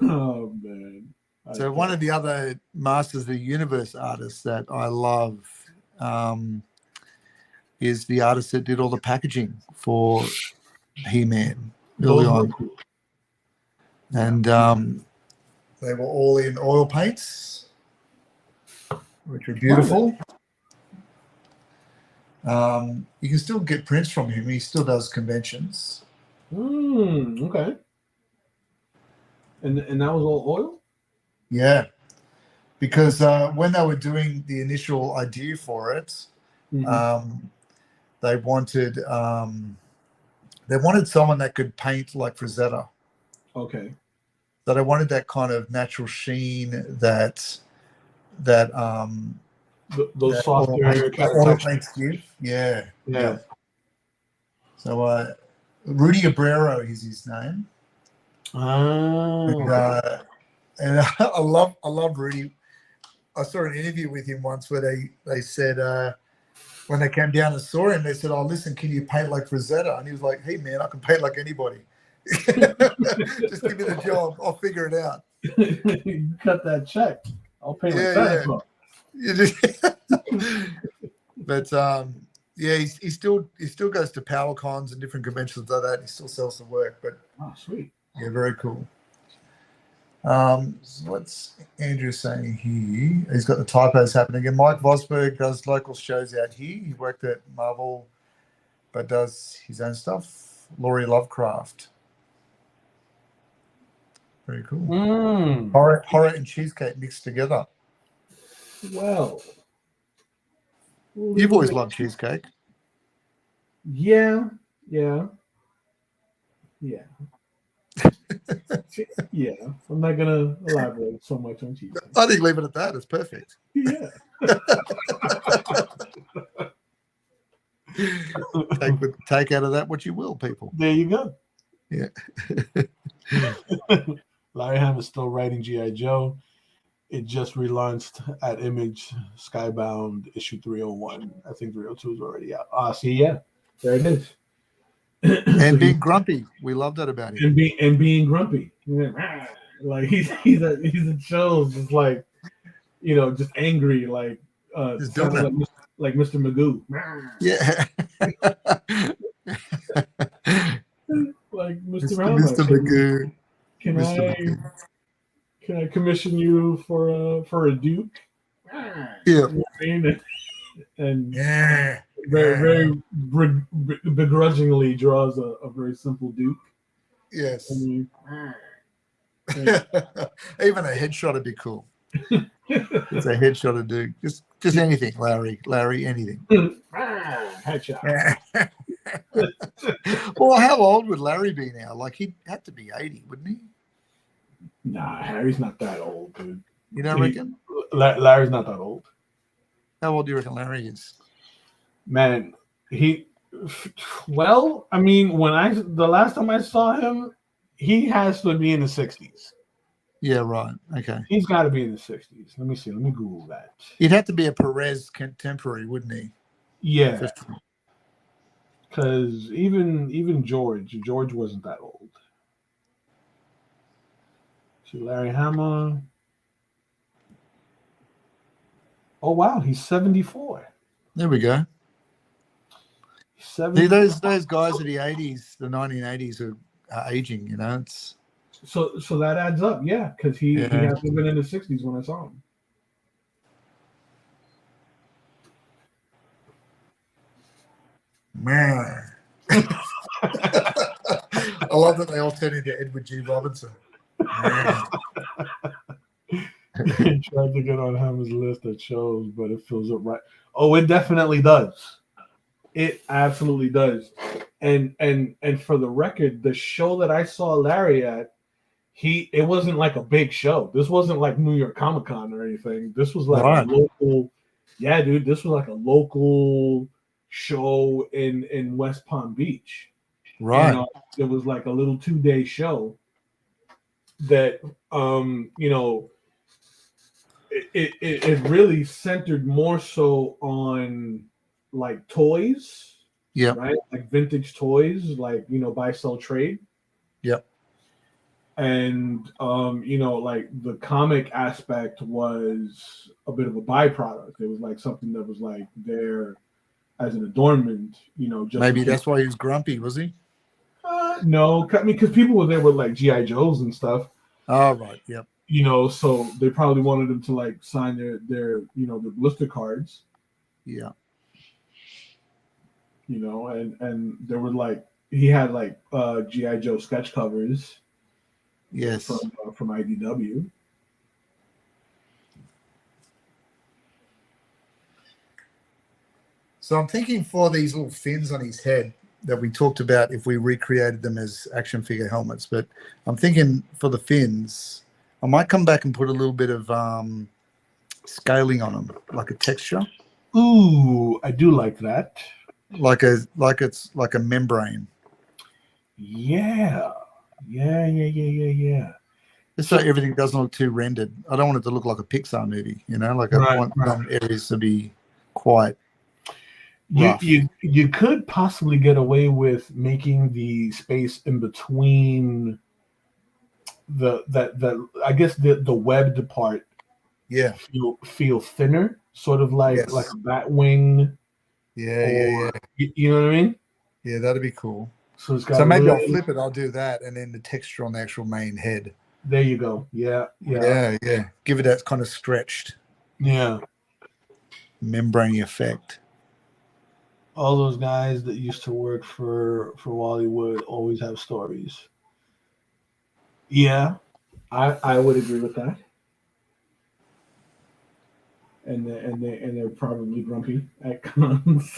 Oh man. So one of the other Masters of the Universe artists that I love is the artist that did all the packaging for He-Man. early on. And they were all in oil paints, which are beautiful. You can still get prints from him. He still does conventions. Okay. And that was all oil? Yeah. Because when they were doing the initial idea for it, they wanted someone that could paint like Frazetta. Okay. So they wanted that kind of natural sheen that those softer oil paints give. Yeah. So Rudy Abrero is his name. And I love Rudy. I saw an interview with him once where they said when they came down and saw him, they said, "Oh, listen, can you paint like Frazetta?" And he was like, "Hey, man, I can paint like anybody. Just give me the job. I'll figure it out." You cut that check. I'll paint like Santa Claus. But he still goes to power cons and different conventions like that. He still sells some work. But sweet. Yeah, very cool. So what's Andrew saying here? He's got the typos happening again. Mike Vosberg does local shows out here. He worked at Marvel, but does his own stuff. Laurie Lovecraft. Very cool. Horror and cheesecake mixed together. Well, you've always loved cheesecake. Yeah. Yeah, I'm not gonna elaborate so much on cheesecake. I think leave it at that. It's perfect. Yeah. take out of that what you will, people. There you go. Yeah. Larry Ham is still writing G.I. Joe. It just relaunched at Image Skybound issue 301. I think 302 is already out. See, yeah, there it is. And being grumpy, we love that about him. And being grumpy, like he's a shows just like just angry, like just like Mr. Magoo. Yeah. Like Mr. Magoo. Can I commission you for a Duke? Yeah. And very begrudgingly draws a very simple Duke. Yes. Even a headshot would be cool. It's a headshot of Duke. Just anything, Larry, anything. Headshot. Well, how old would Larry be now? Like he'd have to be 80, wouldn't he? Nah, Harry's not that old, dude. You don't reckon? Larry's not that old. How old do you reckon Larry is? Man, the last time I saw him, he has to be in the 60s. Yeah, right. Okay. He's got to be in the 60s. Let me see. Let me Google that. He'd have to be a Perez contemporary, wouldn't he? Yeah. Because even George wasn't that old. See, Larry Hama. Oh wow, he's 74. There we go. See, those guys of the 80s, the 1980s are aging. It's so that adds up, yeah. Because he hasn't been in the 60s when I saw him. Man. I love that they all turn into Edward G. Robinson. He tried to get on Hammer's list that shows, but it fills up right. Oh, it definitely does. It absolutely does. And for the record, the show that I saw Larry at, it wasn't like a big show. This wasn't like New York Comic Con or anything. This was like a local. Yeah, dude, this was like a local show in West Palm Beach. Right. It was like a little 2-day show that it really centered more so on like toys. Yeah. Right? Like vintage toys, like buy, sell, trade. Yep. And like the comic aspect was a bit of a byproduct. It was like something that was like there as an adornment, just maybe that's why he was grumpy, was he? No, I mean, because people were there with like GI Joes and stuff. Oh, right. Yep. So they probably wanted them to like sign their their blister cards. Yeah. And there were like he had like GI Joe sketch covers. Yes. From IDW. So I'm thinking for these little fins on his head that we talked about, if we recreated them as action figure helmets, but I'm thinking for the fins, I might come back and put a little bit of scaling on them, like a texture. Ooh, I do like that. Like it's like a membrane. Yeah. Just so everything doesn't look too rendered. I don't want it to look like a Pixar movie, like I want some areas to be quite rough. You could possibly get away with making the space in between the I guess the webbed part feel thinner, sort of like a bat wing. Yeah. You know what I mean? Yeah, that'd be cool. So it's got maybe I'll flip it. I'll do that, and then the texture on the actual main head. There you go. Yeah. Give it that kind of stretched. Yeah. Membrane effect. All those guys that used to work for Wally Wood always have stories. Yeah, I would agree with that. And they're probably grumpy at cons.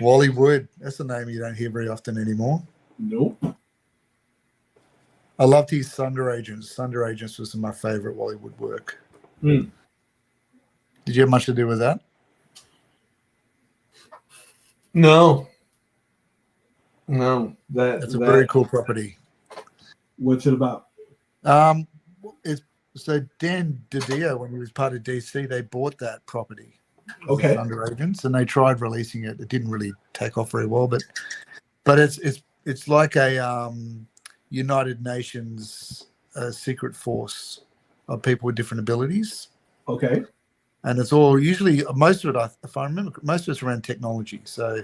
Wally Wood. That's a name you don't hear very often anymore. Nope. I loved his Thunder Agents. Thunder Agents was my favorite Wally Wood work. Mm. Did you have much to do with that? No. That's a very cool property. What's it about? So Dan DiDio, when he was part of DC, they bought that property. Okay. Thunder Agents, and they tried releasing it. It didn't really take off very well, but it's like a United Nations secret force of people with different abilities. Okay. And it's all usually, most of it, if I remember, most of it's around technology. So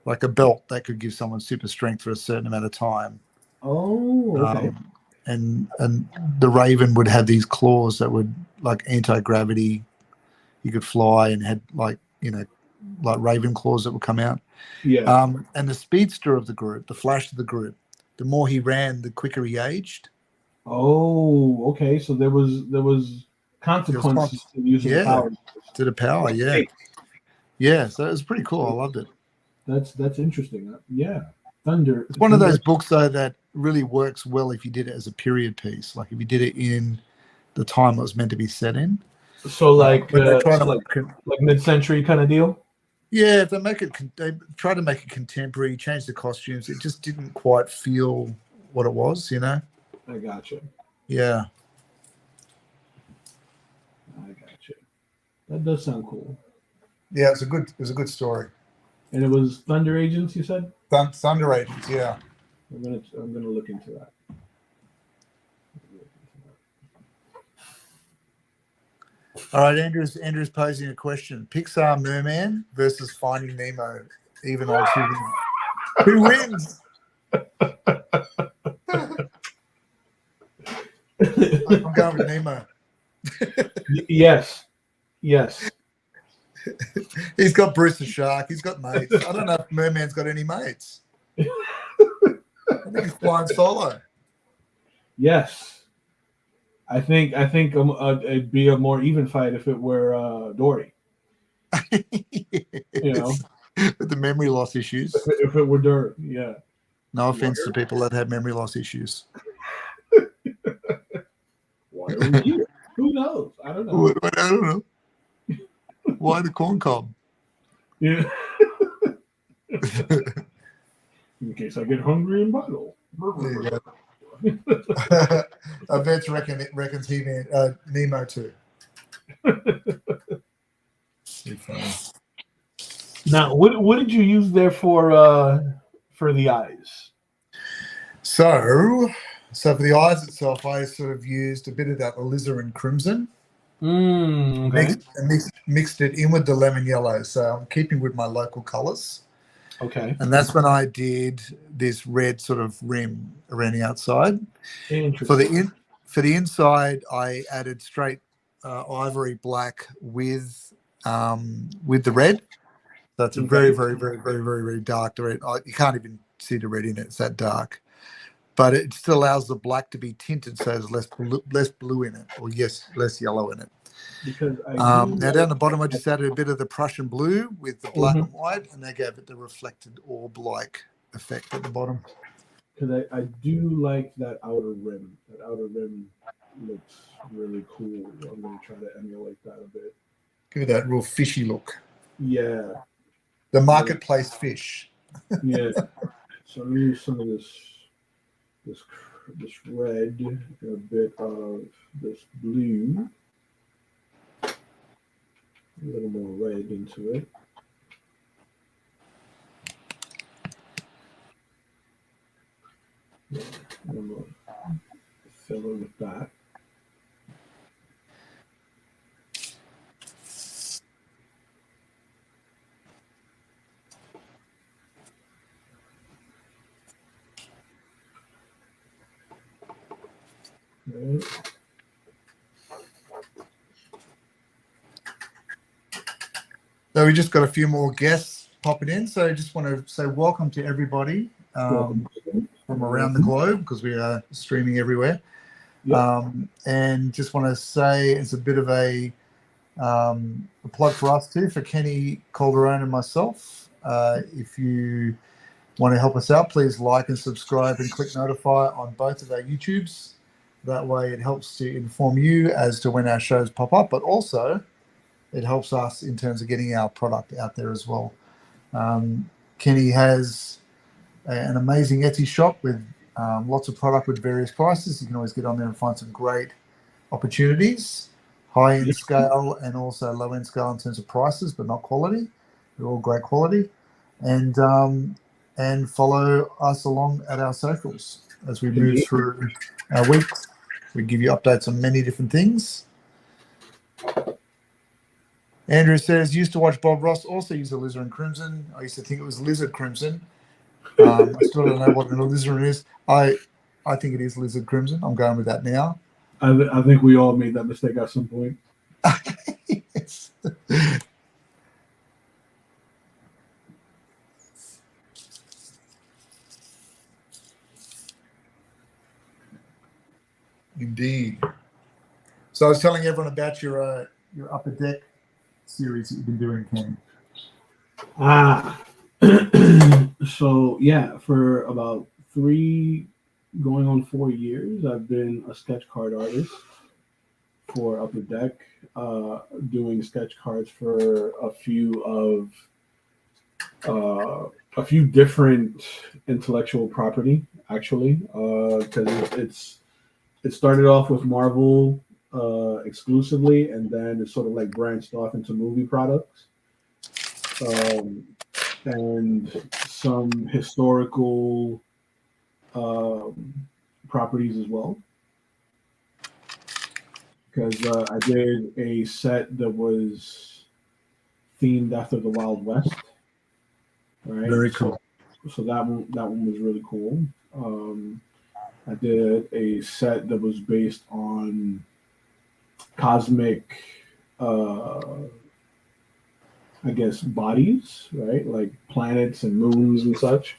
like a belt that could give someone super strength for a certain amount of time. Oh, okay. And the Raven would have these claws that would, like, anti-gravity. You could fly and had like Raven claws that would come out. Yeah. And the speedster of the group, the Flash of the group, the more he ran, the quicker he aged. Oh, okay. So there was consequences to using the power. To the power, yeah. Yeah, so it was pretty cool. I loved it. That's interesting. Yeah. Thunder. It's one of those books, though, that really works well if you did it as a period piece. Like if you did it in the time it was meant to be set in. So like mid-century kind of deal? Yeah, if they try to make it contemporary, change the costumes. It just didn't quite feel what it was, I gotcha. Yeah. I gotcha. That does sound cool. Yeah, it was a good story. And it was Thunder Agents, you said? Thunder Agents, yeah. I'm gonna look into that. All right, Andrew's posing a question. Pixar Merman versus Finding Nemo. Even odds. Who wins? I'm going with Nemo. Yes. He's got Bruce the Shark. He's got mates. I don't know if Merman's got any mates. I think he's flying solo. Yes. I think it'd be a more even fight if it were Dory. Yes. With the memory loss issues. If it were Dory, yeah. No offense to people that have memory loss issues. Why are we here? Who knows? I don't know. I don't know. Why the corn cob? Yeah. In case I get hungry and vital. There you go. Vince reckons he Nemo too. Now, what did you use there for the eyes? So for the eyes itself, I sort of used a bit of that alizarin crimson. Okay. Mixed it in with the lemon yellow. So I'm keeping with my local colours. Okay. And that's when I did this red sort of rim around the outside. Interesting. For the inside, I added straight ivory black with the red. So it's a very, very, very, very, very, very dark red. You can't even see the red in it. It's that dark. But it still allows the black to be tinted, so there's less blue in it, or less yellow in it. Because now down the bottom, I just added a bit of the Prussian blue with the black and white, and they gave it the reflected orb-like effect at the bottom. Because I do like that outer rim. That outer rim looks really cool. I'm going to try to emulate that a bit. Give it that real fishy look. Yeah. The marketplace fish. Yeah. So I'm going to use some of this red and a bit of this blue. A little more red into it. Yeah, I'm going to fill it with that. Right. So we just got a few more guests popping in. So I just want to say welcome to everybody from around the globe, because we are streaming everywhere. Yep. And just want to say it's a bit of a plug for us too, for Kenny Calderone and myself. If you want to help us out, please like and subscribe and click notify on both of our YouTubes. That way it helps to inform you as to when our shows pop up, but also it helps us in terms of getting our product out there as well. Kenny has an amazing Etsy shop with lots of product with various prices. You can always get on there and find some great opportunities, high-end scale and also low-end scale in terms of prices, but not quality. They're all great quality. And follow us along at our socials as we move through our weeks. We give you updates on many different things. Andrew says, used to watch Bob Ross, also use a Lizard Crimson. I used to think it was Lizard Crimson. I still don't know what an alizarin is. I think it is Lizard Crimson. I'm going with that now. I think we all made that mistake at some point. Yes. Indeed. So I was telling everyone about your Upper Deck series that you've been doing, Ken. So yeah, for about 3 going on 4 years, I've been a sketch card artist for Upper Deck, doing sketch cards for a few different intellectual property, actually, because it started off with Marvel exclusively, and then it sort of like branched off into movie products. And some historical properties as well. Because I did a set that was themed after the Wild West. Right? Very cool. So that one was really cool. I did a set that was based on cosmic I guess bodies, right? Like planets and moons and such.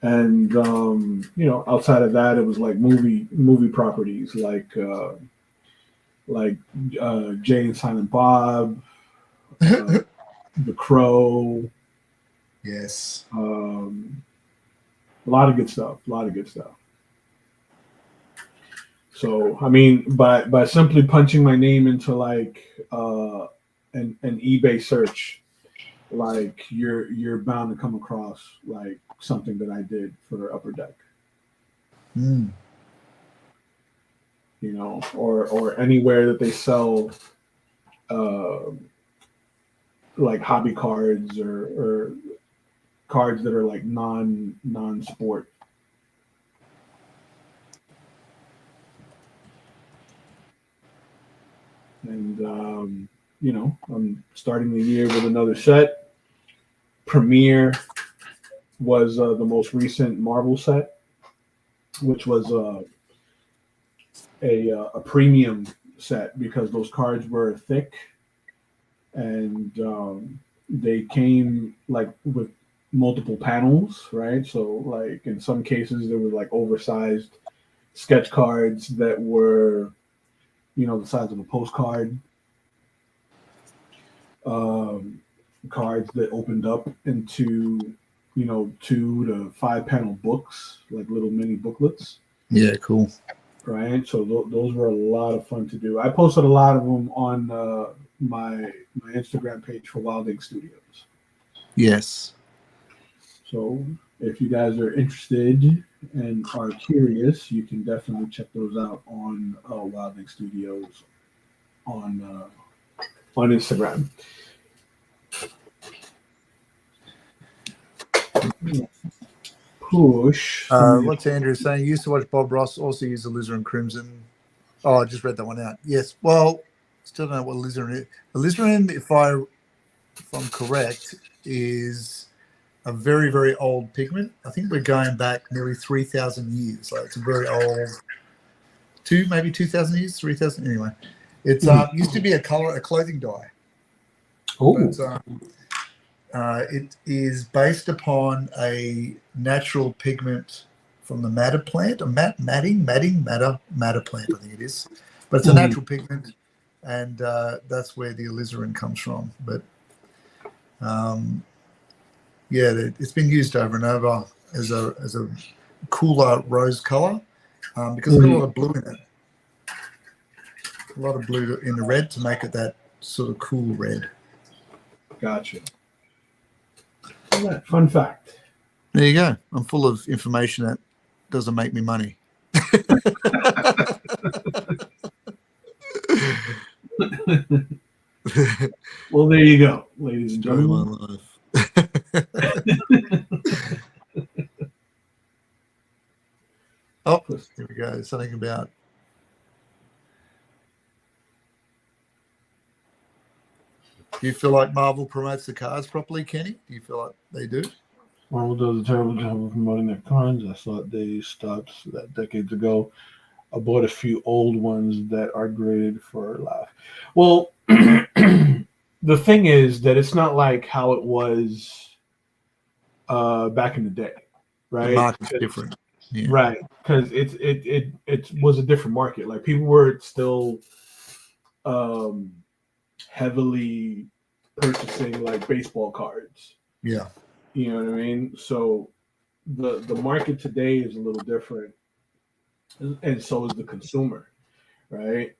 And outside of that, it was like movie properties, like Jay and Silent Bob, The Crow. Yes. A lot of good stuff. So I mean, by simply punching my name into like an eBay search, like you're bound to come across like something that I did for Upper Deck. Or anywhere that they sell like hobby cards or cards that are like non-sport. And I'm starting the year with another set. Premiere was the most recent Marvel set, which was a premium set because those cards were thick and they came like with multiple panels, right? So like in some cases there were like oversized sketch cards that were, the size of a postcard. Cards that opened up into, 2 to 5 panel books, like little mini booklets. Yeah, cool. Right. So those were a lot of fun to do. I posted a lot of them on my Instagram page for Wilding Studios. Yes. So if you guys are interested and are curious, you can definitely check those out on Wilding Studios on Instagram. Push. What's Andrew saying? Used to watch Bob Ross, also use alizarin crimson. Oh, I just read that one out. Yes. Well, still don't know what alizarin is. Alizarin, if I'm correct, is a very, very old pigment. I think we're going back nearly 3,000 years. Like it's a very old, maybe 2,000 years, 3,000. Anyway, it's used to be a clothing dye. Oh. It is based upon a natural pigment from the madder plant, or madder plant, I think it is. But it's a natural pigment, and that's where the alizarin comes from. But it's been used over and over as a cooler rose color because it's got a lot of blue in it. A lot of blue in the red to make it that sort of cool red. Gotcha. Fun fact. There you go. I'm full of information that doesn't make me money. Well, there you go, ladies and gentlemen. My life. Oh, here we go. Something about. Do you feel like Marvel promotes the cards properly, Kenny? Do you feel like they do? Marvel does a terrible job of promoting their cards. I thought they stopped that decades ago. I bought a few old ones that are graded for laugh. Well, the thing is that it's not like how it was back in the day, right? The market's different. Yeah. Right, because it was a different market. Like people were still heavily purchasing like baseball cards. Yeah. You know what I mean? So the market today is a little different, and so is the consumer, right?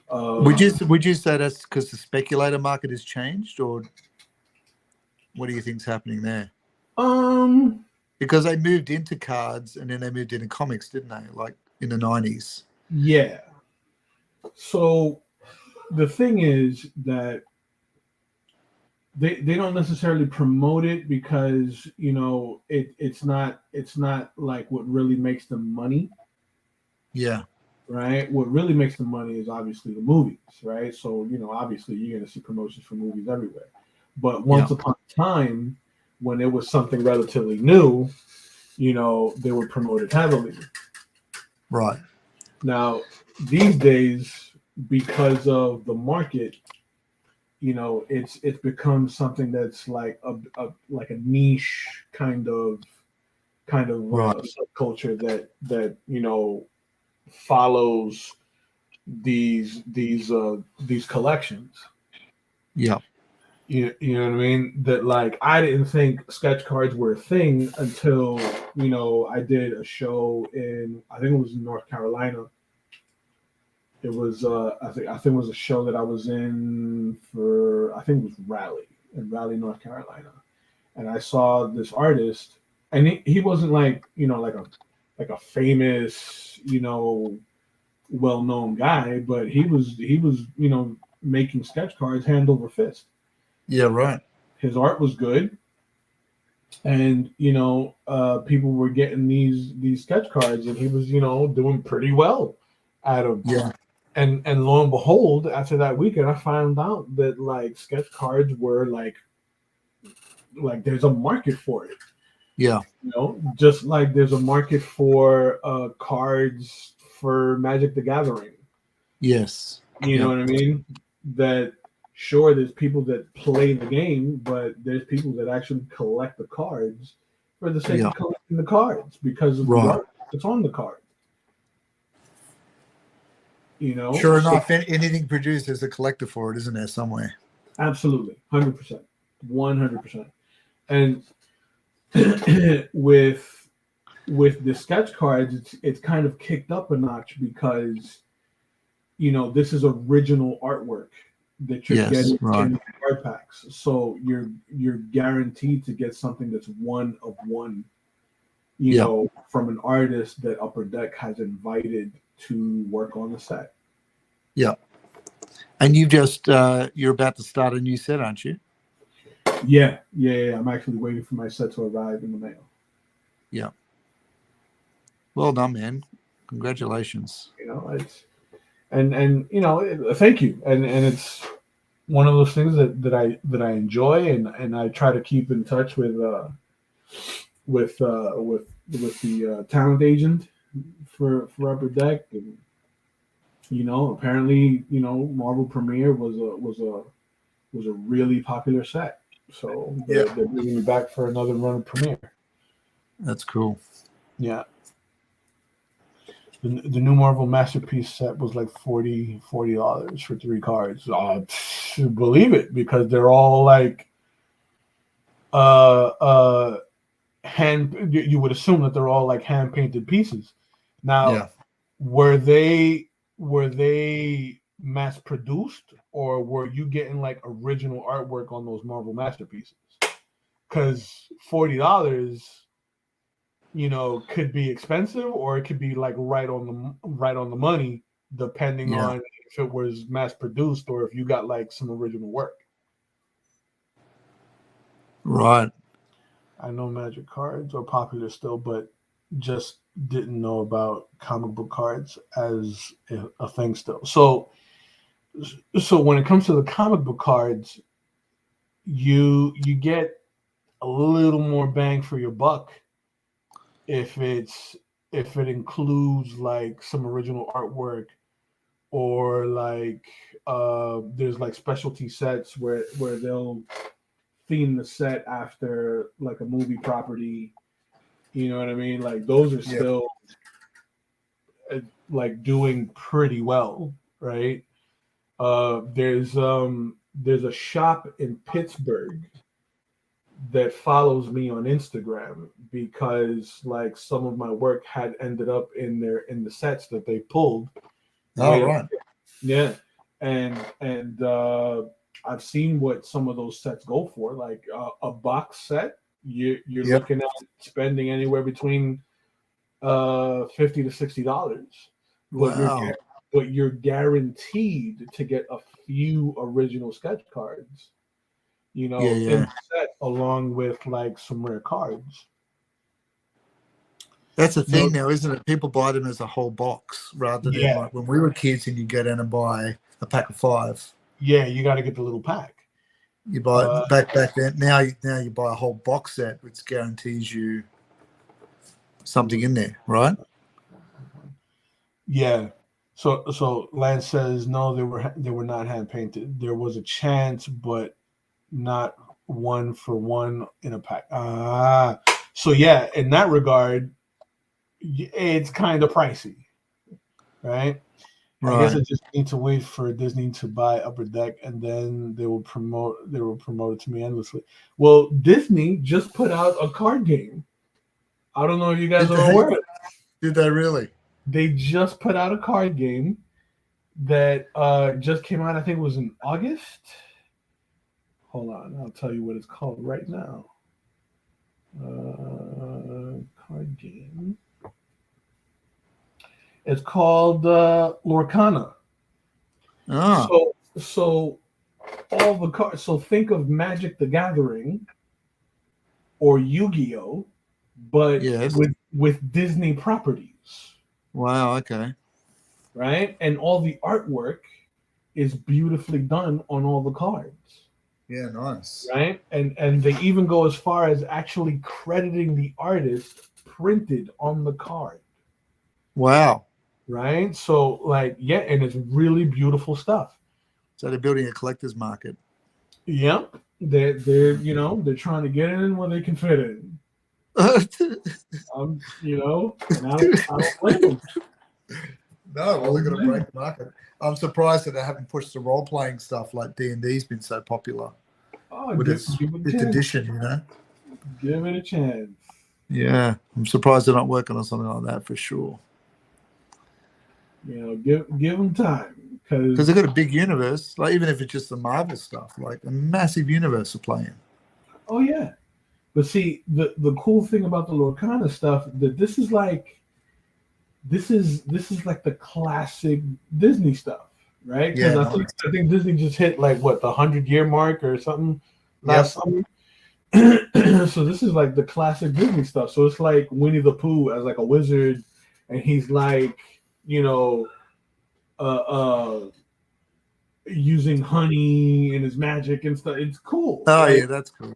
Would you say that's because the speculator market has changed, or what do you think's happening there? Because they moved into cards and then they moved into comics, didn't they? Like in the 90s. Yeah. So the thing is that they don't necessarily promote it because it's not like what really makes them money. Yeah. Right. What really makes them money is obviously the movies, right? So obviously you're gonna see promotions for movies everywhere. But once upon a time, when it was something relatively new, they were promoted heavily. Right. Now these days, because of the market, it's become something that's like a niche kind of subculture that follows these collections. Yeah. You know what I mean? That like I didn't think sketch cards were a thing until I did a show in, I think it was in North Carolina. It was I think it was a show that I was in for, I think it was Raleigh, North Carolina, and I saw this artist, and he wasn't like like a famous well-known guy, but he was making sketch cards hand over fist. Yeah, right. His art was good, and people were getting these sketch cards, and he was doing pretty well at them. Yeah. And lo and behold, after that weekend, I found out that like sketch cards were like like there's a market for it. Yeah. You know, just like there's a market for cards for Magic the Gathering. Yes. You know what I mean? That sure, there's people that play the game, but there's people that actually collect the cards for the sake of collecting the cards because of the art that's on the card. You know, sure enough, anything produced is a collector for it, isn't there somewhere? Absolutely, 100%, 100%. And with the sketch cards, it's kind of kicked up a notch because you know this is original artwork that you're getting in the card packs, so you're guaranteed to get something that's one of one. You know, from an artist that Upper Deck has invited to work on the set. Yeah. And you've just you're about to start a new set, aren't you? Yeah. I'm actually waiting for my set to arrive in the mail. Yeah. Well done, man. Congratulations. You know, it's and you know, thank you. And it's one of those things that I enjoy, and I try to keep in touch with the talent agent for Upper Deck, and you know, apparently, you know, Marvel Premiere was a really popular set, so they're bringing me back for another run of Premiere. That's cool. Yeah. The new Marvel Masterpiece set was like $40 for 3 cards. Believe it, because they're all like hand. You would assume that they're all like hand painted pieces. Now, were they mass produced, or were you getting like original artwork on those Marvel Masterpieces? Because $40, you know, could be expensive, or it could be like right on the money, depending on if it was mass produced or if you got like some original work. Right. I know Magic cards are popular still, but just didn't know about comic book cards as a thing still. So when it comes to the comic book cards, you get a little more bang for your buck if it includes like some original artwork, or like there's like specialty sets where they'll theme the set after like a movie property. You know what I mean? Like those are still like doing pretty well, right? There's a shop in Pittsburgh that follows me on Instagram because like some of my work had ended up in the sets that they pulled. Oh, right. Yeah. And I've seen what some of those sets go for. Like a box set, you're looking at spending anywhere between $50 to $60. Wow. But you're guaranteed to get a few original sketch cards, you know, in the set, along with like some rare cards. That's the thing now, isn't it? People buy them as a whole box rather than like when we were kids and you go down and buy a pack of 5. Yeah, you got to get the little pack. You buy back then. Now you buy a whole box set, which guarantees you something in there, right? Yeah. So Lance says no, they were not hand painted. There was a chance, but not 1 for 1 in a pack. So yeah, in that regard, it's kind of pricey, right? I guess I just need to wait for Disney to buy Upper Deck, and then they will promote it to me endlessly. Well, Disney just put out a card game. I don't know if you guys are aware of it. Did they really? They just put out a card game that just came out. I think it was in August. Hold on, I'll tell you what it's called right now. Card game. It's called Lorcana. So all the cards. So think of Magic the Gathering or Yu-Gi-Oh, but with Disney properties. Wow. Okay. Right, and all the artwork is beautifully done on all the cards. Yeah, nice. Right, and they even go as far as actually crediting the artist printed on the card. Wow. Right, so like, yeah, and it's really beautiful stuff. So they're building a collector's market. Yep, they're you know, they're trying to get in where they can fit in. You know, and I don't blame them. No, well, they're going to break the market. I'm surprised that they haven't pushed the role-playing stuff like D&D's been so popular. Oh, with its edition, you know. Give it a chance. Yeah, I'm surprised they're not working on something like that for sure. You know, give them time, because they've got a big universe. Like even if it's just the Marvel stuff, like a massive universe to play in. Oh yeah, but see, the cool thing about the Lorcana stuff, that this is like the classic Disney stuff, right? Because Yeah, I think Disney just hit like what, the 100-year mark or something last summer. So this is like the classic Disney stuff. So it's like Winnie the Pooh as like a wizard, and he's like, you know, using honey and his magic and stuff. It's cool. Oh like, yeah, that's cool.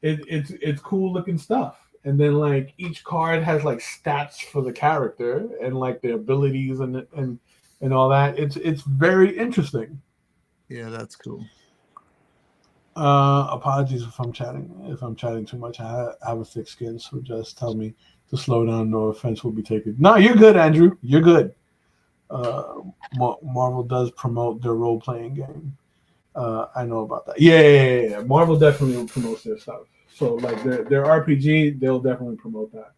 It's cool looking stuff. And then like each card has like stats for the character and like their abilities and all that. It's very interesting. Yeah, that's cool. Apologies if I'm chatting too much. I have a thick skin, so just tell me to slow down. No offense will be taken. No, you're good, Andrew. You're good. Marvel does promote their role-playing game. I know about that. Yeah. Marvel definitely promotes their stuff. So like their RPG, they'll definitely promote that.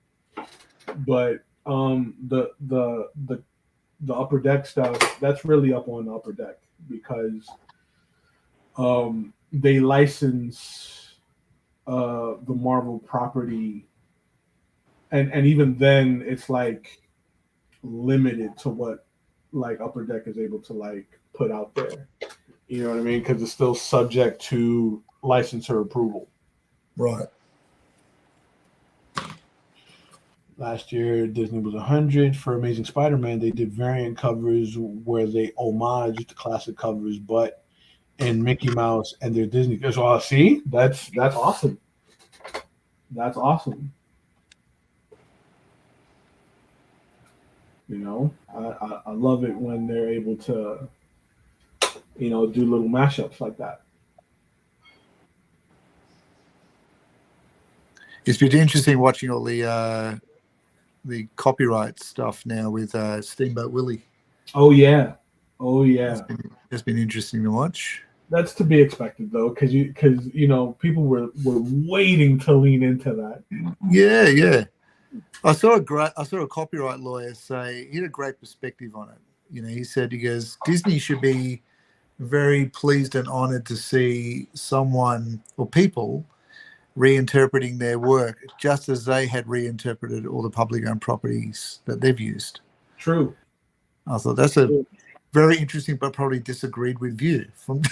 But the Upper Deck stuff, that's really up on the Upper Deck, because they license the Marvel property, and even then it's like limited to what like Upper Deck is able to like put out there. You know what I mean? Because it's still subject to licensor approval. Right. Last year, Disney was 100 for Amazing Spider-Man. They did variant covers where they homaged the classic covers, but in Mickey Mouse and their Disney. So see, that's awesome. That's awesome. You know, I love it when they're able to, you know, do little mashups like that. It's been interesting watching all the copyright stuff now with Steamboat Willie. Oh yeah. It's been interesting to watch. That's to be expected though, because you know people were waiting to lean into that. Yeah. I saw a copyright lawyer say he had a great perspective on it. You know, he goes, Disney should be very pleased and honored to see someone or people reinterpreting their work just as they had reinterpreted all the publicly owned properties that they've used. True. I thought that's a very interesting but probably disagreed with view from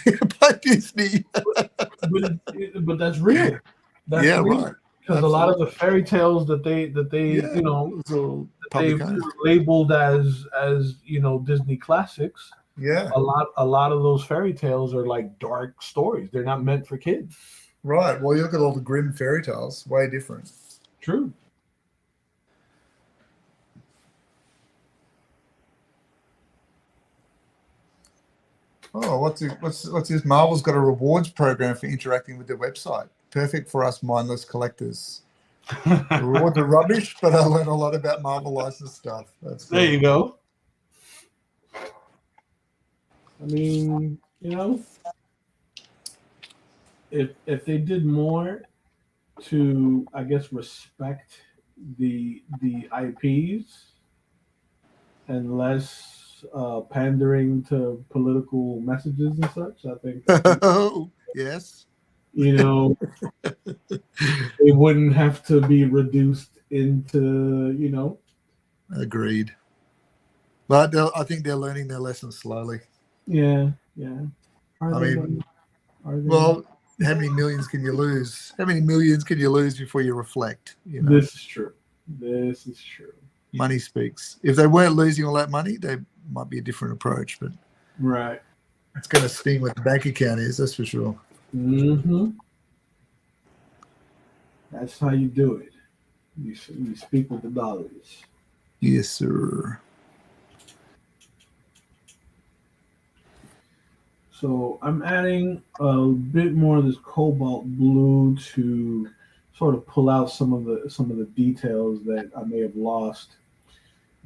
by Disney. but that's real. That's real. Right. Because a lot of the fairy tales that they you know, they've labeled as you know, Disney classics. Yeah. A lot of those fairy tales are like dark stories. They're not meant for kids. Right. Well, you look at all the grim fairy tales, way different. True. Oh, what's this? Marvel's got a rewards program for interacting with their website. Perfect for us mindless collectors. The rewards are rubbish, but I learned a lot about Marvel licensed stuff. That's cool. There you go. I mean, you know, if they did more to, I guess, respect the IPs and less pandering to political messages and such, I think. Oh, yes. You know, it wouldn't have to be reduced into, you know. Agreed. But I think they're learning their lessons slowly. Yeah. How many millions can you lose? How many millions can you lose before you reflect? You know? This is true. Money speaks. If they weren't losing all that money, they might be a different approach. But right, it's going to sting what the bank account is. That's for sure. Mm-hmm. That's how you do it. You speak with the dollars. Yes, sir. So I'm adding a bit more of this cobalt blue to sort of pull out some of the details that I may have lost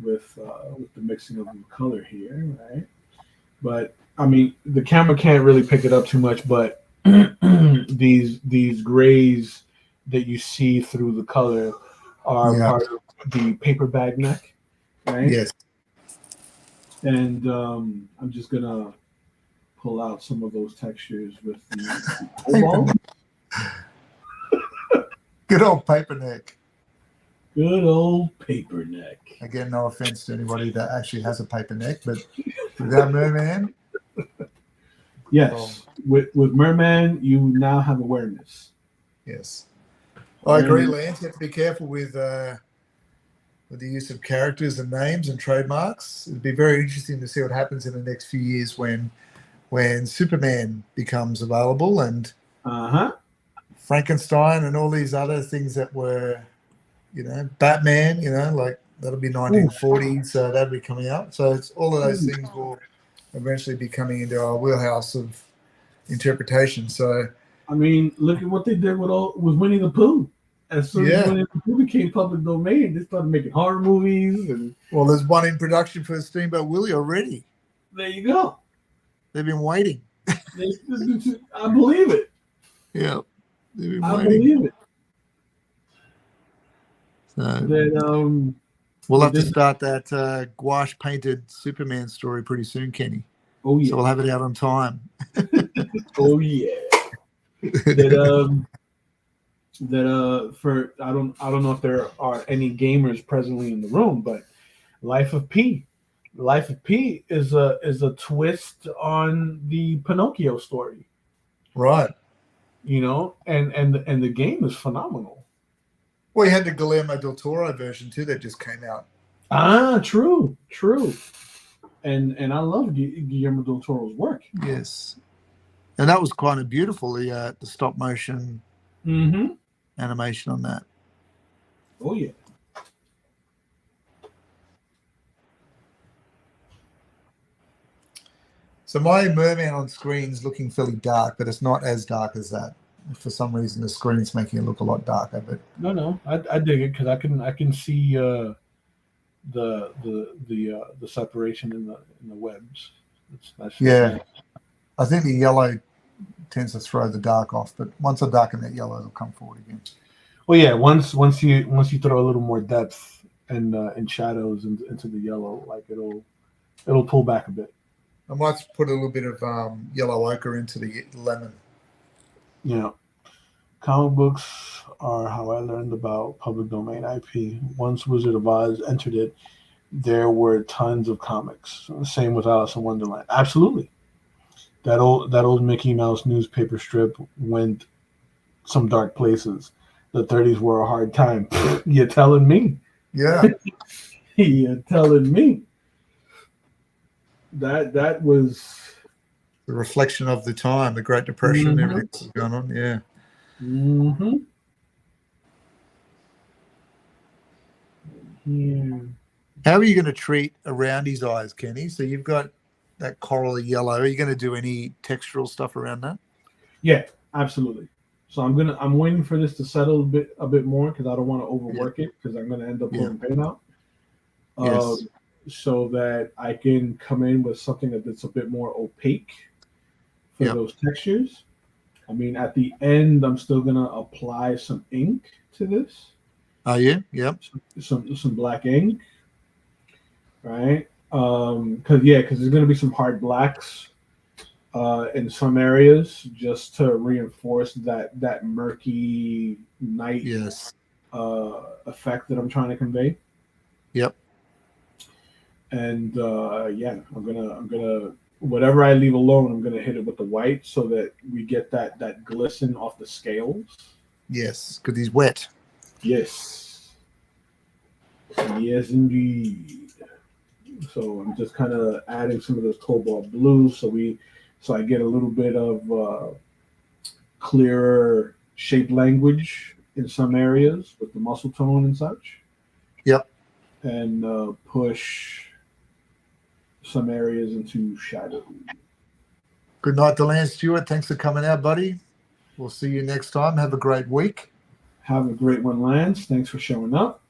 with the mixing of the color here, right? But I mean, the camera can't really pick it up too much, but these grays that you see through the color are Yeah. part of the paper bag neck, right? Yes. And I'm just gonna pull out some of those textures with the cobalt. Good old paper neck. Good old paper neck. Again, no offense to anybody that actually has a paper neck, but without Merman. Yes, with Merman, you now have awareness. Yes, I agree, Lance. You have to be careful with the use of characters and names and trademarks. It'd be very interesting to see what happens in the next few years when Superman becomes available and Frankenstein and all these other things that were, Batman, like that'll be 1940, so that'll be coming out. So it's all of those things will eventually be coming into our wheelhouse of interpretation. So, I mean, look at what they did with Winnie the Pooh. As soon as Winnie the Pooh became public domain, they started making horror movies. And well, there's one in production for Steamboat Willie already. There you go. They've been waiting. I believe it. Yeah, they've been I waiting. believe it. So, that, we'll have to start that gouache painted Superman story pretty soon, Kenny. Oh yeah. So we'll have it out on time. Oh yeah. For I don't know if there are any gamers presently in the room, but Life of P is a twist on the Pinocchio story. Right. And the game is phenomenal. Well, you had the Guillermo del Toro version too that just came out. True. And I love Guillermo del Toro's work. Yes. And that was kind of beautiful, the stop motion animation on that. Oh, yeah. So my Merman on screen's looking fairly dark, but it's not as dark as that. For some reason, the screen's making it look a lot darker. But no, I dig it because I can see the separation in the webs. That's nice. I think the yellow tends to throw the dark off, but once I darken that yellow, it'll come forward again. Well, yeah, once you throw a little more depth and shadows into the yellow, like it'll pull back a bit. I might put a little bit of yellow ochre into the lemon. Yeah. Comic books are how I learned about public domain IP. Once Wizard of Oz entered it, there were tons of comics. Same with Alice in Wonderland. Absolutely. That old Mickey Mouse newspaper strip went some dark places. The 30s were a hard time. You're telling me. Yeah. You're telling me. That was the reflection of the time, the Great Depression, everything that was going on. Yeah. Yeah. How are you going to treat around his eyes, Kenny? So you've got that coral yellow. Are you going to do any textural stuff around that? Yeah, absolutely. So I'm waiting for this to settle a bit more because I don't want to overwork it because I'm going to end up pulling paint out. Yes. So that I can come in with something that's a bit more opaque for those textures. I mean, at the end, I'm still going to apply some ink to this. Are you? Yep. Some black ink, right? Because there's going to be some hard blacks in some areas just to reinforce that murky night effect that I'm trying to convey. Yep. And I'm gonna whatever I leave alone, I'm gonna hit it with the white so that we get that glisten off the scales. Yes, because he's wet. Yes, indeed. So I'm just kind of adding some of those cobalt blues, so I get a little bit of clearer shape language in some areas with the muscle tone and such. Yep. And push some areas into shadow. Good night, Deland Stewart. Thanks for coming out, buddy. We'll see you next time. Have a great week. Have a great one, Lance. Thanks for showing up.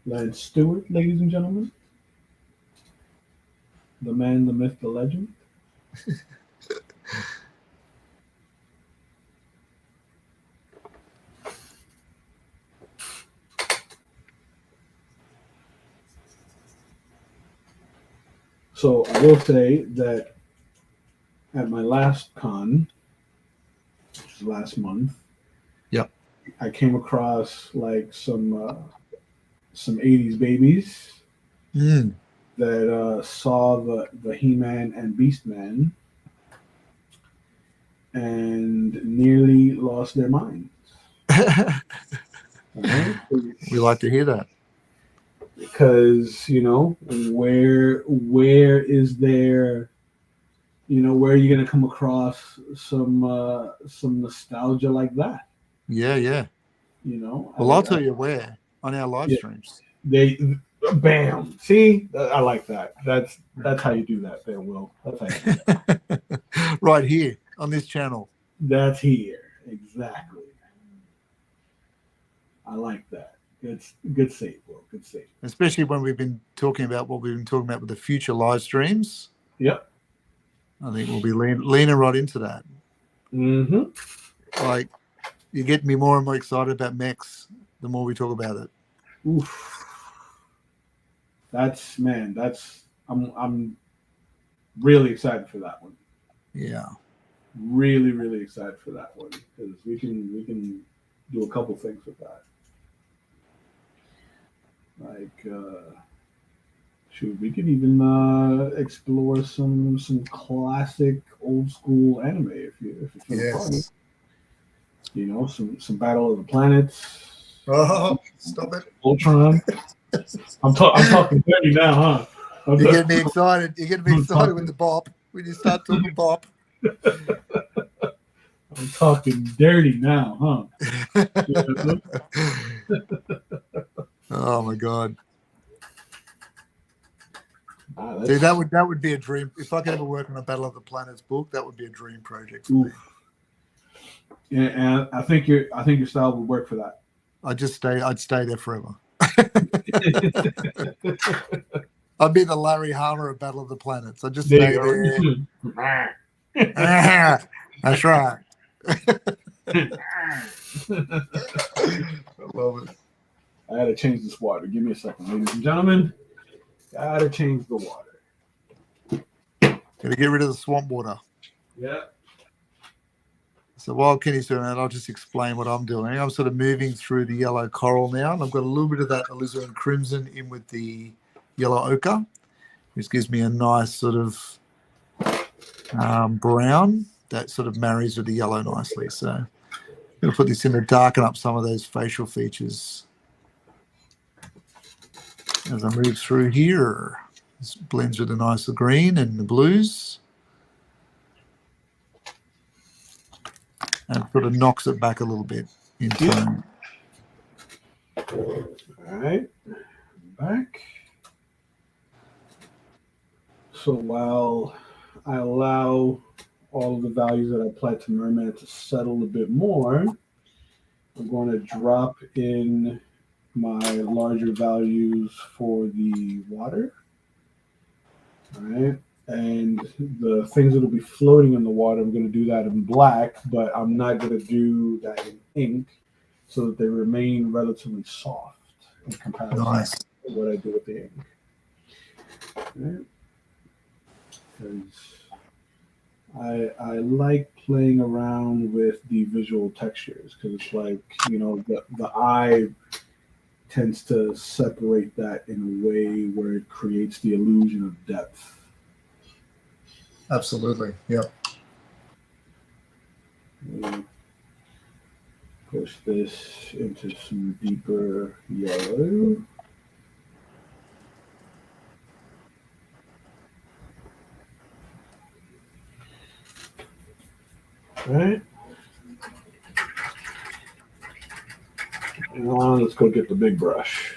Lance Stewart, ladies and gentlemen. The man, the myth, the legend. So I will say that at my last con, which was last month, yep, I came across like some 80s babies that saw the He-Man and Beastman and nearly lost their minds. Right? We like to hear that. Because, you know, where is there, you know, where are you going to come across some nostalgia like that? Yeah. You know? Well, I'll tell you where. On our live streams. Bam. See? I like that. That's how you do that there, Will. That's how you do that. Right here on this channel. That's here. Exactly. I like that. Good save, Will. Good save. Especially when we've been talking about what we've been talking about with the future live streams. Yep. I think we'll be leaning right into that. Mm-hmm. Like, you get me more and more excited about mechs the more we talk about it. Oof. I'm really excited for that one. Yeah. Really, really excited for that one because we can do a couple things with that. Like, shoot, we could even explore some classic old school anime if you're funny. You know, some Battle of the Planets. Oh, stop it! Ultron. I'm talking dirty now, huh? You're getting me excited. You're getting me excited with the bop when you start talking bop. I'm talking dirty now, huh? Oh my god! Dude, that would be a dream. If I could ever work on a Battle of the Planets book, that would be a dream project. Oof. Yeah, and I think your style would work for that. I'd stay there forever. I'd be the Larry Harmer of Battle of the Planets. I'd just stay there. That's right. I love it. I gotta change this water. Give me a second, ladies and gentlemen. Gotta change the water. Gotta get rid of the swamp water. Yeah. So while Kenny's doing that, I'll just explain what I'm doing. I'm sort of moving through the yellow coral now, and I've got a little bit of that alizarin crimson in with the yellow ochre, which gives me a nice sort of brown that sort of marries with the yellow nicely. So I'm going to put this in to darken up some of those facial features. As I move through here, this blends with the nicer green and the blues. And sort of knocks it back a little bit in tone. All right, back. So while I allow all of the values that I applied to Merman to settle a bit more, I'm going to drop in my larger values for the water. All right. And the things that will be floating in the water, I'm going to do that in black, but I'm not going to do that in ink so that they remain relatively soft in comparison to what I do with the ink. Right? Because I like playing around with the visual textures because it's like, you know, the eye tends to separate that in a way where it creates the illusion of depth. Absolutely. Yep. Push this into some deeper yellow. right? Now let's go get the big brush.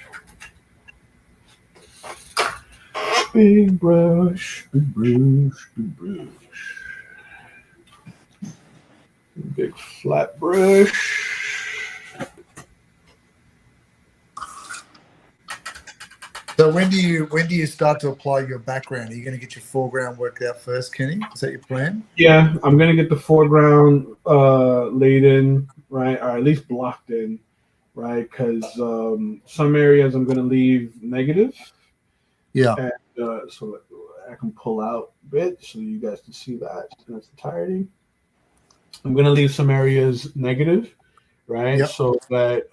Big brush, big brush, big brush. Big flat brush. So when do you start to apply your background? Are you going to get your foreground worked out first, Kenny? Is that your plan? Yeah, I'm gonna get the foreground laid in, right, or at least blocked in, right? Because some areas I'm gonna leave negative, Yeah. and so I can pull out a bit so you guys can see that in its entirety. I'm gonna leave some areas negative, right? Yep. So that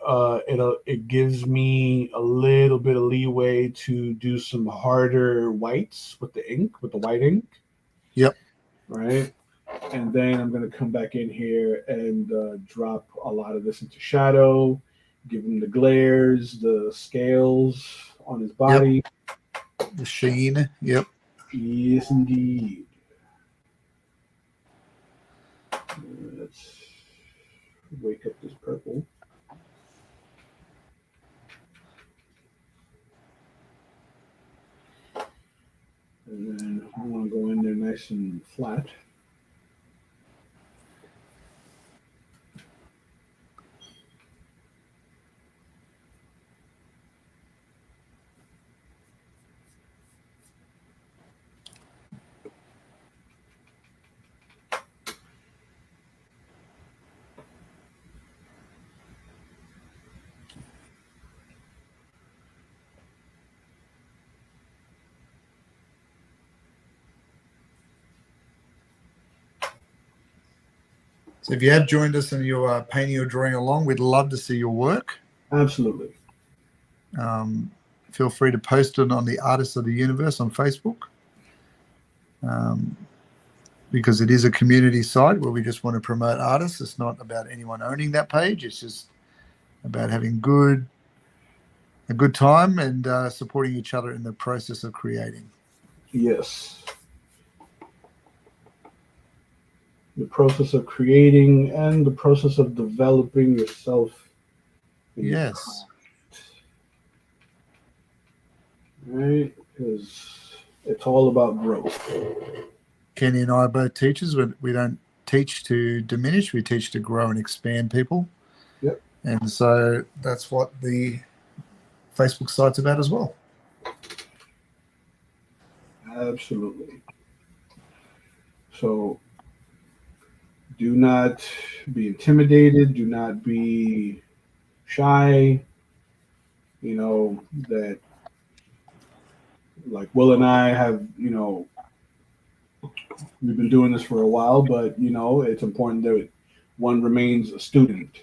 it gives me a little bit of leeway to do some harder whites with the ink, with the white ink. Yep. Right. And then I'm going to come back in here and drop a lot of this into shadow, give him the glares, the scales on his body. Yep. The sheen. Yep. Yes, indeed. Let's wake up this purple. And then I want to go in there nice and flat. So if you have joined us and you're painting or drawing along, we'd love to see your work. Absolutely. Feel free to post it on the Artists of the Universe on Facebook, because it is a community site where we just want to promote artists. It's not about anyone owning that page. It's just about having a good time and supporting each other in the process of creating. Yes. The process of creating and the process of developing yourself. Yes. Right? Because it's all about growth. Kenny and I are both teachers. We don't teach to diminish. We teach to grow and expand people. Yep. And so that's what the Facebook site's about as well. Absolutely. So do not be intimidated. Do not be shy. You know, that like Will and I have, we've been doing this for a while, but, it's important that one remains a student of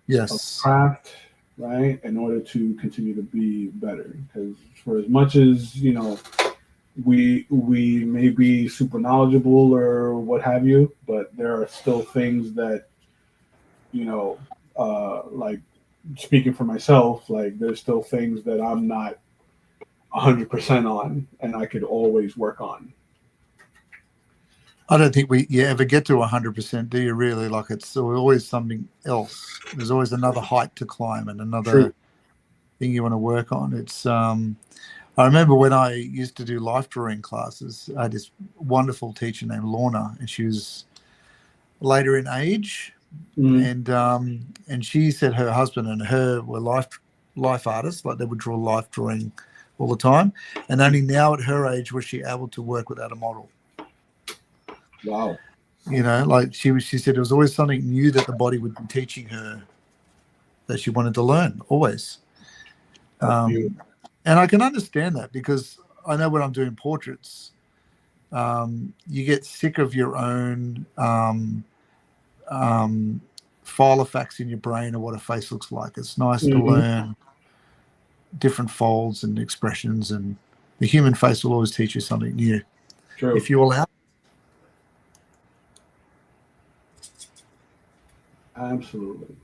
Yes. craft, right, in order to continue to be better. Because for as much as, we may be super knowledgeable or what have you, but there are still things that, like speaking for myself, like there's still things that I'm not 100% on and I could always work on. I don't think you ever get to 100%, do you really? Like it's always something else. There's always another height to climb and another thing you want to work on. It's I remember when I used to do life drawing classes, I had this wonderful teacher named Lorna, and she was later in age, and she said her husband and her were life artists, like they would draw life drawing all the time, and only now at her age was she able to work without a model. Wow. Like she said it was always something new that the body would be teaching her that she wanted to learn always. And I can understand that because I know when I'm doing portraits, you get sick of your own file effects in your brain of what a face looks like. It's nice to learn different folds and expressions, and the human face will always teach you something new. True. If you allow. Absolutely.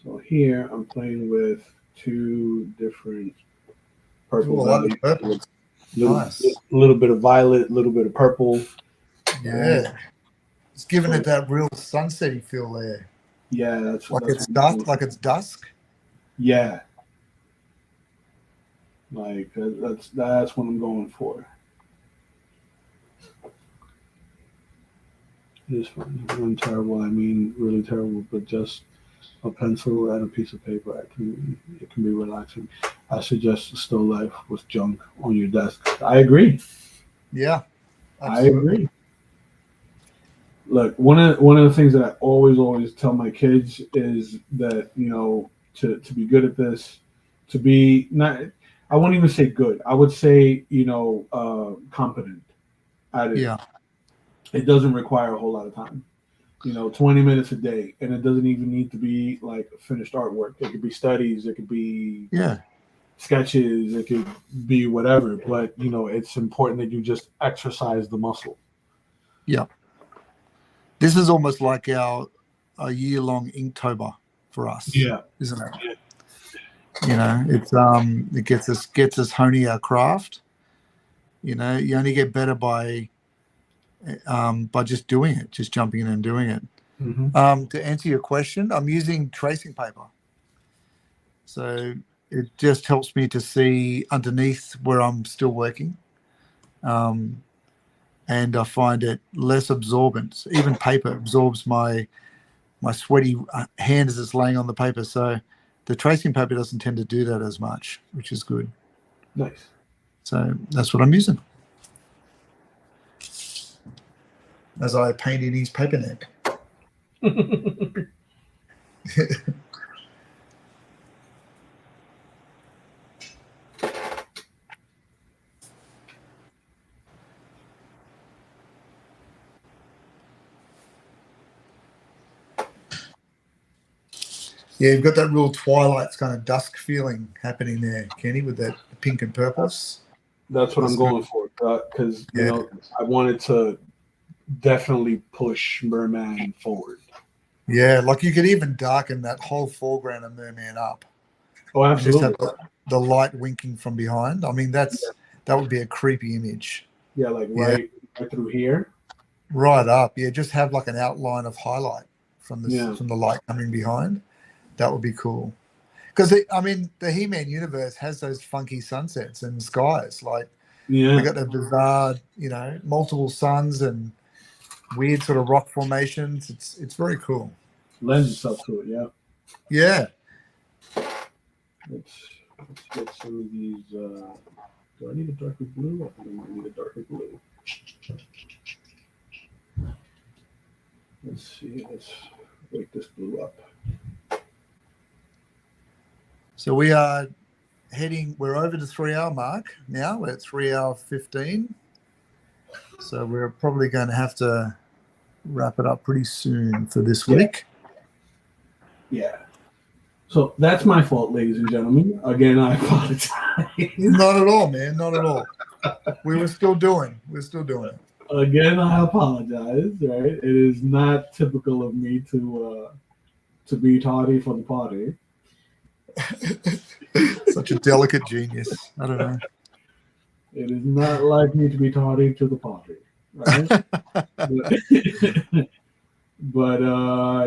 So here I'm playing with two different purple. Ooh, I like the purple. Nice. Little bit of violet, a little bit of purple. Yeah, it's giving it that real sunsetty feel there. Yeah, that's it's dusk. Like it's dusk. Yeah, like that's what I'm going for. It is fun. When terrible, I mean really terrible, but just a pencil and a piece of paper. It can be relaxing. I suggest a still life with junk on your desk. I agree. Yeah, absolutely. I agree. Look, one of the things that I always tell my kids is that, you know, to be good at this, to be not, I won't even say good. I would say, you know, competent at it. Yeah. It doesn't require a whole lot of time. You know, 20 minutes a day, and it doesn't even need to be like finished artwork. It could be studies, it could be sketches, it could be whatever. But you know, it's important that you just exercise the muscle. Yeah. This is almost like a year-long Inktober for us. Yeah, isn't it? Yeah. You know, it's it gets us honing our craft. You know, you only get better by just doing it, just jumping in and doing it. Mm-hmm. To answer your question, I'm using tracing paper. So it just helps me to see underneath where I'm still working. And I find it less absorbent. Even paper absorbs my sweaty hand as it's laying on the paper. So the tracing paper doesn't tend to do that as much, which is good. Nice. So that's what I'm using as I paint in his paper neck. Yeah, you've got that real twilight kind of dusk feeling happening there, Kenny, with that pink and purples. That's what I'm going for, because you know, I wanted to definitely push Merman forward. Yeah, like you could even darken that whole foreground of Merman up. Oh, absolutely. Just have the light winking from behind. I mean, that would be a creepy image. Yeah, like right through here. Right up. Yeah, just have like an outline of highlight from the light coming behind. That would be cool. Because I mean, the He-Man universe has those funky sunsets and skies. Like, we got the bizarre, you know, multiple suns and weird sort of rock formations. It's very cool. Lends itself to it, yeah. Yeah. Let's get some of these. Do I need a darker blue? I think I might need a darker blue. Let's see. Let's wake this blue up. So we are we're over the 3-hour mark now. We're at 3 hour 15. So we're probably going to have to wrap it up pretty soon for this week. Yeah. So that's my fault, ladies and gentlemen. Again, I apologize. Not at all, man. Not at all. We're still doing it. Again, I apologize. Right? It is not typical of me to be tardy for the party. Such a delicate genius. I don't know. It is not like me to be tardy to the party, right? but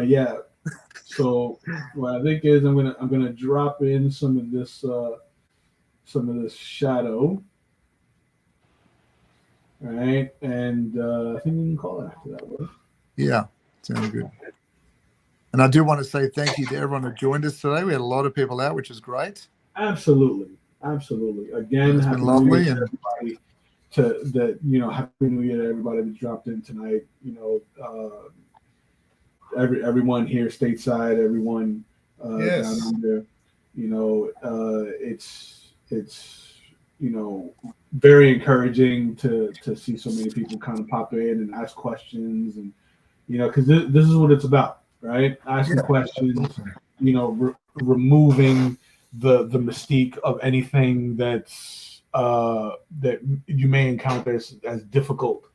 yeah. So what I think is I'm gonna drop in some of this shadow, right? And I think we can call it after that, right? Yeah, sounds good. And I do want to say thank you to everyone who joined us today. We had a lot of people out, which is great. Absolutely. Again, it's been lovely, and everybody happy New Year to everybody that dropped in tonight. You know, everyone here stateside, everyone down under. You know, it's you know, very encouraging to see so many people kind of pop in and ask questions, and you know, because this is what it's about, right? Asking questions, you know, removing the mystique of anything that's that you may encounter as difficult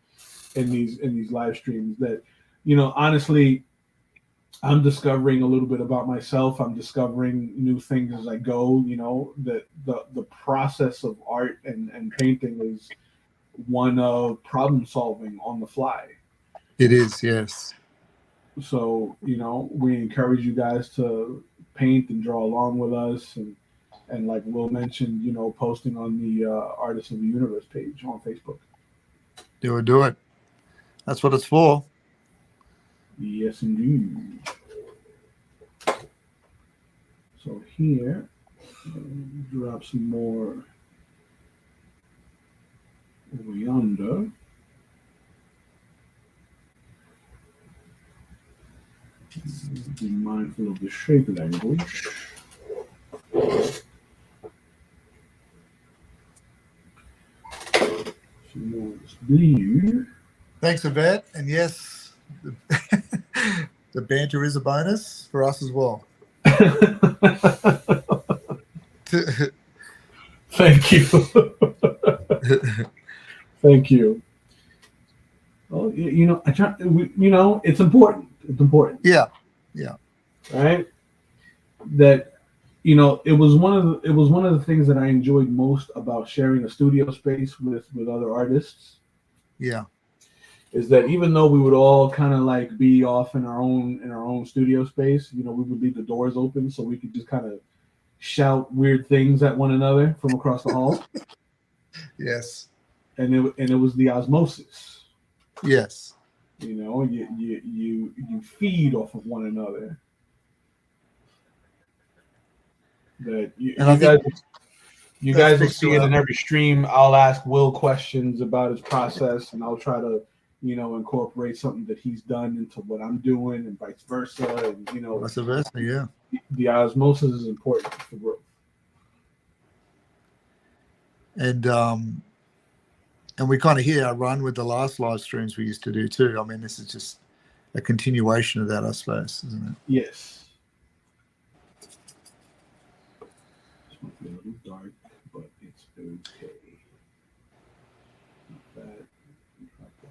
in these live streams. That, you know, honestly, I'm discovering a little bit about myself. I'm discovering new things as I go. You know, that the process of art and painting is one of problem solving on the fly. It is, yes. So, you know, we encourage you guys to paint and draw along with us, and like Will mentioned, you know, posting on the Artists of the Universe page on Facebook. Do it. That's what it's for. Yes, indeed. So here, drop some more over yonder. Be mindful of the shape language. Some more of this blue. Thanks, Yvette. And yes, the banter is a bonus for us as well. Thank you. Thank you. Well, you know, you know, it's important. It's important. Yeah. Right. That, you know, it was one of the things that I enjoyed most about sharing a studio space with other artists. Yeah. Is that even though we would all kind of like be off in our own studio space, you know, we would leave the doors open so we could just kind of shout weird things at one another from across the hall. Yes. And it was the osmosis. Yes. You know, you feed off of one another. That you guys will see it in every stream. I'll ask Will questions about his process, and I'll try to, you know, incorporate something that he's done into what I'm doing, and vice versa. And you know, vice versa. Yeah. The osmosis is important for growth. And we kind of hit our run with the last live streams we used to do too. I mean, this is just a continuation of that, I suppose, isn't it? Yes. This might be a little dark, but it's okay. Not bad. Not bad.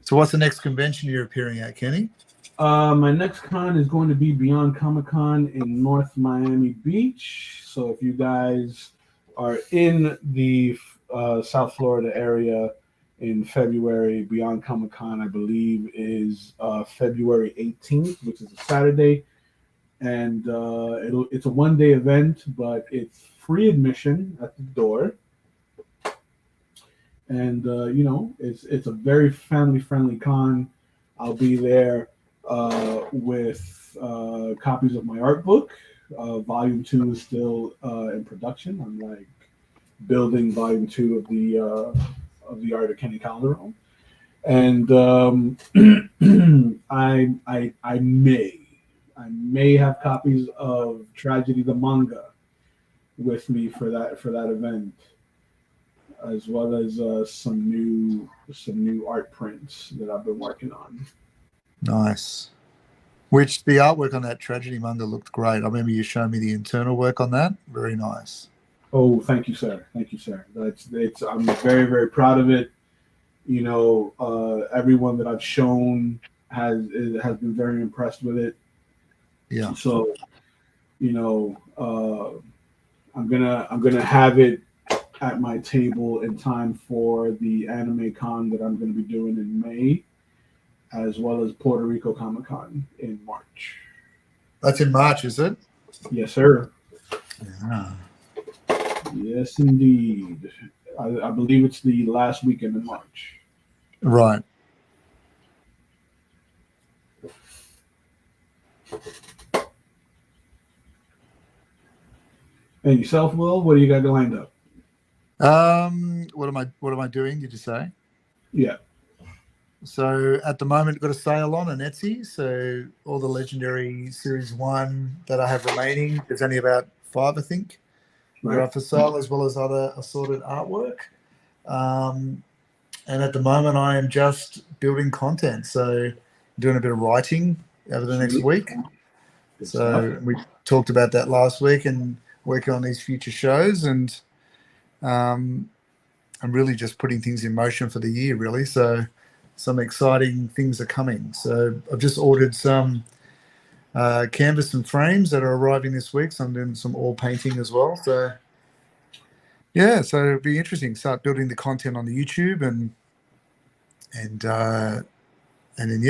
So what's the next convention you're appearing at, Kenny? My next con is going to be Beyond Comic-Con in North Miami Beach. So if you guys are in the South Florida area in February, Beyond Comic-Con, I believe, is February 18th, which is a Saturday. And it's a one-day event, but it's free admission at the door. And, you know, it's a very family-friendly con. I'll be there with copies of my art book. Volume 2 is still in production. I'm like building volume 2 of the art of Kenny Calderon, and I may have copies of Tragedy the manga with me for that event, as well as some new art prints that I've been working on. Nice. Which the artwork on that Tragedy manga looked great. I remember you showing me the internal work on that. Very nice. Oh, thank you, sir. Thank you, sir. I'm very, very proud of it. You know, everyone that I've shown has been very impressed with it. Yeah. So, you know, I'm gonna have it at my table in time for the anime con that I'm going to be doing in May, as well as Puerto Rico Comic Con in March. That's in March, is it? Yes, sir. Yeah. Yes, indeed. I believe it's the last weekend in March. Right. And yourself, Will? What do you got lined up? What am I doing? Did you say? Yeah. So at the moment, got a sale on Etsy. So all the Legendary Series 1 that I have remaining, there's only about 5, I think, that are for sale, as well as other assorted artwork. And at the moment, I am just building content. So doing a bit of writing over the next week. So we talked about that last week, and working on these future shows, and really just putting things in motion for the year, really. So some exciting things are coming. So I've just ordered some canvas and frames that are arriving this week. So I'm doing some oil painting as well. So yeah, so it'll be interesting. Start building the content on the YouTube and then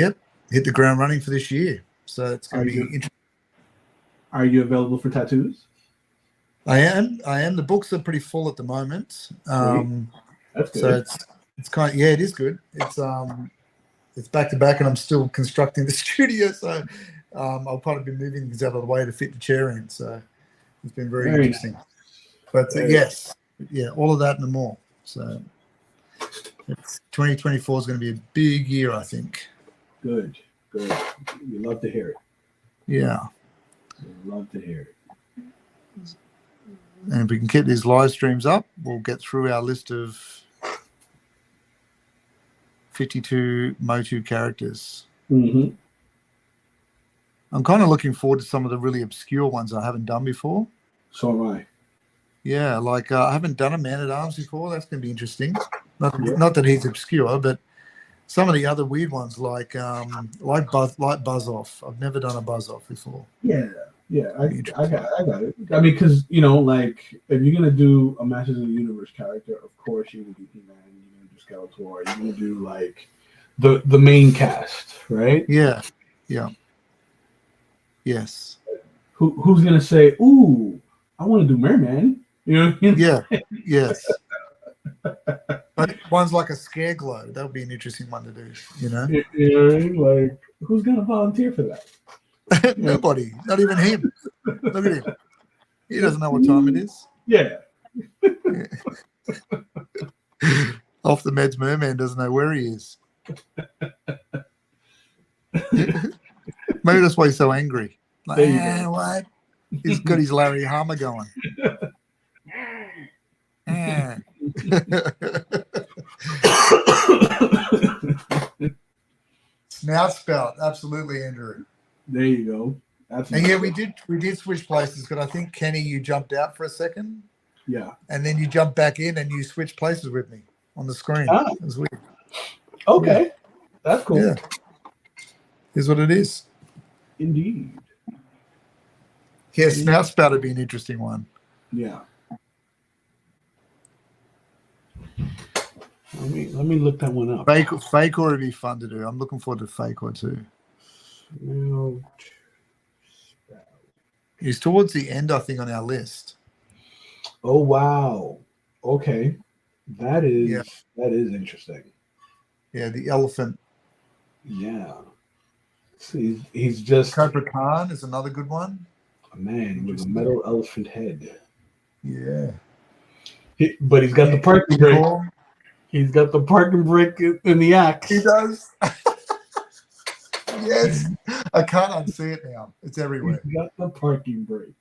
hit the ground running for this year. So it's going to be interesting. Are you available for tattoos? I am. The books are pretty full at the moment. That's good. So it's kind of, it is good. It's back to back, and I'm still constructing the studio. So I'll probably be moving things out of the way to fit the chair in. So it's been very interesting. Nice. But yes, all of that and more. So 2024 is going to be a big year, I think. Good. We love to hear it. Yeah. We love to hear it. And if we can keep these live streams up, we'll get through our list of 52 MOTU characters. Mm-hmm. I'm kind of looking forward to some of the really obscure ones I haven't done before. So am I. Yeah, like I haven't done a Man-at-Arms before. That's going to be interesting. Not that he's obscure, but some of the other weird ones like Buzz Off. I've never done a Buzz Off before. Yeah, I got it. I mean, because like if you're gonna do a Masters of the Universe character, of course you're gonna do He-Man, you're gonna do Skeletor, you're gonna do like the main cast, right? Yeah. Yes. Who's gonna say, "Ooh, I want to do Merman"? You know what I mean? Yeah. Yes. But one's like a scare glow. That would be an interesting one to do. You know, like who's gonna volunteer for that? Nobody. Not even him. Look at him. He doesn't know what time it is. Yeah. Off the meds, Merman doesn't know where he is. Maybe that's why he's so angry. Like, what? He's got his Larry Harmer going. Snout spout, absolutely, Andrew. There you go. Absolutely. And we did switch places because I think Kenny, you jumped out for a second. Yeah. And then you jumped back in and you switched places with me on the screen. It was weird. Okay. Yeah. That's cool. Yeah. Here's what it is. Indeed. Yeah, Snout spout would be an interesting one. Yeah. Let me look that one up. Faker would be fun to do. I'm looking forward to Faker too. He's towards the end, I think, on our list. Oh wow! Okay, that is interesting. Yeah, the elephant. Yeah, he's just Cobra Khan is another good one. A man with a metal elephant head. Yeah, but he's got the parking brake. He's got the parking brake in the axe. He does. Yes, I can't unsee it now. It's everywhere. He's got the parking brake.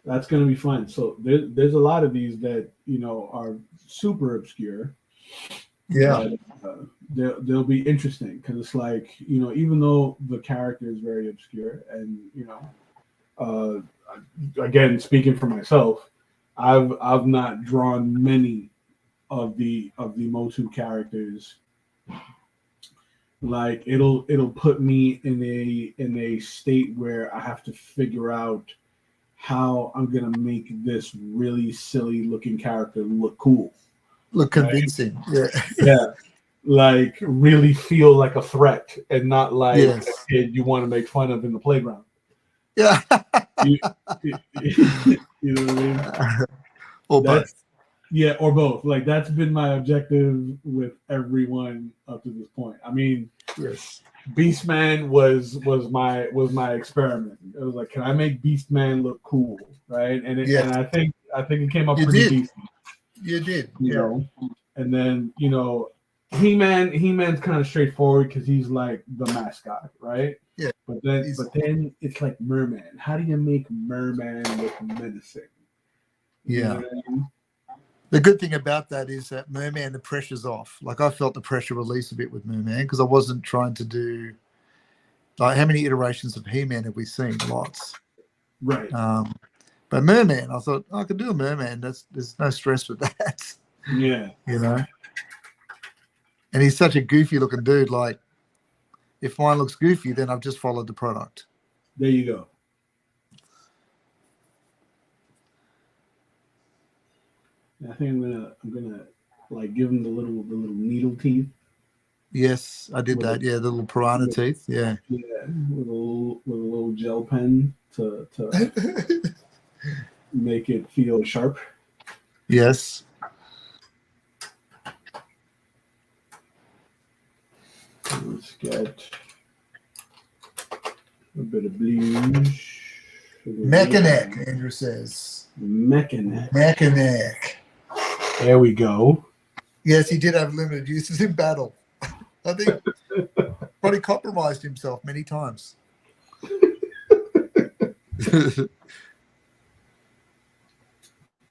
That's going to be fun. So there's a lot of these that are super obscure. Yeah, but, they'll be interesting because it's like even though the character is very obscure and again, speaking for myself, I've not drawn many of the MOTU characters. Like it'll put me in a state where I have to figure out how I'm gonna make this really silly looking character look cool, look convincing. Right? Yeah, like really feel like a threat and not like a kid you want to make fun of in the playground. Yeah. you know what I mean? Or both. Yeah, or both. Like that's been my objective with everyone up to this point. I mean, yes. Beastman was my experiment. It was like, can I make Beastman look cool, right? And I think it came up pretty decent. You did, you know. And then He-Man's kind of straightforward because he's like the mascot, right? Yeah. But then it's like Merman. How do you make Merman look menacing? Yeah. You know what I mean? The good thing about that is that Merman, the pressure's off. Like I felt the pressure release a bit with Merman because I wasn't trying to do like how many iterations of He-Man have we seen? Lots. Right. But Merman, I thought I could do a Merman. There's no stress with that. Yeah. You know. And he's such a goofy looking dude. Like, if mine looks goofy, then I've just followed the product. There you go. I think I'm gonna like give him the little needle teeth. Yes, I did that. Yeah, the little piranha teeth. Yeah. Yeah, with a little gel pen to make it feel sharp. Yes. Let's get a bit of blues. Mechanic, Andrew says. Mechanic. There we go. Yes, he did have limited uses in battle. I think probably compromised himself many times.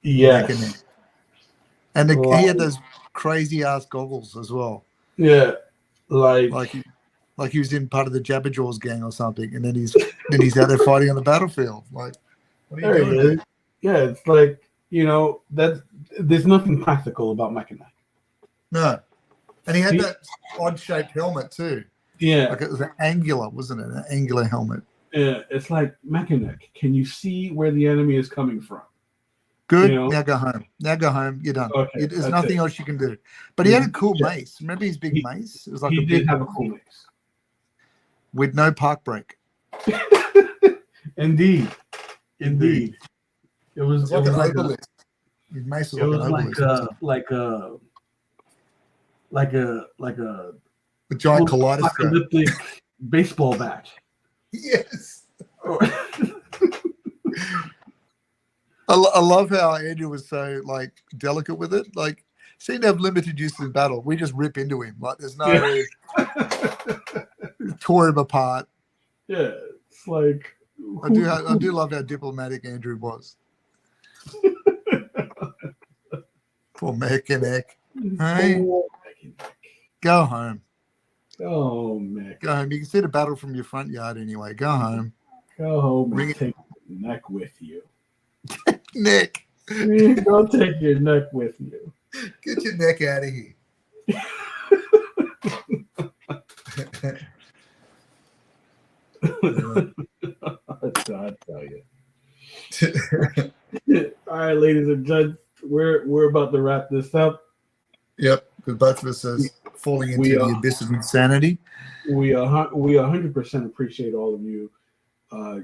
Yes. And he had those crazy ass goggles as well. Yeah. Like he was in part of the Jabberjaws gang or something, and then he's out there fighting on the battlefield. Like, what are you doing, dude? Yeah, it's like, that there's nothing practical about Mechanic. No. And he had that odd shaped helmet too. Yeah. Like it was an angular, wasn't it? An angular helmet. Yeah. It's like, Mechanic, can you see where the enemy is coming from? Good. Now go home. You're done. Okay, There's nothing else you can do. But he had a cool mace. Remember his big mace? It was like he did have a cool mace. With no park brake. Indeed. It was like an obelisk. His mace was like an obelisk. Like a giant kaleidoscope. Apocalyptic baseball bat. Yes. I love how Andrew was so like delicate with it. Like, seemed to have limited use in battle. We just rip into him. Like, there's no tore him apart. Yeah, it's like I do love how diplomatic Andrew was. Poor Mechanic. Hey, go home. Oh, Mick. Go home. You can see the battle from your front yard anyway. Go home. Go home and take your neck with you. Neck. Don't take your neck with you. Get your neck out of here. I tell you. All right, ladies and gents, we're about to wrap this up. Yep, because both of us are falling into the abyss of insanity. We 100% appreciate all of you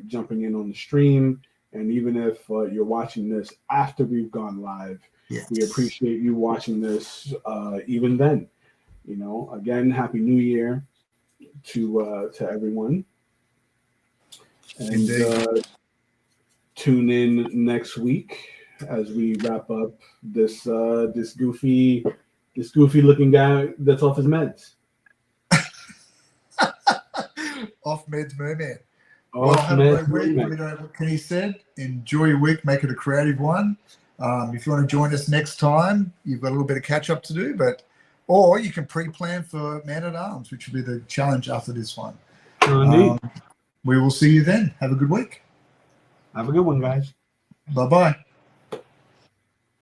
jumping in on the stream, and even if you're watching this after we've gone live, yes, we appreciate you watching this even then. Again, Happy New Year to everyone. And tune in next week as we wrap up this goofy looking guy that's off his meds. Off meds, Merman. Can he said, enjoy your week, make it a creative one. If you want to join us next time, you've got a little bit of catch up to do, or you can pre-plan for Man at Arms, which will be the challenge after this one. We will see you then. Have a good week. Have a good one, guys. Bye-bye.